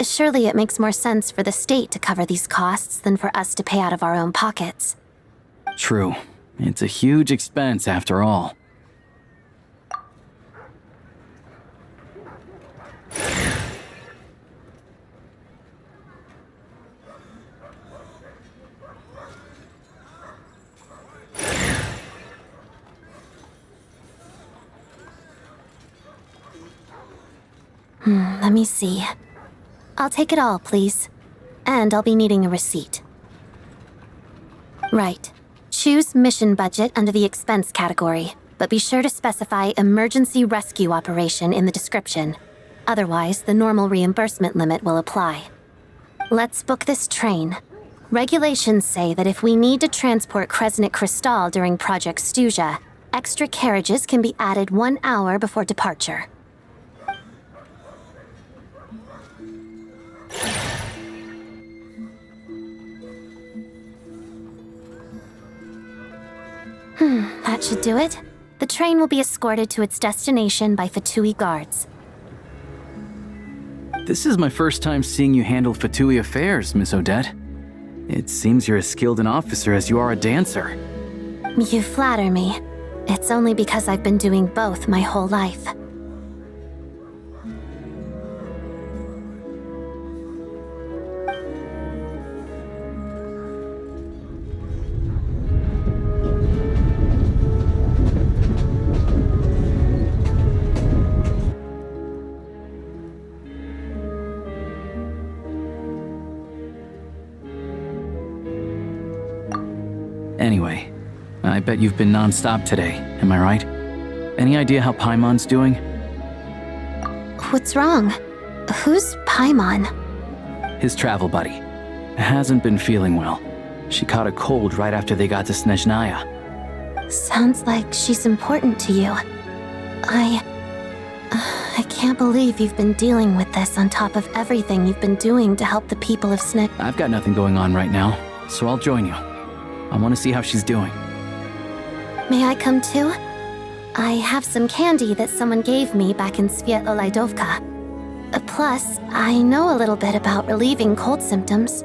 Surely it makes more sense for the state to cover these costs than for us to pay out of our own pockets. True. It's a huge expense after all. Let me see. I'll take it all, please. And I'll be needing a receipt. Right. Choose mission budget under the expense category, but be sure to specify emergency rescue operation in the description. Otherwise, the normal reimbursement limit will apply. Let's book this train. Regulations say that if we need to transport Kresnik Crystal during Project Stuja, extra carriages can be added 1 hour before departure. That should do it. The train will be escorted to its destination by Fatui guards. This is my first time seeing you handle Fatui affairs, Miss Odette. It seems you're as skilled an officer as you are a dancer. You flatter me. It's only because I've been doing both my whole life. Anyway, I bet you've been non-stop today, am I right? Any idea how Paimon's doing? What's wrong? Who's Paimon? His travel buddy. Hasn't been feeling well. She caught a cold right after they got to Snezhnaya. Sounds like she's important to you. I can't believe you've been dealing with this on top of everything you've been doing to help the people of Snezhnaya. I've got nothing going on right now, so I'll join you. I want to see how she's doing. May I come too? I have some candy that someone gave me back in Svietloleidovka. Plus, I know a little bit about relieving cold symptoms.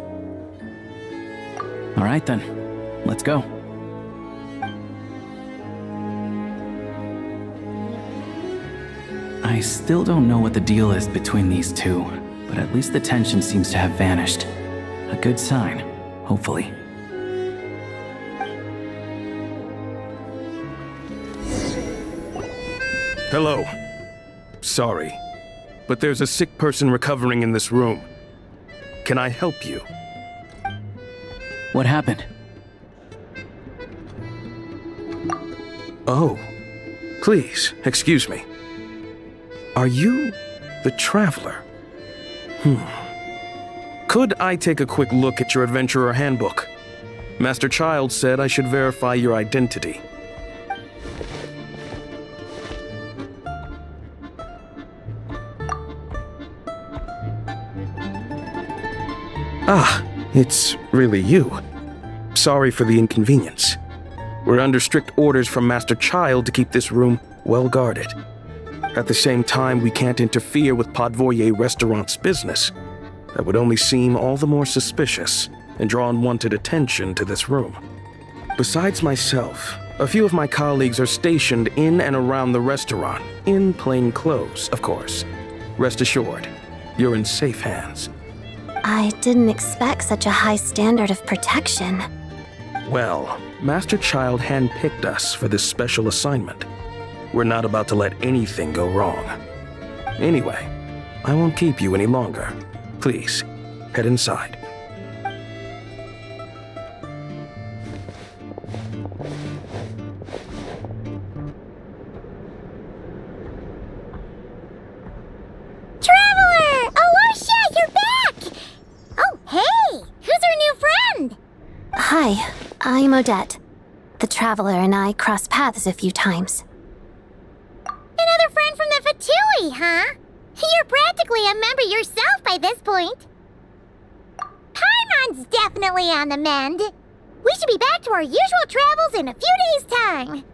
All right then, let's go. I still don't know what the deal is between these two, but at least the tension seems to have vanished. A good sign, hopefully. Hello. Sorry, but there's a sick person recovering in this room. Can I help you? What happened? Oh, please, excuse me. Are you the Traveler? Could I take a quick look at your Adventurer Handbook? Master Child said I should verify your identity. Ah, it's really you. Sorry for the inconvenience. We're under strict orders from Master Child to keep this room well guarded. At the same time, we can't interfere with Podvoye Restaurant's business. That would only seem all the more suspicious and draw unwanted attention to this room. Besides myself, a few of my colleagues are stationed in and around the restaurant, in plain clothes, of course. Rest assured, you're in safe hands. I didn't expect such a high standard of protection. Well, Master Child handpicked us for this special assignment. We're not about to let anything go wrong. Anyway, I won't keep you any longer. Please, head inside. Traveler! Alusha, you're back! Oh, hey! Who's our new friend? Hi, I'm Odette. The Traveler and I crossed paths a few times. Another friend from the Fatui, huh? You're practically a member yourself by this point. Paimon's definitely on the mend. We should be back to our usual travels in a few days' time.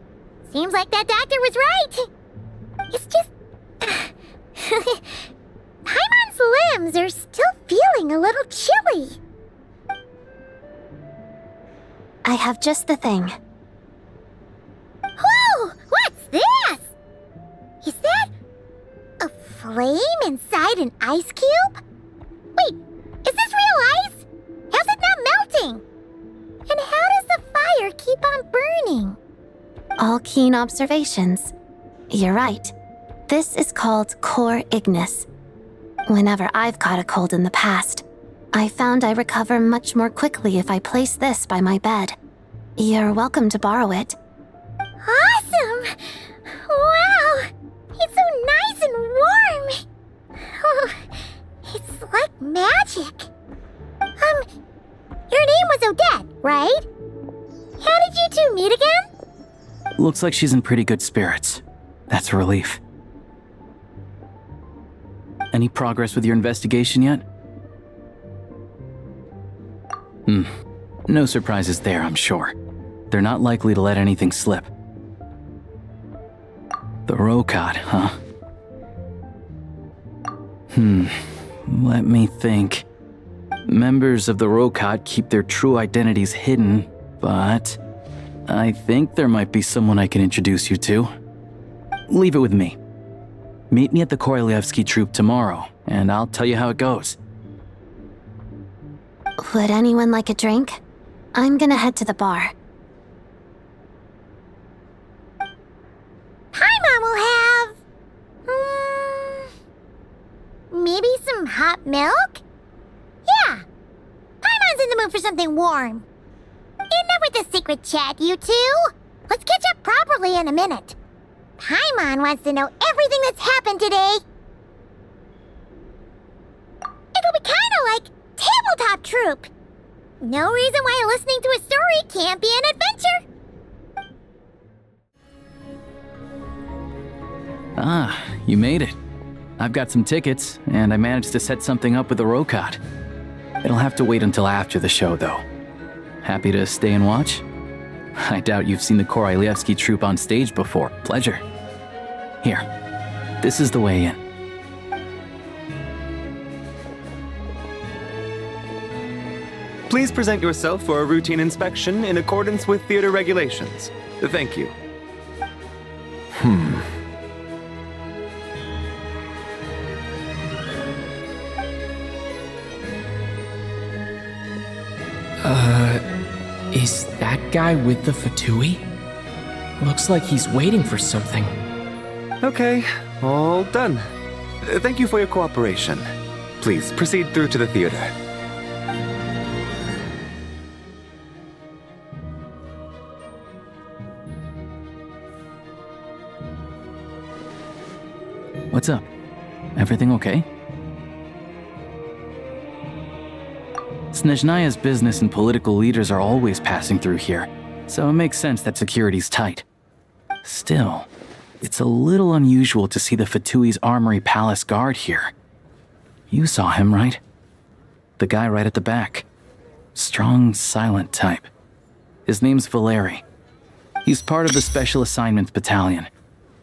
Seems like that doctor was right. It's just... Paimon's limbs are still feeling a little chilly. I have just the thing. Whoa! What's this? Is that a flame inside an ice cube? Wait, is this real ice? How's it not melting? And how does the fire keep on burning? All keen observations. You're right. This is called core ignis. Whenever I've caught a cold in the past, I found I recover much more quickly if I place this by my bed. You're welcome to borrow it. Awesome! Wow! It's so nice and warm! Oh, it's like magic. Your name was Odette, right? How did you two meet again? Looks like she's in pretty good spirits. That's a relief. Any progress with your investigation yet? No surprises there, I'm sure. They're not likely to let anything slip. The Rokad, huh? Let me think. Members of the Rokat keep their true identities hidden, but I think there might be someone I can introduce you to. Leave it with me. Meet me at the Korolyevsky troop tomorrow, and I'll tell you how it goes. Would anyone like a drink? I'm gonna head to the bar. Paimon will have... maybe some hot milk? Yeah. Paimon's in the mood for something warm. Enough with the secret chat, you two. Let's catch up properly in a minute. Paimon wants to know everything that's happened today. It'll be kinda like tabletop troop. No reason why listening to a story can't be an adventure. Ah, you made it. I've got some tickets, and I managed to set something up with the Rokat. It'll have to wait until after the show, though. Happy to stay and watch? I doubt you've seen the Korolyevsky troupe on stage before. Pleasure. Here, this is the way in. Please present yourself for a routine inspection in accordance with theater regulations. Thank you. Is that guy with the Fatui? Looks like he's waiting for something. Okay, all done. Thank you for your cooperation. Please proceed through to the theater. What's up? Everything okay? Snezhnaya's business and political leaders are always passing through here, so it makes sense that security's tight. Still, it's a little unusual to see the Fatui's Armory Palace guard here. You saw him, right? The guy right at the back. Strong, silent type. His name's Valeri. He's part of the Special Assignments Battalion,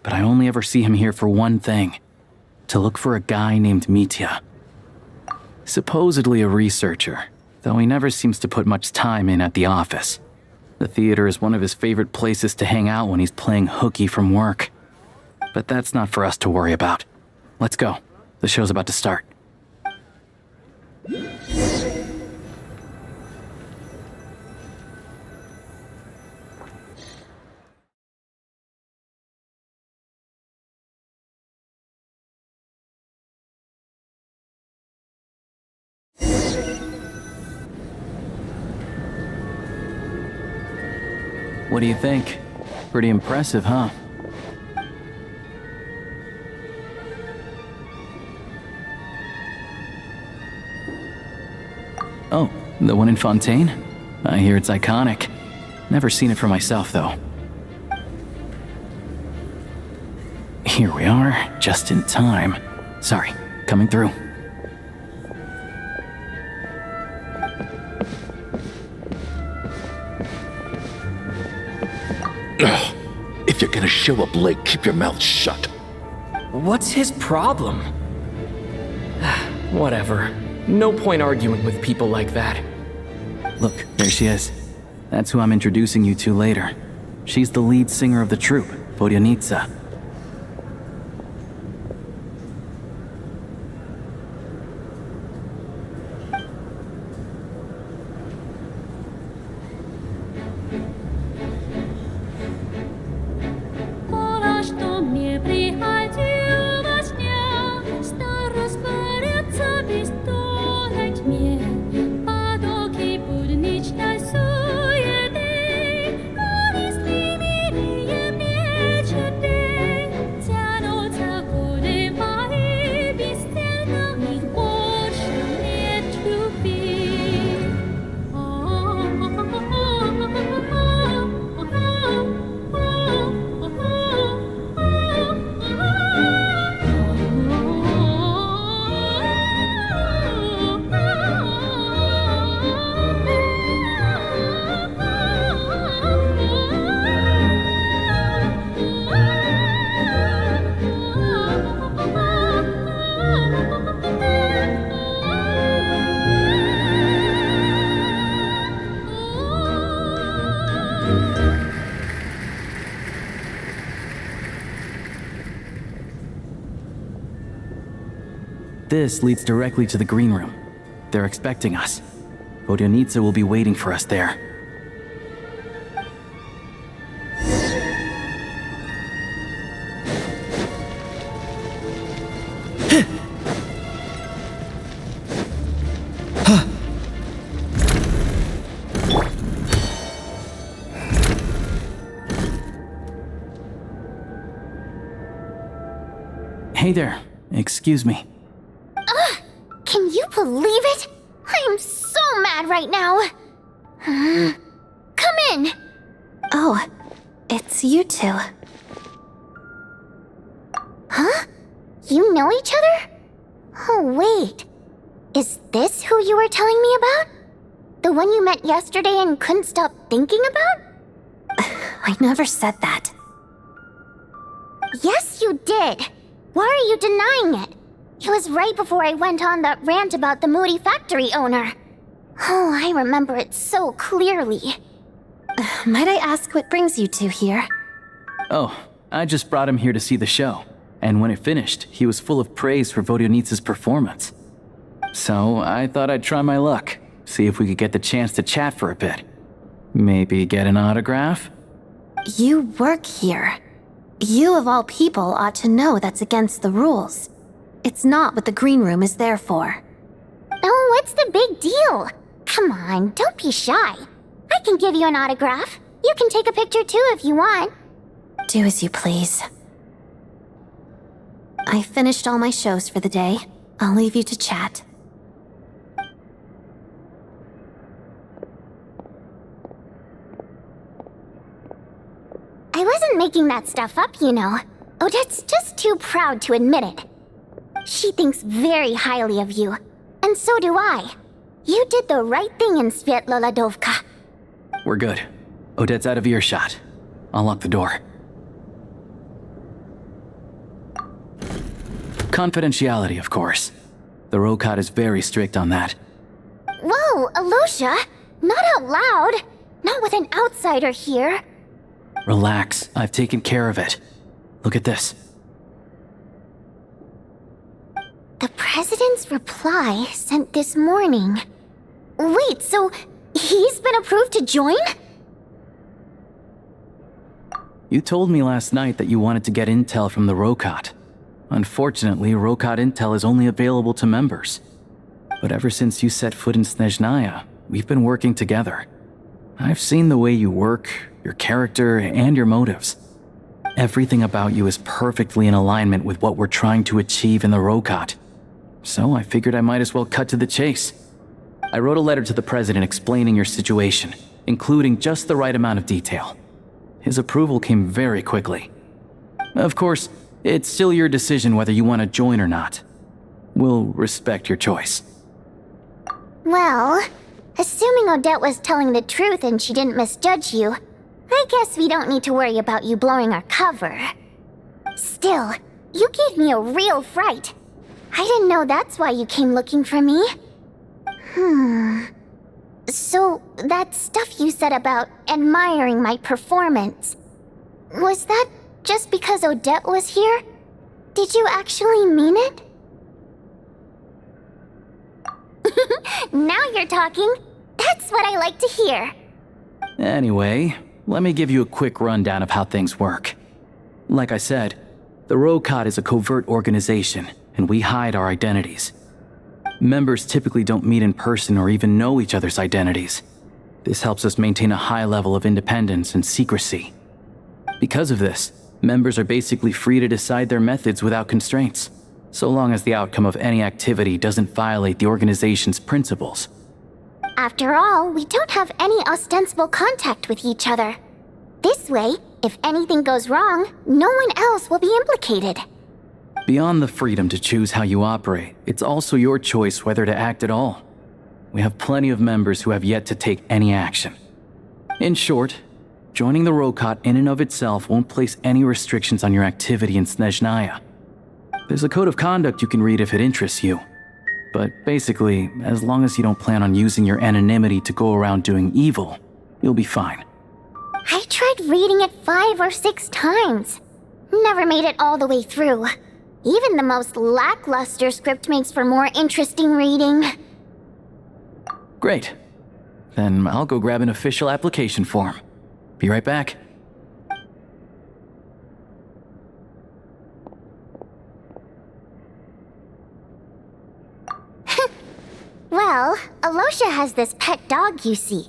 but I only ever see him here for one thing: to look for a guy named Mitya. Supposedly a researcher, though he never seems to put much time in at the office. The theater is one of his favorite places to hang out when he's playing hooky from work. But that's not for us to worry about. Let's go. The show's about to start. What do you think? Pretty impressive, huh? Oh, the one in Fontaine? I hear it's iconic. Never seen it for myself, though. Here we are, just in time. Sorry, coming through. If you're gonna show up late, keep your mouth shut. What's his problem? Whatever. No point arguing with people like that. Look, there she is. That's who I'm introducing you to later. She's the lead singer of the troupe, Bodyanitsa. this leads directly to the green room. They're expecting us. Vodyanitsa will be waiting for us there. Hey there. Excuse me. Can you believe it? I am so mad right now. Come in. Oh, it's you two. Huh? You know each other? Oh, wait. Is this who you were telling me about? The one you met yesterday and couldn't stop thinking about? I never said that. Yes, you did. Why are you denying it? It was right before I went on that rant about the moody factory owner. Oh, I remember it so clearly. Might I ask what brings you two here? Oh, I just brought him here to see the show. And when it finished, he was full of praise for Vodyanitsa's performance. So I thought I'd try my luck, see if we could get the chance to chat for a bit. Maybe get an autograph? You work here. You of all people ought to know that's against the rules. It's not what the green room is there for. Oh, what's the big deal? Come on, don't be shy. I can give you an autograph. You can take a picture too if you want. Do as you please. I finished all my shows for the day. I'll leave you to chat. I wasn't making that stuff up, you know. Odette's just too proud to admit it. She thinks very highly of you, and so do I. You did the right thing in Svietloladovka. We're good. Odette's out of earshot. I'll lock the door. Confidentiality, of course. The Rokat is very strict on that. Whoa, Alosia! Not out loud! Not with an outsider here! Relax, I've taken care of it. Look at this. The President's reply sent this morning. Wait, so he's been approved to join? You told me last night that you wanted to get intel from the Rokat. Unfortunately, Rokat intel is only available to members. But ever since you set foot in Snezhnaya, we've been working together. I've seen the way you work, your character, and your motives. Everything about you is perfectly in alignment with what we're trying to achieve in the Rokat. So I figured I might as well cut to the chase. I wrote a letter to the President explaining your situation, including just the right amount of detail. His approval came very quickly. Of course, it's still your decision whether you want to join or not. We'll respect your choice. Well, assuming Odette was telling the truth and she didn't misjudge you, I guess we don't need to worry about you blowing our cover. Still, you gave me a real fright. I didn't know that's why you came looking for me. So, that stuff you said about admiring my performance, was that just because Odette was here? Did you actually mean it? Now you're talking. That's what I like to hear. Anyway, let me give you a quick rundown of how things work. Like I said, the Rokat is a covert organization, and we hide our identities. Members typically don't meet in person or even know each other's identities. This helps us maintain a high level of independence and secrecy. Because of this, members are basically free to decide their methods without constraints, so long as the outcome of any activity doesn't violate the organization's principles. After all, we don't have any ostensible contact with each other. This way, if anything goes wrong, no one else will be implicated. Beyond the freedom to choose how you operate, it's also your choice whether to act at all. We have plenty of members who have yet to take any action. In short, joining the Rokat in and of itself won't place any restrictions on your activity in Snezhnaya. There's a code of conduct you can read if it interests you. But basically, as long as you don't plan on using your anonymity to go around doing evil, you'll be fine. I tried reading it 5 or 6 times. Never made it all the way through. Even the most lackluster script makes for more interesting reading. Great. Then I'll go grab an official application form. Be right back. Well, Alosha has this pet dog, you see.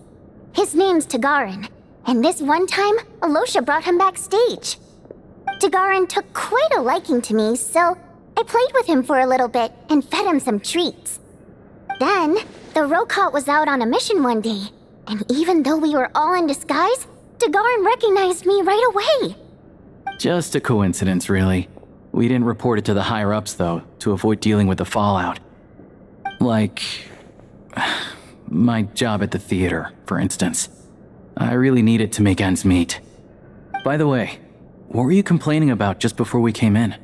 His name's Tagarin, and this one time, Alosha brought him backstage. Tagarin took quite a liking to me, so I played with him for a little bit and fed him some treats. Then, the Rokot was out on a mission one day, and even though we were all in disguise, Tagarin recognized me right away. Just a coincidence, really. We didn't report it to the higher-ups, though, to avoid dealing with the fallout. Like, my job at the theater, for instance. I really needed to make ends meet. By the way, what were you complaining about just before we came in?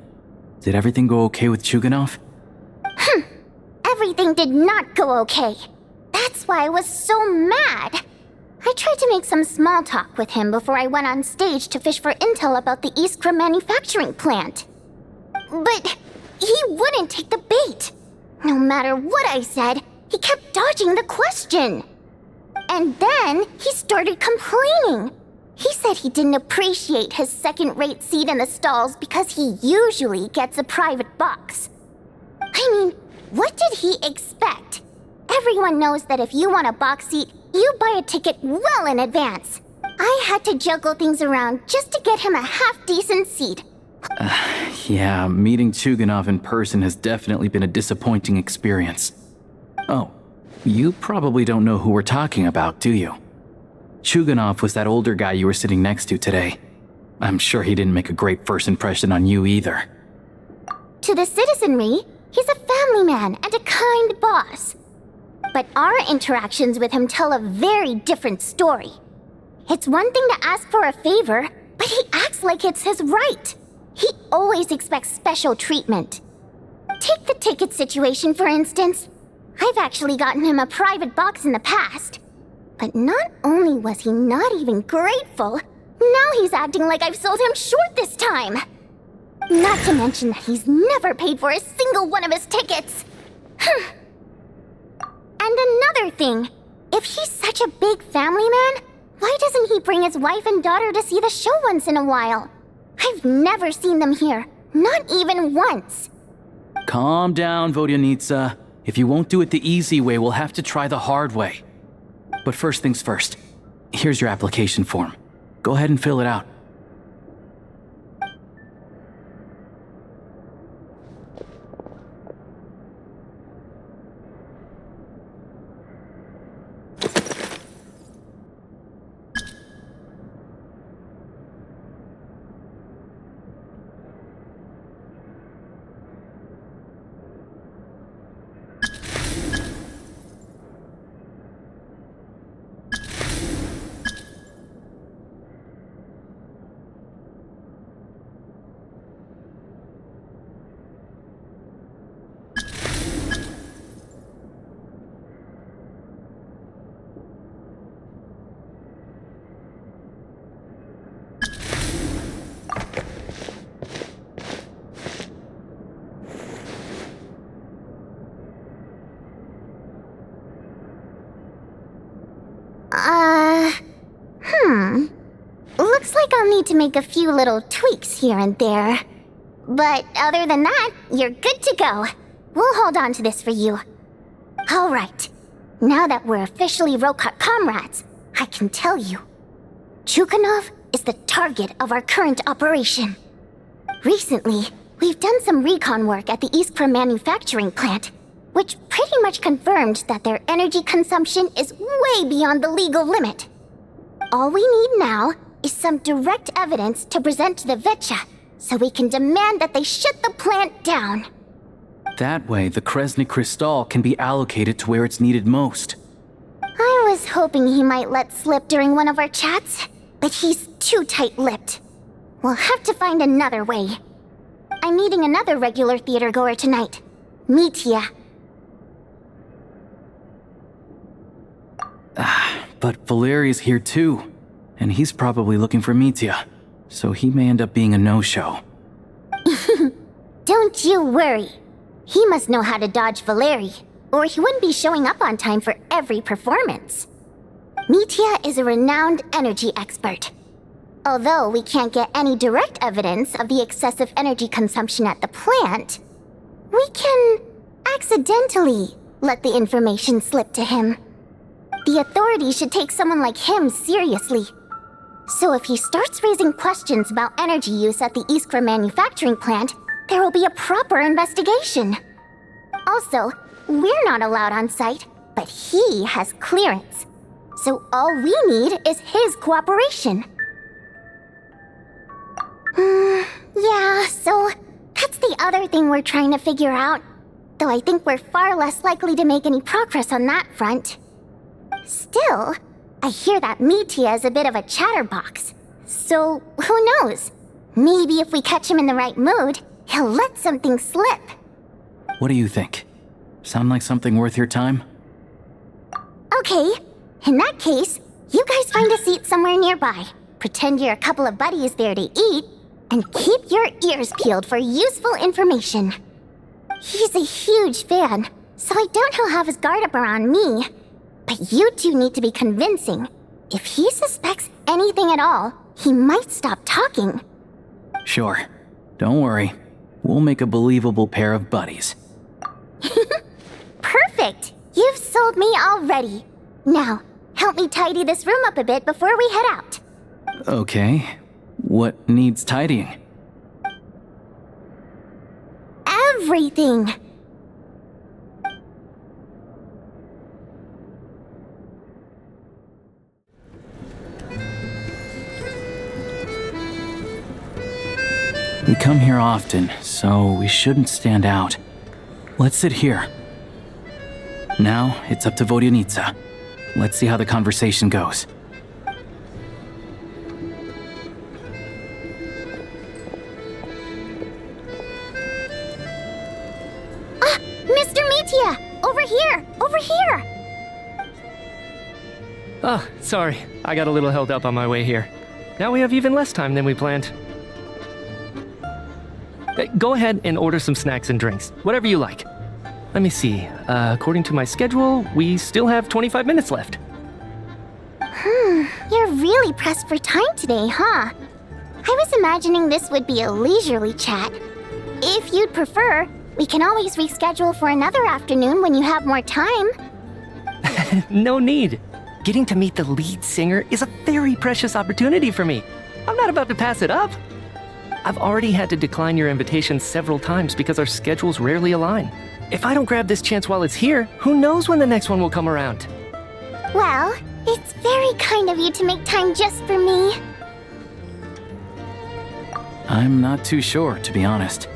Did everything go okay with Chuganov? Everything did not go okay. That's why I was so mad. I tried to make some small talk with him before I went on stage to fish for intel about the Iskra manufacturing plant. But he wouldn't take the bait. No matter what I said, he kept dodging the question. And then he started complaining. He said he didn't appreciate his second-rate seat in the stalls because he usually gets a private box. I mean, what did he expect? Everyone knows that if you want a box seat, you buy a ticket well in advance. I had to juggle things around just to get him a half-decent seat. Yeah, meeting Chuganov in person has definitely been a disappointing experience. Oh, you probably don't know who we're talking about, do you? Chuganov was that older guy you were sitting next to today. I'm sure he didn't make a great first impression on you either. To the citizenry, he's a family man and a kind boss. But our interactions with him tell a very different story. It's one thing to ask for a favor, but he acts like it's his right. He always expects special treatment. Take the ticket situation, for instance. I've actually gotten him a private box in the past. But not only was he not even grateful, now he's acting like I've sold him short this time. Not to mention that he's never paid for a single one of his tickets. And another thing, if he's such a big family man, why doesn't he bring his wife and daughter to see the show once in a while? I've never seen them here, not even once. Calm down, Vodyanitsa. If you won't do it the easy way, we'll have to try the hard way. But first things first, here's your application form. Go ahead and fill it out. Looks like I'll need to make a few little tweaks here and there. But other than that, you're good to go. We'll hold on to this for you. Alright, now that we're officially Rokot comrades, I can tell you. Chuganov is the target of our current operation. Recently, we've done some recon work at the Iskra manufacturing plant, which pretty much confirmed that their energy consumption is way beyond the legal limit. All we need now is some direct evidence to present to the Vetcha, so we can demand that they shut the plant down. That way, the Kresny Crystal can be allocated to where it's needed most. I was hoping he might let slip during one of our chats, but he's too tight-lipped. We'll have to find another way. I'm meeting another regular theater goer tonight, Mitya. But Valeri's here too, and he's probably looking for Mitya, so he may end up being a no-show. Don't you worry. He must know how to dodge Valeri, or he wouldn't be showing up on time for every performance. Mitya is a renowned energy expert. Although we can't get any direct evidence of the excessive energy consumption at the plant, we can accidentally let the information slip to him. The authorities should take someone like him seriously. So if he starts raising questions about energy use at the Iskra manufacturing plant, there will be a proper investigation. Also, we're not allowed on site, but he has clearance. So all we need is his cooperation. Yeah, so that's the other thing we're trying to figure out. Though I think we're far less likely to make any progress on that front. Still, I hear that Mitya is a bit of a chatterbox. So, who knows? Maybe if we catch him in the right mood, he'll let something slip. What do you think? Sound like something worth your time? Okay, in that case, you guys find a seat somewhere nearby. Pretend you're a couple of buddies there to eat, and keep your ears peeled for useful information. He's a huge fan, so I doubt he'll have his guard up around me. But you two need to be convincing. If he suspects anything at all, he might stop talking. Sure. Don't worry. We'll make a believable pair of buddies. Perfect! You've sold me already. Now, help me tidy this room up a bit before we head out. Okay. What needs tidying? Everything! We come here often, so we shouldn't stand out. Let's sit here. Now, it's up to Vodyanica. Let's see how the conversation goes. Mr. Mitya! Over here! Over here! Oh, sorry. I got a little held up on my way here. Now we have even less time than we planned. Go ahead and order some snacks and drinks, whatever you like. Let me see. According to my schedule, we still have 25 minutes left. You're really pressed for time today, huh? I was imagining this would be a leisurely chat. If you'd prefer, we can always reschedule for another afternoon when you have more time. No need. Getting to meet the lead singer is a very precious opportunity for me. I'm not about to pass it up. I've already had to decline your invitation several times because our schedules rarely align. If I don't grab this chance while it's here, who knows when the next one will come around? Well, it's very kind of you to make time just for me. I'm not too sure, to be honest.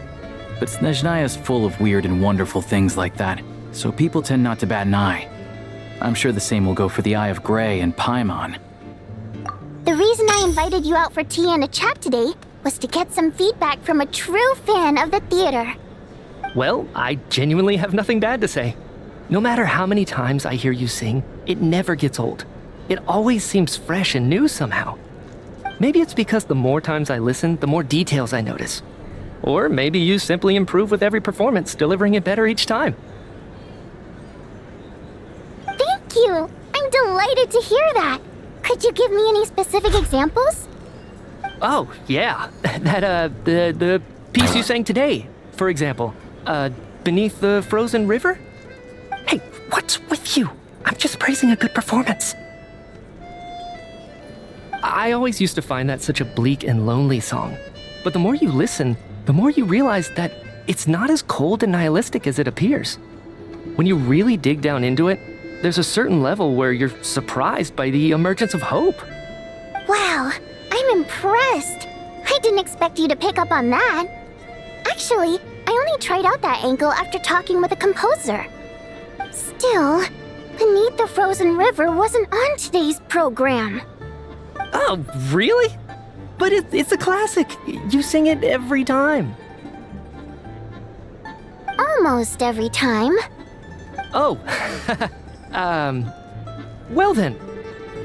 But Snezhnaya is full of weird and wonderful things like that, so people tend not to bat an eye. I'm sure the same will go for the Eye of Grey and Paimon. The reason I invited you out for tea and a chat today was to get some feedback from a true fan of the theater. Well, I genuinely have nothing bad to say. No matter how many times I hear you sing, it never gets old. It always seems fresh and new somehow. Maybe it's because the more times I listen, the more details I notice. Or maybe you simply improve with every performance, delivering it better each time. Thank you! I'm delighted to hear that! Could you give me any specific examples? Oh, yeah. The piece you sang today, for example. Beneath the Frozen River? Hey, what's with you? I'm just praising a good performance. I always used to find that such a bleak and lonely song. But the more you listen, the more you realize that it's not as cold and nihilistic as it appears. When you really dig down into it, there's a certain level where you're surprised by the emergence of hope. Wow, I'm impressed. I didn't expect you to pick up on that. Actually, I only tried out that angle after talking with a composer. Still, Beneath the Frozen River wasn't on today's program. Oh, really? But it's a classic. You sing it every time. Almost every time. Oh, well then,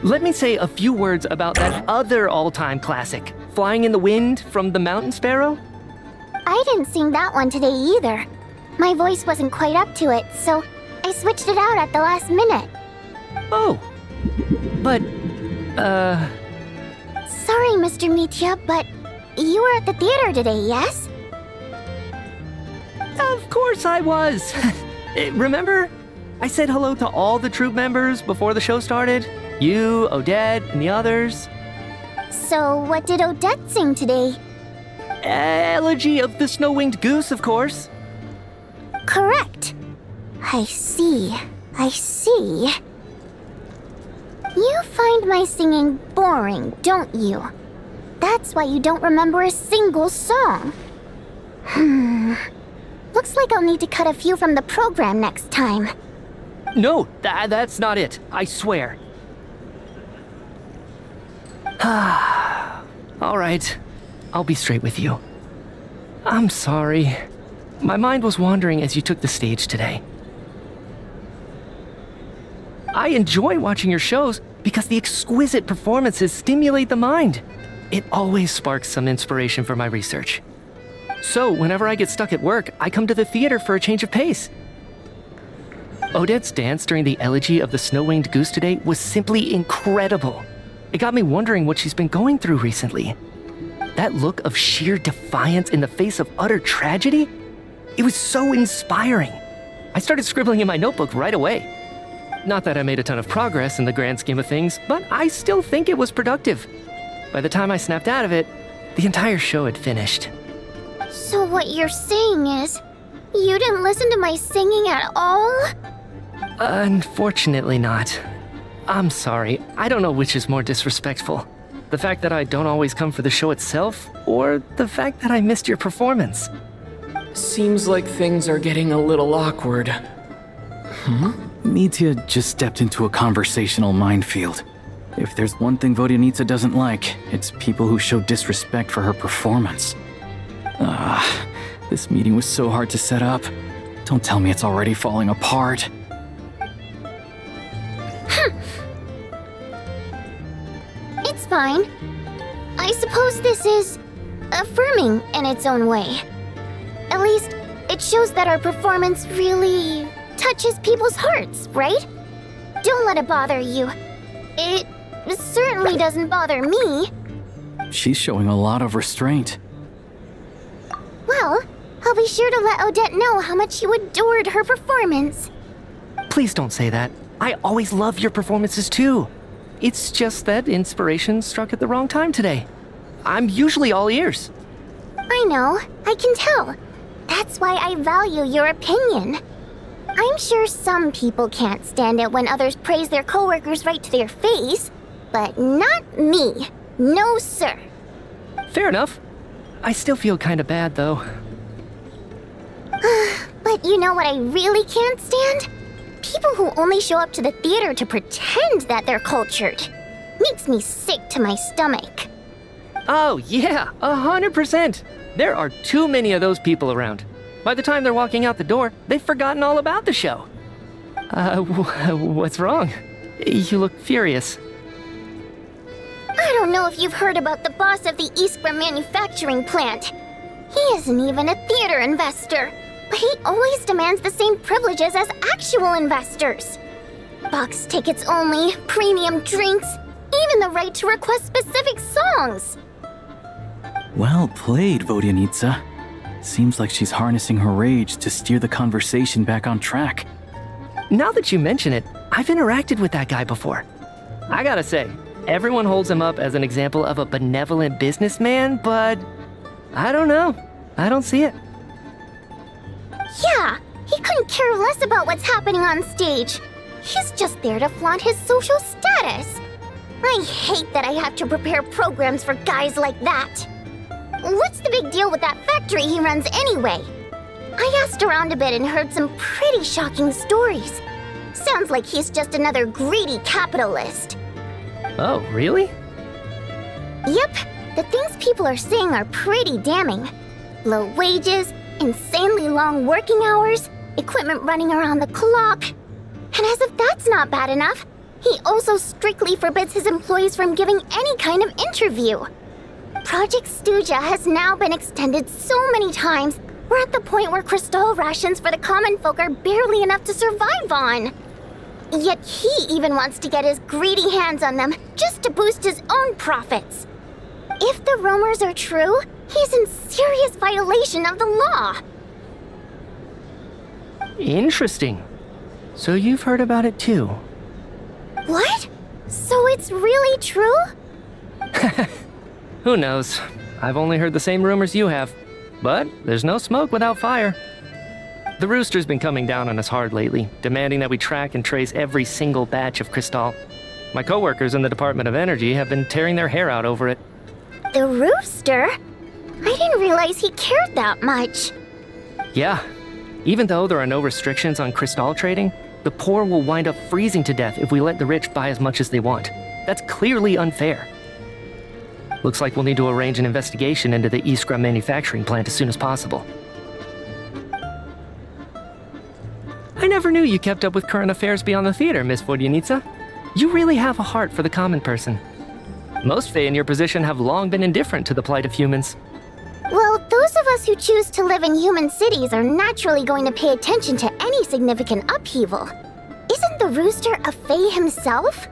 let me say a few words about that other all-time classic, Flying in the Wind from the Mountain Sparrow. I didn't sing that one today either. My voice wasn't quite up to it, so I switched it out at the last minute. Oh. But, Sorry, Mr. Mitya, but you were at the theater today, yes? Of course I was! Remember? I said hello to all the troupe members before the show started. You, Odette, and the others. So, what did Odette sing today? Elegy of the Snow-Winged Goose, of course. Correct. I see. You find my singing boring, don't you? That's why you don't remember a single song. Looks like I'll need to cut a few from the program next time. No, that's not it. I swear. All right. I'll be straight with you. I'm sorry. My mind was wandering as you took the stage today. I enjoy watching your shows because the exquisite performances stimulate the mind. It always sparks some inspiration for my research. So, whenever I get stuck at work, I come to the theater for a change of pace. Odette's dance during the Elegy of the Snow-Winged Goose today was simply incredible. It got me wondering what she's been going through recently. That look of sheer defiance in the face of utter tragedy? It was so inspiring. I started scribbling in my notebook right away. Not that I made a ton of progress in the grand scheme of things, but I still think it was productive. By the time I snapped out of it, the entire show had finished. So what you're saying is, you didn't listen to my singing at all? Unfortunately not. I'm sorry, I don't know which is more disrespectful. The fact that I don't always come for the show itself, or the fact that I missed your performance. Seems like things are getting a little awkward. Mitya just stepped into a conversational minefield. If there's one thing Vodyanitsa doesn't like, it's people who show disrespect for her performance. This meeting was so hard to set up. Don't tell me it's already falling apart. It's fine. I suppose this is affirming in its own way. At least, it shows that our performance really touches people's hearts, right? Don't let it bother you. It certainly doesn't bother me. She's showing a lot of restraint. Well, I'll be sure to let Odette know how much you adored her performance. Please don't say that. I always love your performances too. It's just that inspiration struck at the wrong time today. I'm usually all ears. I know, I can tell. That's why I value your opinion. I'm sure some people can't stand it when others praise their coworkers right to their face, but not me. No, sir. Fair enough. I still feel kinda bad, though. But you know what I really can't stand? People who only show up to the theater to pretend that they're cultured. Makes me sick to my stomach. Oh, yeah, 100%. There are too many of those people around. By the time they're walking out the door, they've forgotten all about the show. What's wrong? You look furious. I don't know if you've heard about the boss of the Eastborough manufacturing plant. He isn't even a theater investor, but he always demands the same privileges as actual investors. Box tickets only, premium drinks, even the right to request specific songs. Well played, Vodyanitsa. Seems like she's harnessing her rage to steer the conversation back on track. Now that you mention it, I've interacted with that guy before. I gotta say, everyone holds him up as an example of a benevolent businessman, but I don't know. I don't see it. Yeah, he couldn't care less about what's happening on stage. He's just there to flaunt his social status. I hate that I have to prepare programs for guys like that. What's the big deal with that factory he runs anyway? I asked around a bit and heard some pretty shocking stories. Sounds like he's just another greedy capitalist. Oh, really? Yep, the things people are saying are pretty damning. Low wages, insanely long working hours, equipment running around the clock. And as if that's not bad enough, he also strictly forbids his employees from giving any kind of interview. Project Stuja has now been extended so many times, we're at the point where crystal rations for the common folk are barely enough to survive on. Yet he even wants to get his greedy hands on them just to boost his own profits. If the rumors are true, he's in serious violation of the law. Interesting. So you've heard about it too? What? So it's really true? Who knows? I've only heard the same rumors you have. But there's no smoke without fire. The Rooster's been coming down on us hard lately, demanding that we track and trace every single batch of Crystal. My coworkers in the Department of Energy have been tearing their hair out over it. The Rooster? I didn't realize he cared that much. Yeah. Even though there are no restrictions on Crystal trading, the poor will wind up freezing to death if we let the rich buy as much as they want. That's clearly unfair. Looks like we'll need to arrange an investigation into the Iskra manufacturing plant as soon as possible. I never knew you kept up with current affairs beyond the theater, Miss Vodyanica. You really have a heart for the common person. Most Fae in your position have long been indifferent to the plight of humans. Well, those of us who choose to live in human cities are naturally going to pay attention to any significant upheaval. Isn't the Rooster a Fae himself?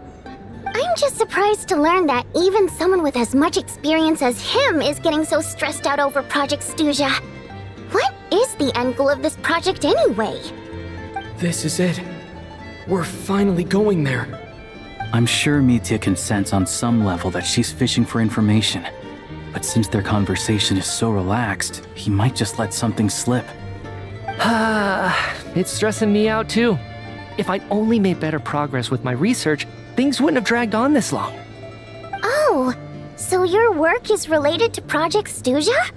I'm just surprised to learn that even someone with as much experience as him is getting so stressed out over Project Stuja. What is the end goal of this project anyway? This is it. We're finally going there. I'm sure Mitya can sense on some level that she's fishing for information. But since their conversation is so relaxed, he might just let something slip. It's stressing me out too. If I'd only made better progress with my research, things wouldn't have dragged on this long. Oh, so your work is related to Project Stuja?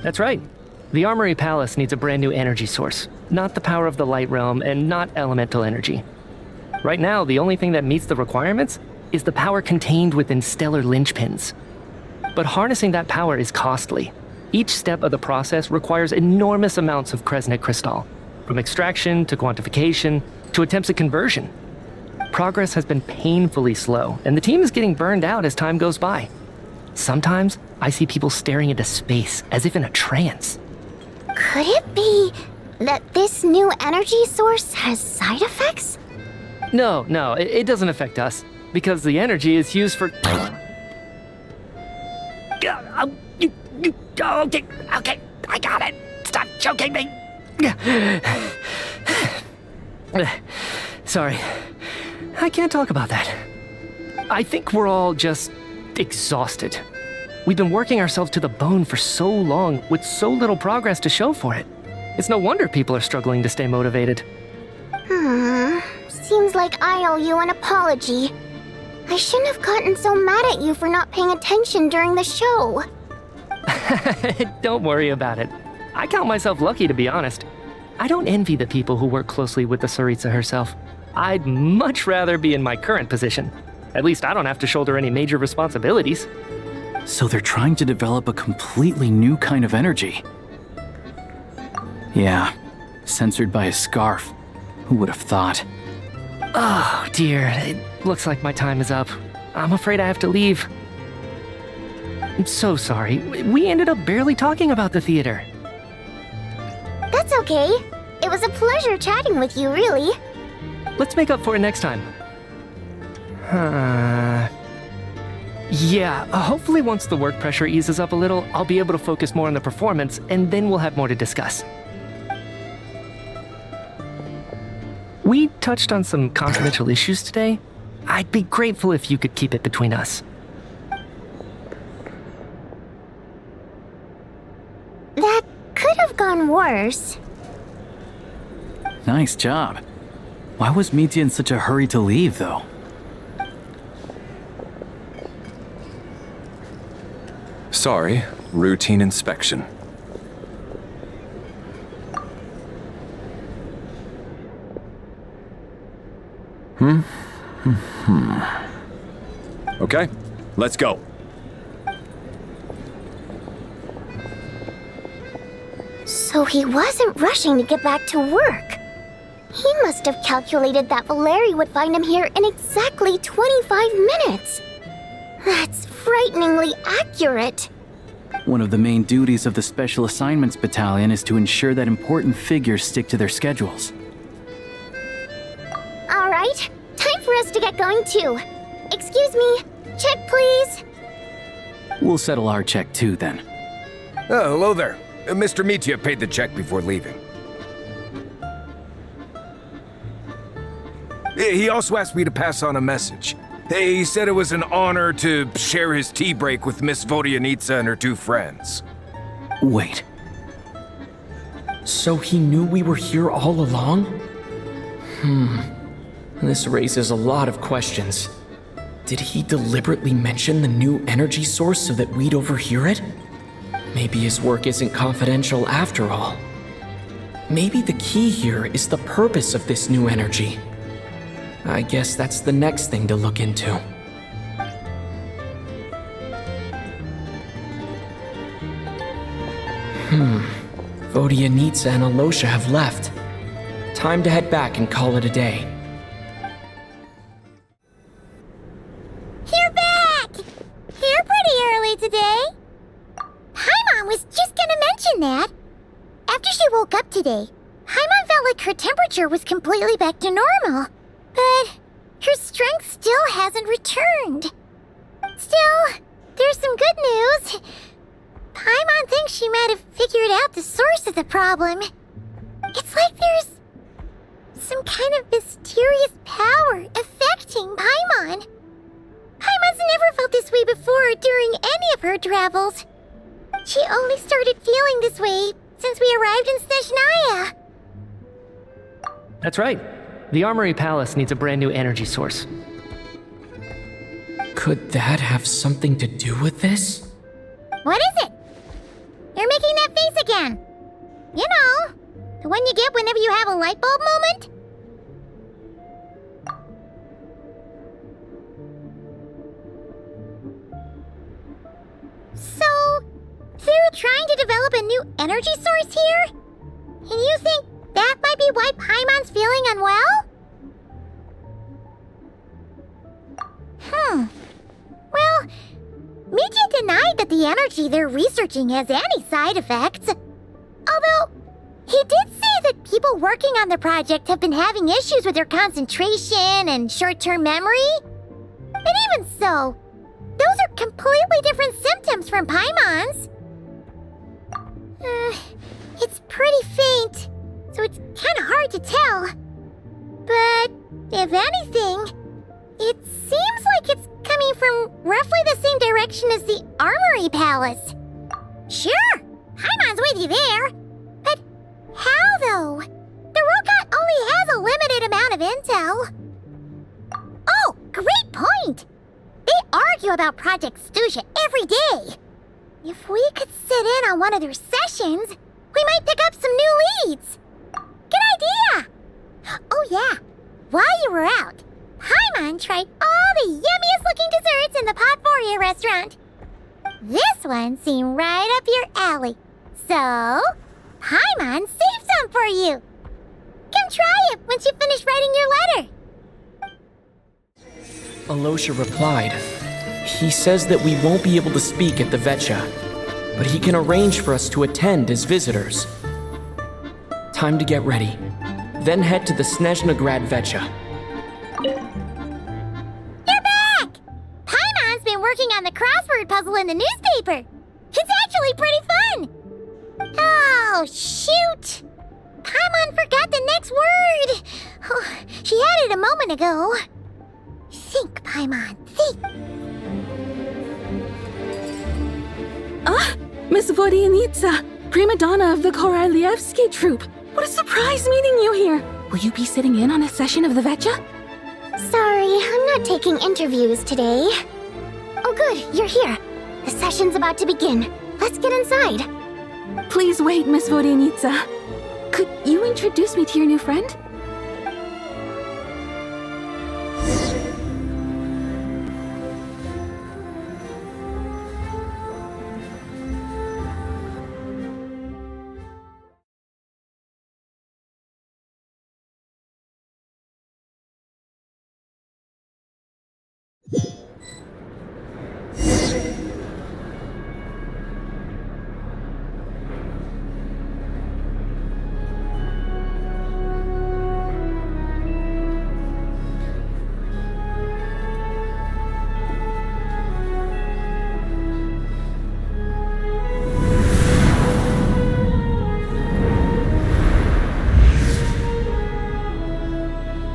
That's right. The Armory Palace needs a brand new energy source. Not the power of the Light Realm and not elemental energy. Right now, the only thing that meets the requirements is the power contained within stellar linchpins. But harnessing that power is costly. Each step of the process requires enormous amounts of Kresnik crystal, from extraction to quantification to attempts at conversion. Progress has been painfully slow, and the team is getting burned out as time goes by. Sometimes, I see people staring into space as if in a trance. Could it be that this new energy source has side effects? No, it doesn't affect us, because the energy is used for... Okay, I got it. Stop choking me. Sorry, I can't talk about that. I think we're all just exhausted. We've been working ourselves to the bone for so long with so little progress to show for it. It's no wonder people are struggling to stay motivated. Seems like I owe you an apology. I shouldn't have gotten so mad at you for not paying attention during the show. Don't worry about it. I count myself lucky, to be honest. I don't envy the people who work closely with the Tsaritsa herself. I'd much rather be in my current position. At least I don't have to shoulder any major responsibilities. So they're trying to develop a completely new kind of energy. Yeah, censored by a scarf. Who would have thought? Oh dear, it looks like my time is up. I'm afraid I have to leave. I'm so sorry. We ended up barely talking about the theater. That's okay. It was a pleasure chatting with you, really. Let's make up for it next time. Yeah, hopefully once the work pressure eases up a little, I'll be able to focus more on the performance, and then we'll have more to discuss. We touched on some confidential issues today. I'd be grateful if you could keep it between us. That could have gone worse. Nice job. Why was Mitya in such a hurry to leave, though? Sorry, routine inspection. Okay, let's go. So he wasn't rushing to get back to work. He must have calculated that Valeri would find him here in exactly 25 minutes. That's frighteningly accurate. One of the main duties of the Special Assignments Battalion is to ensure that important figures stick to their schedules. All right, time for us to get going too. Excuse me, check please. We'll settle our check too, then. Oh, hello there. Mr. Mitya paid the check before leaving. He also asked me to pass on a message. He said it was an honor to share his tea break with Miss Vodyanitsa and her two friends. Wait. So he knew we were here all along? This raises a lot of questions. Did he deliberately mention the new energy source so that we'd overhear it? Maybe his work isn't confidential after all. Maybe the key here is the purpose of this new energy. I guess that's the next thing to look into. Vodyanitsa and Alosha have left. Time to head back and call it a day. You're back! Here pretty early today. Paimon was just gonna mention that. After she woke up today, Paimon felt like her temperature was completely back to normal. But her strength still hasn't returned. Still, there's some good news. Paimon thinks she might have figured out the source of the problem. It's like there's some kind of mysterious power affecting Paimon. Paimon's never felt this way before during any of her travels. She only started feeling this way since we arrived in Snezhnaya. That's right. The Armory Palace needs a brand new energy source. Could that have something to do with this? What is it? You're making that face again. You know, the one you get whenever you have a light bulb moment? So, they're trying to develop a new energy source here? And you think that might be why Paimon's feeling unwell? Well, Mitya denied that the energy they're researching has any side effects. Although, he did say that people working on the project have been having issues with their concentration and short-term memory. But even so, those are completely different symptoms from Paimon's. It's pretty faint, so it's kind of hard to tell. But, if anything, it seems like it's coming from roughly the same direction as the Armory Palace. Sure, Paimon's with you there. But how, though? The robot only has a limited amount of intel. Oh, great point! They argue about Project Stusha every day. If we could sit in on one of their sessions, we might pick up some new leads. Good idea! Oh yeah, while you were out, Paimon tried all the yummiest looking desserts in the Potvoria restaurant. This one seemed right up your alley. So, Paimon saved some for you. Come try it once you finish writing your letter. Alosha replied. He says that we won't be able to speak at the Vetcha, but he can arrange for us to attend as visitors. Time to get ready. Then head to the Snezhnaya Vetcha. You're back! Paimon's been working on the crossword puzzle in the newspaper. It's actually pretty fun. Oh, shoot! Paimon forgot the next word. Oh, she had it a moment ago. Think, Paimon, think. Ah, Miss Vodyanitsa, prima donna of the Korolievsky troupe. What a surprise meeting you here. Will you be sitting in on a session of the Vetcha? Sorry, I'm not taking interviews today. Oh good, you're here. The session's about to begin. Let's get inside. Please wait, Miss Vodyanitsa. Could you introduce me to your new friend?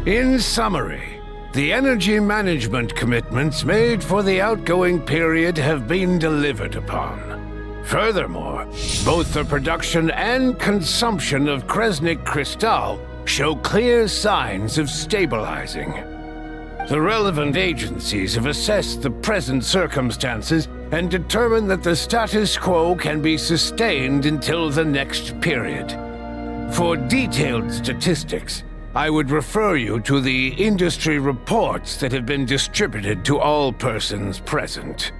In summary, the energy management commitments made for the outgoing period have been delivered upon. Furthermore, both the production and consumption of Kresnik Crystal show clear signs of stabilizing. The relevant agencies have assessed the present circumstances and determined that the status quo can be sustained until the next period. For detailed statistics, I would refer you to the industry reports that have been distributed to all persons present.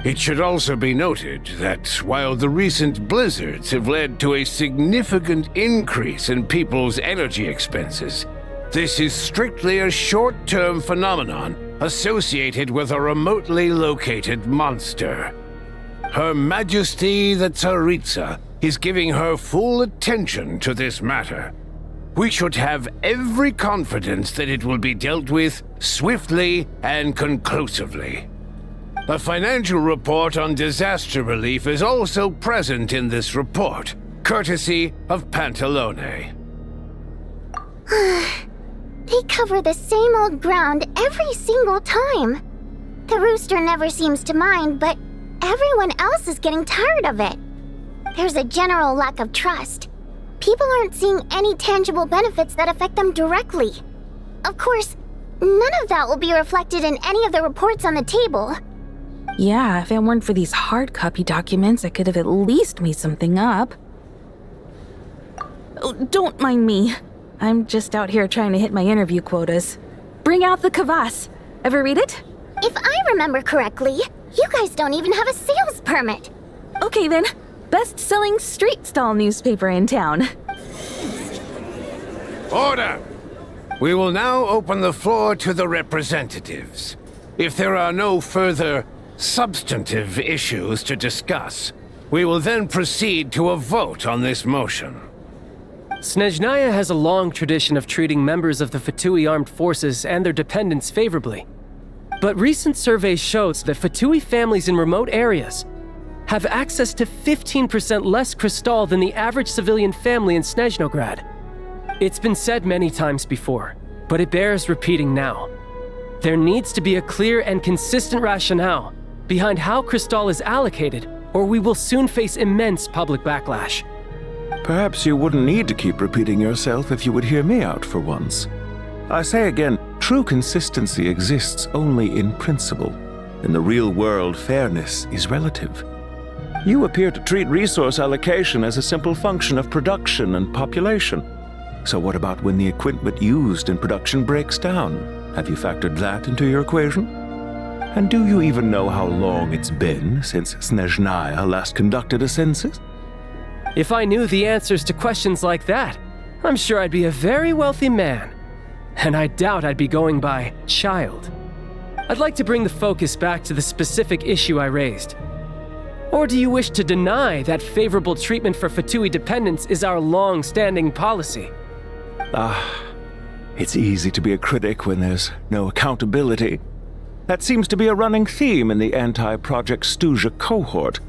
It should also be noted that while the recent blizzards have led to a significant increase in people's energy expenses, this is strictly a short-term phenomenon associated with a remotely located monster. Her Majesty the Tsaritsa is giving her full attention to this matter. We should have every confidence that it will be dealt with swiftly and conclusively. A financial report on disaster relief is also present in this report, courtesy of Pantalone. They cover the same old ground every single time. The rooster never seems to mind, but everyone else is getting tired of it. There's a general lack of trust. People aren't seeing any tangible benefits that affect them directly. Of course, none of that will be reflected in any of the reports on the table. Yeah, if it weren't for these hard copy documents, I could have at least made something up. Oh, don't mind me. I'm just out here trying to hit my interview quotas. Bring out the kvass. Ever read it? If I remember correctly, you guys don't even have a sales permit. Okay then, best-selling street stall newspaper in town. Order! We will now open the floor to the representatives. If there are no further substantive issues to discuss, we will then proceed to a vote on this motion. Snezhnaya has a long tradition of treating members of the Fatui armed forces and their dependents favorably. But recent surveys shows that Fatui families in remote areas have access to 15% less crystal than the average civilian family in Snezhnograd. It's been said many times before, but it bears repeating now. There needs to be a clear and consistent rationale behind how crystal is allocated, or we will soon face immense public backlash. Perhaps you wouldn't need to keep repeating yourself if you would hear me out for once. I say again, true consistency exists only in principle. In the real world, fairness is relative. You appear to treat resource allocation as a simple function of production and population. So what about when the equipment used in production breaks down? Have you factored that into your equation? And do you even know how long it's been since Snezhnaya last conducted a census? If I knew the answers to questions like that, I'm sure I'd be a very wealthy man. And I doubt I'd be going by child. I'd like to bring the focus back to the specific issue I raised. Or do you wish to deny that favorable treatment for Fatui dependents is our long-standing policy? It's easy to be a critic when there's no accountability. That seems to be a running theme in the anti-Project Stuja cohort.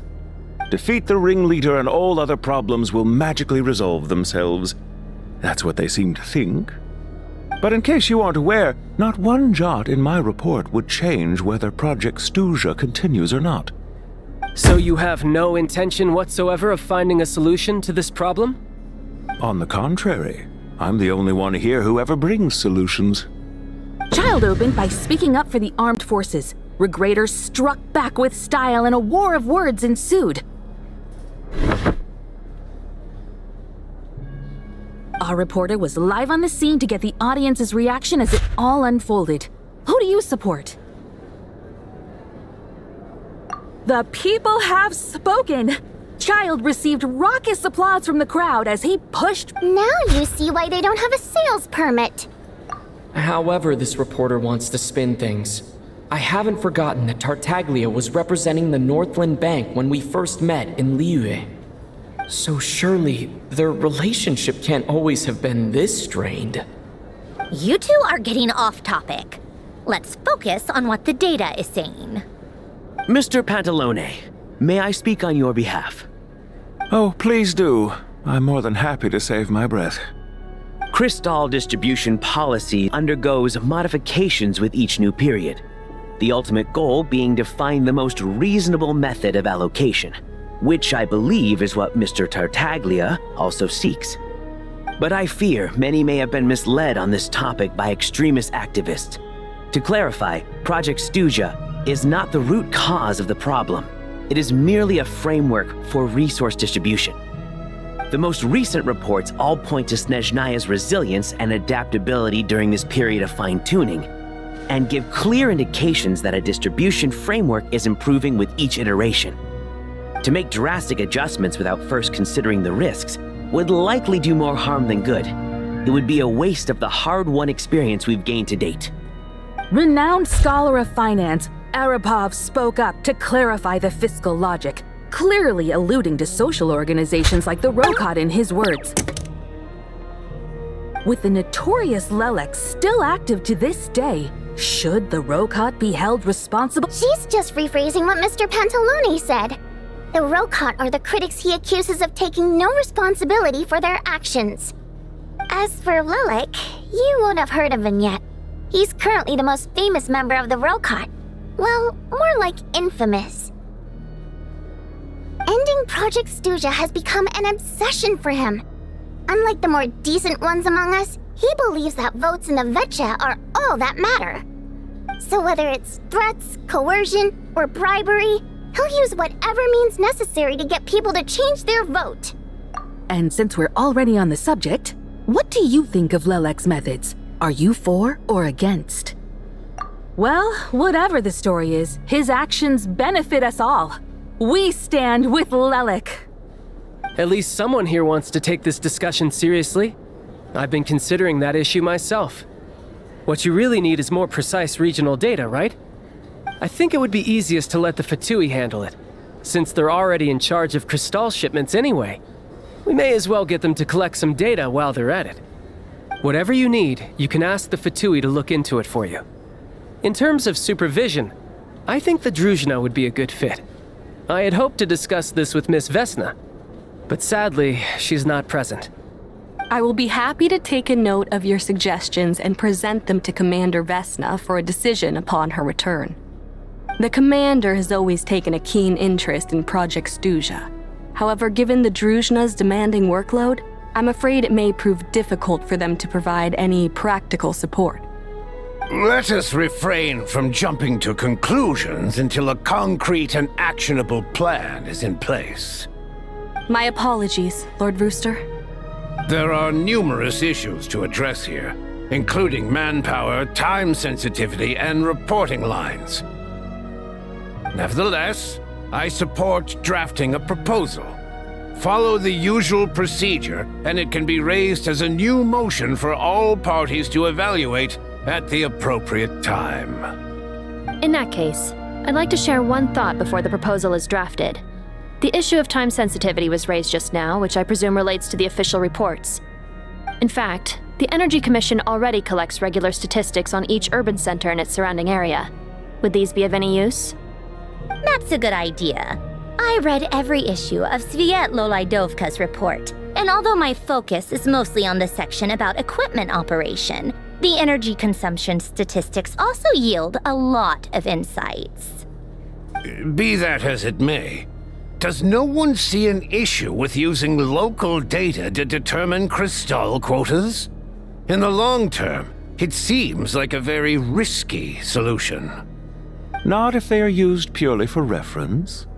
Defeat the ringleader and all other problems will magically resolve themselves. That's what they seem to think. But in case you aren't aware, not one jot in my report would change whether Project Stuja continues or not. So you have no intention whatsoever of finding a solution to this problem? On the contrary, I'm the only one here who ever brings solutions. Child opened by speaking up for the armed forces. Regrator struck back with style and a war of words ensued. Our reporter was live on the scene to get the audience's reaction as it all unfolded. Who do you support? The people have spoken! Child received raucous applause from the crowd as he pushed... Now you see why they don't have a sales permit. However this reporter wants to spin things, I haven't forgotten that Tartaglia was representing the Northland Bank when we first met in Liyue. So surely, their relationship can't always have been this strained. You two are getting off topic. Let's focus on what the data is saying. Mr. Pantalone, may I speak on your behalf? Oh, please do. I'm more than happy to save my breath. Crystal distribution policy undergoes modifications with each new period, the ultimate goal being to find the most reasonable method of allocation, which I believe is what Mr. Tartaglia also seeks. But I fear many may have been misled on this topic by extremist activists. To clarify, Project Stuja is not the root cause of the problem. It is merely a framework for resource distribution. The most recent reports all point to Snezhnaya's resilience and adaptability during this period of fine-tuning, and give clear indications that a distribution framework is improving with each iteration. To make drastic adjustments without first considering the risks would likely do more harm than good. It would be a waste of the hard-won experience we've gained to date. Renowned scholar of finance, Arapov spoke up to clarify the fiscal logic, clearly alluding to social organizations like the Rokot in his words. With the notorious Lelex still active to this day, should the Rokot be held responsible? She's just rephrasing what Mr. Pantalone said. The Rokot are the critics he accuses of taking no responsibility for their actions. As for Lilac, you won't have heard of him yet. He's currently the most famous member of the Rokot. Well, more like infamous. Ending Project Stuja has become an obsession for him. Unlike the more decent ones among us, he believes that votes in the Vetcha are all that matter. So whether it's threats, coercion, or bribery, he'll use whatever means necessary to get people to change their vote. And since we're already on the subject, what do you think of Lelec's methods? Are you for or against? Well, whatever the story is, his actions benefit us all. We stand with Lelec. At least someone here wants to take this discussion seriously. I've been considering that issue myself. What you really need is more precise regional data, right? I think it would be easiest to let the Fatui handle it, since they're already in charge of Crystal shipments anyway. We may as well get them to collect some data while they're at it. Whatever you need, you can ask the Fatui to look into it for you. In terms of supervision, I think the Druzhna would be a good fit. I had hoped to discuss this with Miss Vesna, but sadly, she's not present. I will be happy to take a note of your suggestions and present them to Commander Vesna for a decision upon her return. The Commander has always taken a keen interest in Project Stuja. However, given the Druzhna's demanding workload, I'm afraid it may prove difficult for them to provide any practical support. Let us refrain from jumping to conclusions until a concrete and actionable plan is in place. My apologies, Lord Rooster. There are numerous issues to address here, including manpower, time sensitivity, and reporting lines. Nevertheless, I support drafting a proposal. Follow the usual procedure, and it can be raised as a new motion for all parties to evaluate at the appropriate time. In that case, I'd like to share one thought before the proposal is drafted. The issue of time sensitivity was raised just now, which I presume relates to the official reports. In fact, the Energy Commission already collects regular statistics on each urban center and its surrounding area. Would these be of any use? That's a good idea. I read every issue of Svietlo Lydovka's report, and although my focus is mostly on the section about equipment operation, the energy consumption statistics also yield a lot of insights. Be that as it may, does no one see an issue with using local data to determine Crystal quotas? In the long term, it seems like a very risky solution. Not if they are used purely for reference.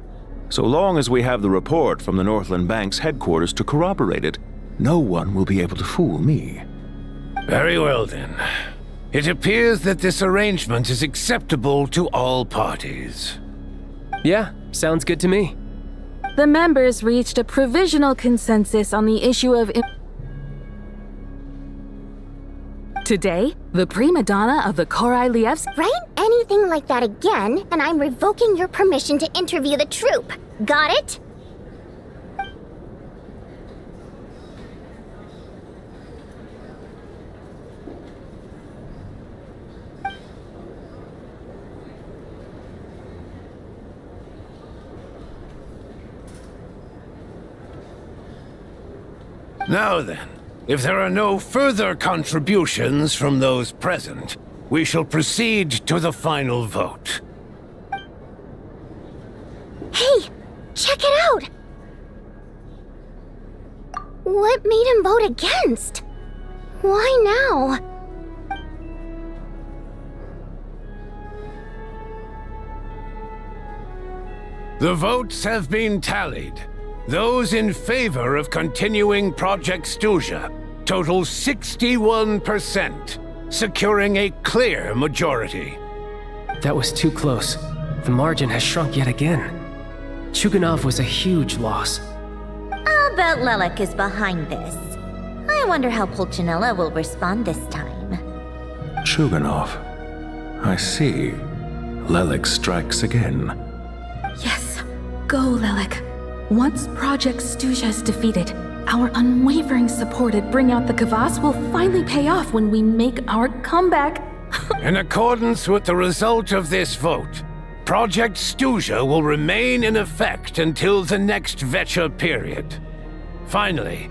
So long as we have the report from the Northland Bank's headquarters to corroborate it, no one will be able to fool me. Very well then. It appears that this arrangement is acceptable to all parties. Yeah, sounds good to me. The members reached a provisional consensus on the issue of... Today, the prima donna of the Koralievs... Write anything like that again, and I'm revoking your permission to interview the troupe. Got it? Now then, If there are no further contributions from those present, we shall proceed to the final vote. Hey, check it out! What made him vote against? Why now? The votes have been tallied. Those in favor of continuing Project Stuzha total 61%, securing a clear majority. That was too close. The margin has shrunk yet again. Chuganov was a huge loss. I'll bet Lelek is behind this. I wonder how Pulcinella will respond this time. Chuganov. I see. Lelek strikes again. Yes. Go, Lelek. Once Project Stuzha is defeated, our unwavering support at Bring Out the Kvass will finally pay off when we make our comeback. In accordance with the result of this vote, Project Stuzha will remain in effect until the next Vecha period. Finally,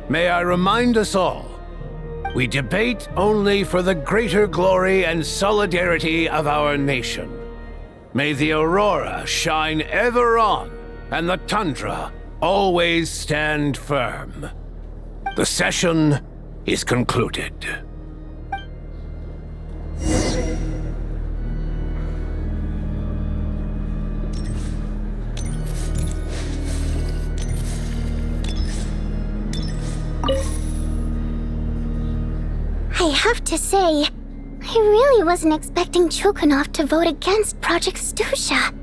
may I remind us all, we debate only for the greater glory and solidarity of our nation. May the aurora shine ever on, and the tundra always stand firm. The session is concluded. I have to say, I really wasn't expecting Chuganov to vote against Project Stuzha.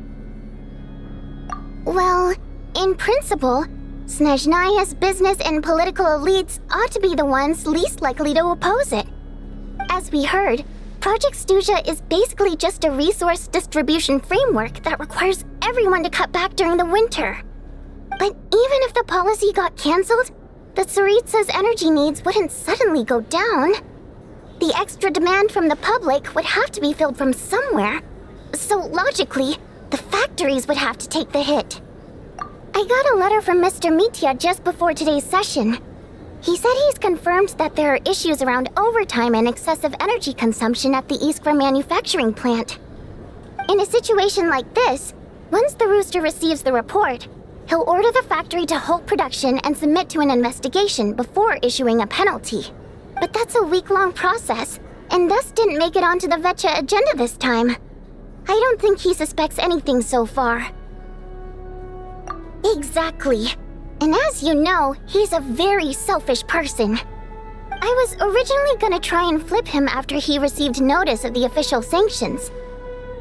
Well, in principle, Snezhnaya's business and political elites ought to be the ones least likely to oppose it. As we heard, Project Stuzha is basically just a resource distribution framework that requires everyone to cut back during the winter. But even if the policy got cancelled, the Tsaritsa's energy needs wouldn't suddenly go down. The extra demand from the public would have to be filled from somewhere. So logically, the factories would have to take the hit. I got a letter from Mr. Mitya just before today's session. He said he's confirmed that there are issues around overtime and excessive energy consumption at the Iskra manufacturing plant. In a situation like this, once the Rooster receives the report, he'll order the factory to halt production and submit to an investigation before issuing a penalty. But that's a week-long process, and thus didn't make it onto the Vecha agenda this time. I don't think he suspects anything so far. Exactly. And as you know, he's a very selfish person. I was originally gonna try and flip him after he received notice of the official sanctions.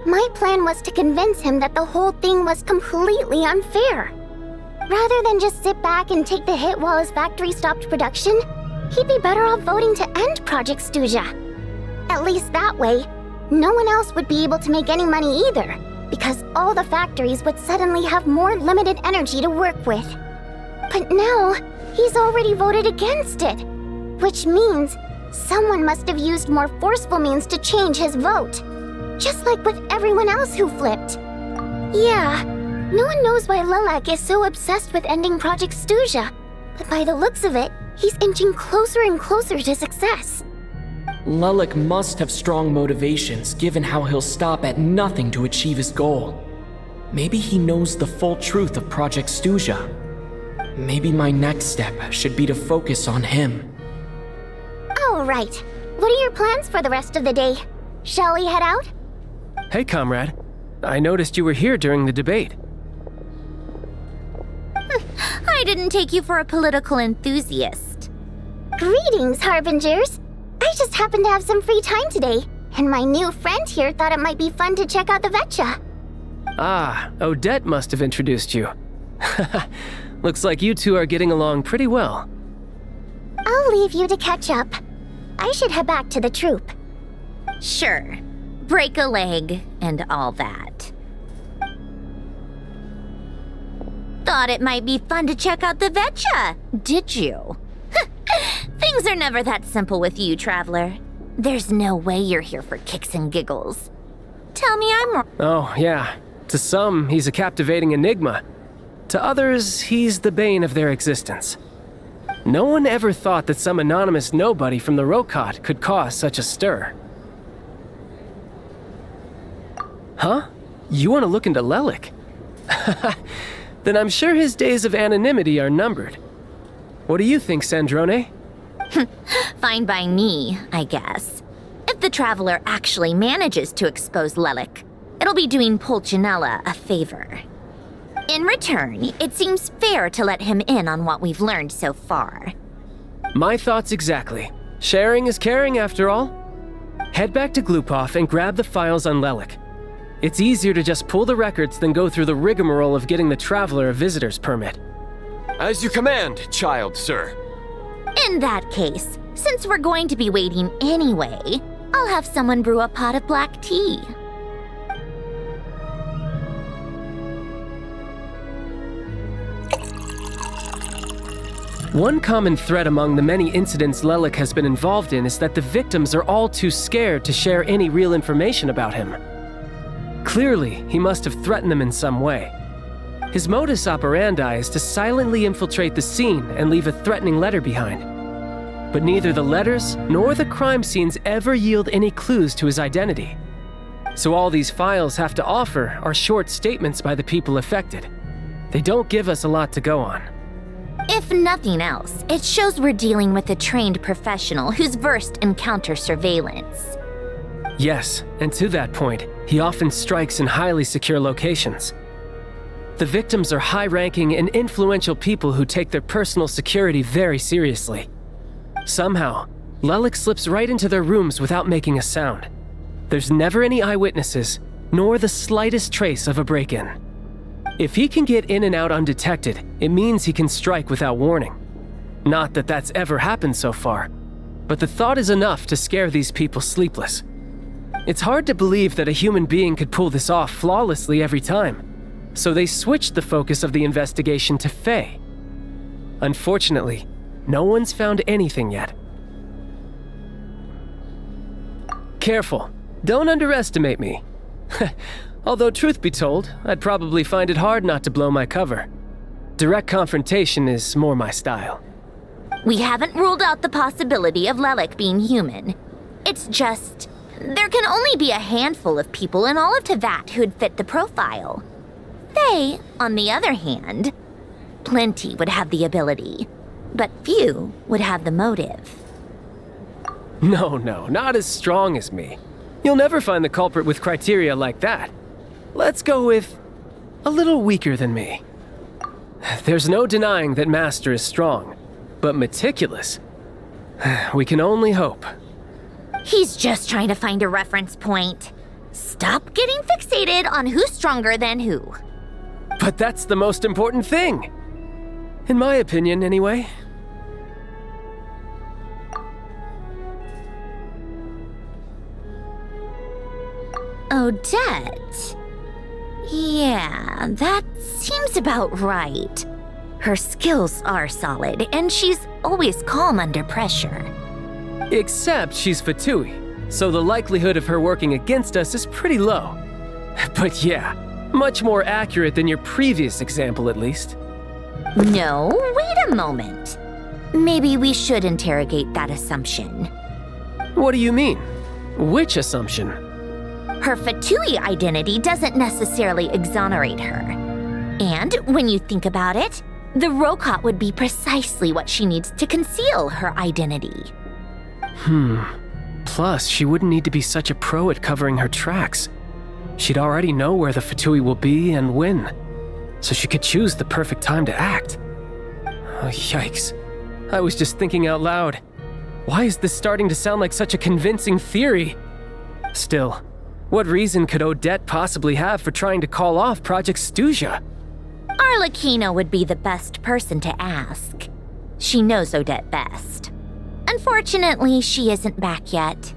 My plan was to convince him that the whole thing was completely unfair. Rather than just sit back and take the hit while his factory stopped production, he'd be better off voting to end Project Stuzha. At least that way, no one else would be able to make any money either, because all the factories would suddenly have more limited energy to work with. But now, he's already voted against it, which means someone must have used more forceful means to change his vote, just like with everyone else who flipped. Yeah, no one knows why Lelek is so obsessed with ending Project Stuzha, but by the looks of it, he's inching closer and closer to success. Lelek must have strong motivations, given how he'll stop at nothing to achieve his goal. Maybe he knows the full truth of Project Stuzha. Maybe my next step should be to focus on him. All right. What are your plans for the rest of the day? Shall we head out? Hey, comrade. I noticed you were here during the debate. I didn't take you for a political enthusiast. Greetings, Harbingers. I just happened to have some free time today, and my new friend here thought it might be fun to check out the Vecha. Ah, Odette must have introduced you. Looks like you two are getting along pretty well. I'll leave you to catch up. I should head back to the troop. Sure. Break a leg and all that. Thought it might be fun to check out the Vecha, did you? Things are never that simple with you, Traveler. There's no way you're here for kicks and giggles. Tell me I'm wrong. Oh, yeah. To some, he's a captivating enigma. To others, he's the bane of their existence. No one ever thought that some anonymous nobody from the Rokot could cause such a stir. Huh? You want to look into Lelik? Then I'm sure his days of anonymity are numbered. What do you think, Snezhnaya? Fine by me, I guess. If the Traveler actually manages to expose Lelik, it'll be doing Pulcinella a favor. In return, it seems fair to let him in on what we've learned so far. My thoughts exactly. Sharing is caring, after all. Head back to Glupov and grab the files on Lelik. It's easier to just pull the records than go through the rigmarole of getting the Traveler a visitor's permit. As you command, child, sir. In that case, since we're going to be waiting anyway, I'll have someone brew a pot of black tea. One common thread among the many incidents Lelik has been involved in is that the victims are all too scared to share any real information about him. Clearly, he must have threatened them in some way. His modus operandi is to silently infiltrate the scene and leave a threatening letter behind. But neither the letters nor the crime scenes ever yield any clues to his identity. So all these files have to offer are short statements by the people affected. They don't give us a lot to go on. If nothing else, it shows we're dealing with a trained professional who's versed in counter-surveillance. Yes, and to that point, he often strikes in highly secure locations. The victims are high-ranking and influential people who take their personal security very seriously. Somehow, Lelik slips right into their rooms without making a sound. There's never any eyewitnesses, nor the slightest trace of a break-in. If he can get in and out undetected, it means he can strike without warning. Not that that's ever happened so far, but the thought is enough to scare these people sleepless. It's hard to believe that a human being could pull this off flawlessly every time, so they switched the focus of the investigation to Faye. Unfortunately, no one's found anything yet. Careful, don't underestimate me. Although truth be told, I'd probably find it hard not to blow my cover. Direct confrontation is more my style. We haven't ruled out the possibility of Lelik being human. It's just, there can only be a handful of people in all of Teyvat who'd fit the profile. Faye, on the other hand, plenty would have the ability, but few would have the motive. No, not as strong as me. You'll never find the culprit with criteria like that. Let's go with a little weaker than me. There's no denying that Master is strong, but meticulous. We can only hope. He's just trying to find a reference point. Stop getting fixated on who's stronger than who. But that's the most important thing. In my opinion, anyway. Odette? Yeah, that seems about right. Her skills are solid, and she's always calm under pressure. Except she's Fatui, so the likelihood of her working against us is pretty low. But yeah, much more accurate than your previous example, at least. No, wait a moment. Maybe we should interrogate that assumption. What do you mean? Which assumption? Her Fatui identity doesn't necessarily exonerate her. And when you think about it, the Rokot would be precisely what she needs to conceal her identity. Plus, she wouldn't need to be such a pro at covering her tracks. She'd already know where the Fatui will be and when, so she could choose the perfect time to act. Oh, yikes. I was just thinking out loud. Why is this starting to sound like such a convincing theory? Still, what reason could Odette possibly have for trying to call off Project Stuzha? Arlecchino would be the best person to ask. She knows Odette best. Unfortunately, she isn't back yet.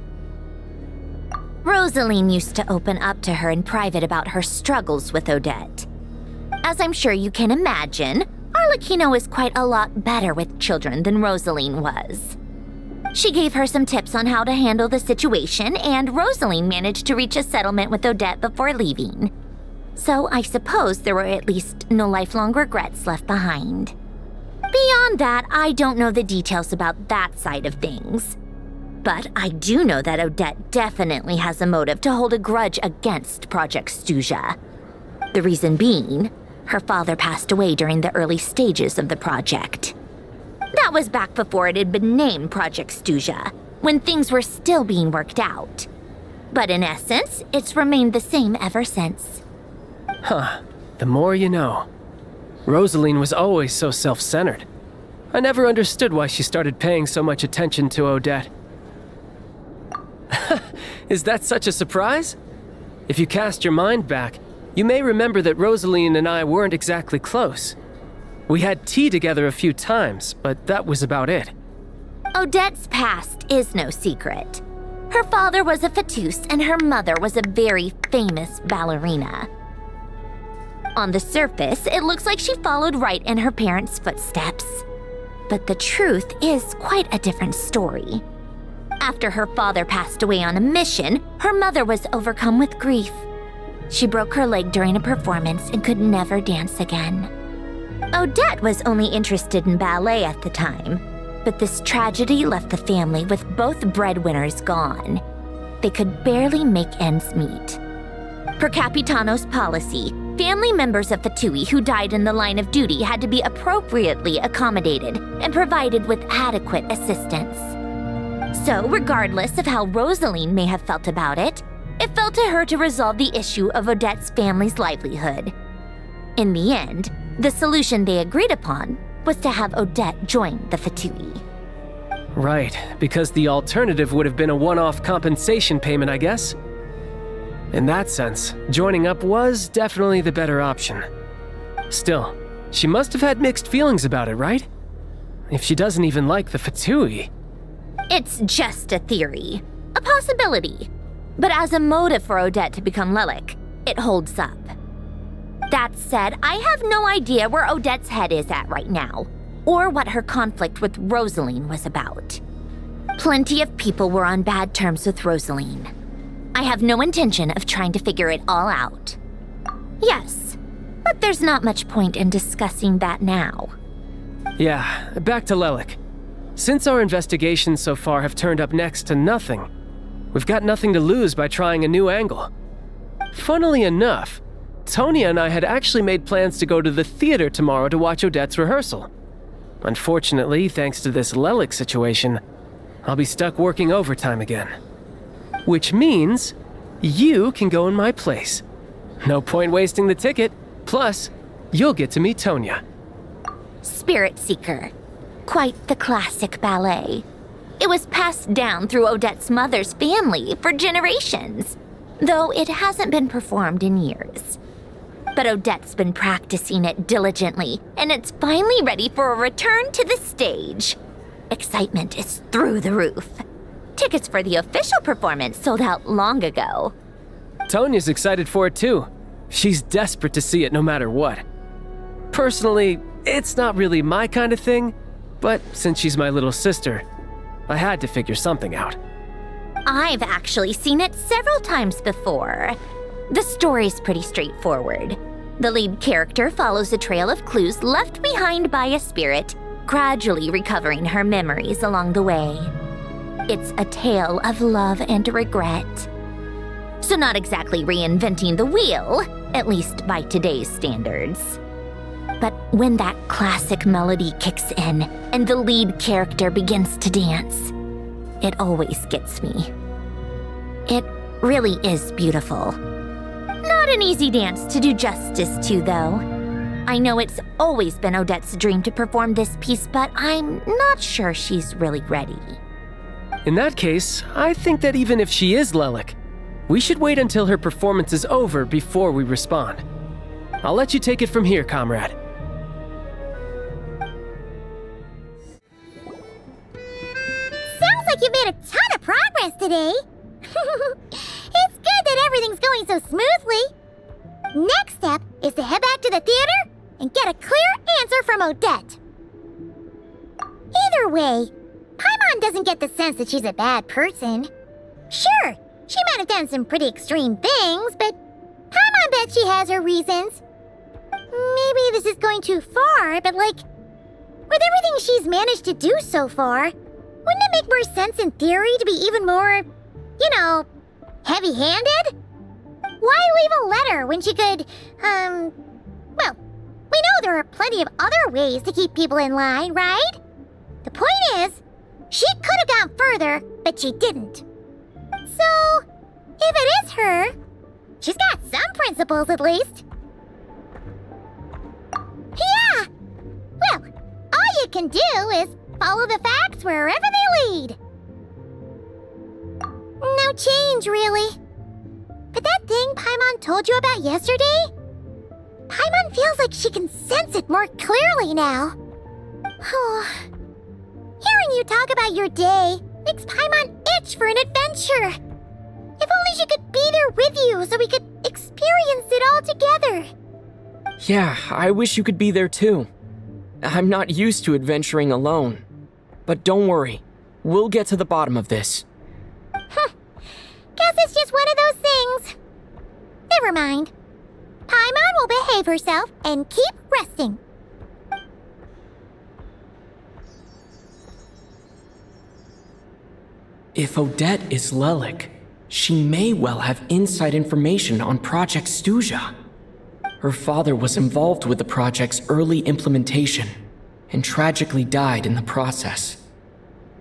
Rosaline used to open up to her in private about her struggles with Odette. As I'm sure you can imagine, Arlecchino is quite a lot better with children than Rosaline was. She gave her some tips on how to handle the situation, and Rosaline managed to reach a settlement with Odette before leaving. So I suppose there were at least no lifelong regrets left behind. Beyond that, I don't know the details about that side of things. But I do know that Odette definitely has a motive to hold a grudge against Project Stuzha. The reason being, her father passed away during the early stages of the project. That was back before it had been named Project Stuzha, when things were still being worked out. But in essence, it's remained the same ever since. Huh. The more you know. Rosaline was always so self-centered. I never understood why she started paying so much attention to Odette. Is that such a surprise? If you cast your mind back, you may remember that Rosaline and I weren't exactly close. We had tea together a few times, but that was about it. Odette's past is no secret. Her father was a fetus and her mother was a very famous ballerina. On the surface, it looks like she followed right in her parents' footsteps. But the truth is quite a different story. After her father passed away on a mission, her mother was overcome with grief. She broke her leg during a performance and could never dance again. Odette was only interested in ballet at the time, but this tragedy left the family with both breadwinners gone. They could barely make ends meet. Per Capitano's policy, family members of Fatui who died in the line of duty had to be appropriately accommodated and provided with adequate assistance. So, regardless of how Rosaline may have felt about it, it fell to her to resolve the issue of Odette's family's livelihood. In the end, the solution they agreed upon was to have Odette join the Fatui. Right, because the alternative would have been a one-off compensation payment, I guess. In that sense, joining up was definitely the better option. Still, she must have had mixed feelings about it, right? If she doesn't even like the Fatui. It's just a theory, a possibility. But as a motive for Odette to become Lelik, it holds up. That said, I have no idea where Odette's head is at right now, or what her conflict with Rosaline was about. Plenty of people were on bad terms with Rosaline. I have no intention of trying to figure it all out. Yes, but there's not much point in discussing that now. Yeah, back to Lelik. Since our investigations so far have turned up next to nothing, we've got nothing to lose by trying a new angle. Funnily enough, Tonya and I had actually made plans to go to the theater tomorrow to watch Odette's rehearsal. Unfortunately, thanks to this Lelik situation, I'll be stuck working overtime again. Which means you can go in my place. No point wasting the ticket, plus you'll get to meet Tonya. Spirit Seeker. Quite the classic ballet. It was passed down through Odette's mother's family for generations, though it hasn't been performed in years. But Odette's been practicing it diligently, and it's finally ready for a return to the stage. Excitement is through the roof. Tickets for the official performance sold out long ago. Tonya's excited for it too. She's desperate to see it no matter what. Personally, it's not really my kind of thing, but since she's my little sister, I had to figure something out. I've actually seen it several times before. The story's pretty straightforward. The lead character follows a trail of clues left behind by a spirit, gradually recovering her memories along the way. It's a tale of love and regret. So not exactly reinventing the wheel, at least by today's standards. But when that classic melody kicks in and the lead character begins to dance, it always gets me. It really is beautiful. Not an easy dance to do justice to, though. I know it's always been Odette's dream to perform this piece, but I'm not sure she's really ready. In that case, I think that even if she is Lelik, we should wait until her performance is over before we respond. I'll let you take it from here, comrade. Sounds like you've made a ton of progress today. It's good that everything's going so smoothly. Next step is to head back to the theater and get a clear answer from Odette. Either way, Paimon doesn't get the sense that she's a bad person. Sure, she might have done some pretty extreme things, but Paimon bets she has her reasons. Maybe this is going too far, but With everything she's managed to do so far, wouldn't it make more sense in theory to be even more, heavy-handed? Why leave a letter when she could, well, we know there are plenty of other ways to keep people in line, right? The point is, she could have gone further, but she didn't. So, if it is her, she's got some principles at least. Yeah! Well, all you can do is follow the facts wherever they lead. No change, really. But that thing Paimon told you about yesterday? Paimon feels like she can sense it more clearly now. Hearing you talk about your day makes Paimon itch for an adventure. If only she could be there with you so we could experience it all together. Yeah, I wish you could be there too. I'm not used to adventuring alone. But don't worry, we'll get to the bottom of this. Guess it's just one of those things. Never mind. Paimon will behave herself and keep resting. If Odette is Lelik, she may well have inside information on Project Stuja. Her father was involved with the project's early implementation and tragically died in the process.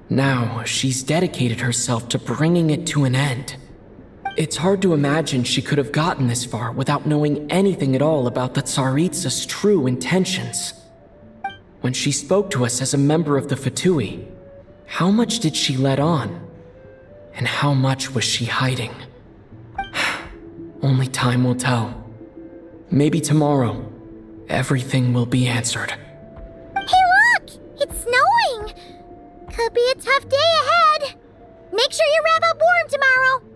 Now, she's dedicated herself to bringing it to an end. It's hard to imagine she could have gotten this far without knowing anything at all about the Tsaritsa's true intentions. When she spoke to us as a member of the Fatui, how much did she let on? And how much was she hiding? Only time will tell. Maybe tomorrow, everything will be answered. Hey look! It's snowing! Could be a tough day ahead. Make sure you wrap up warm tomorrow.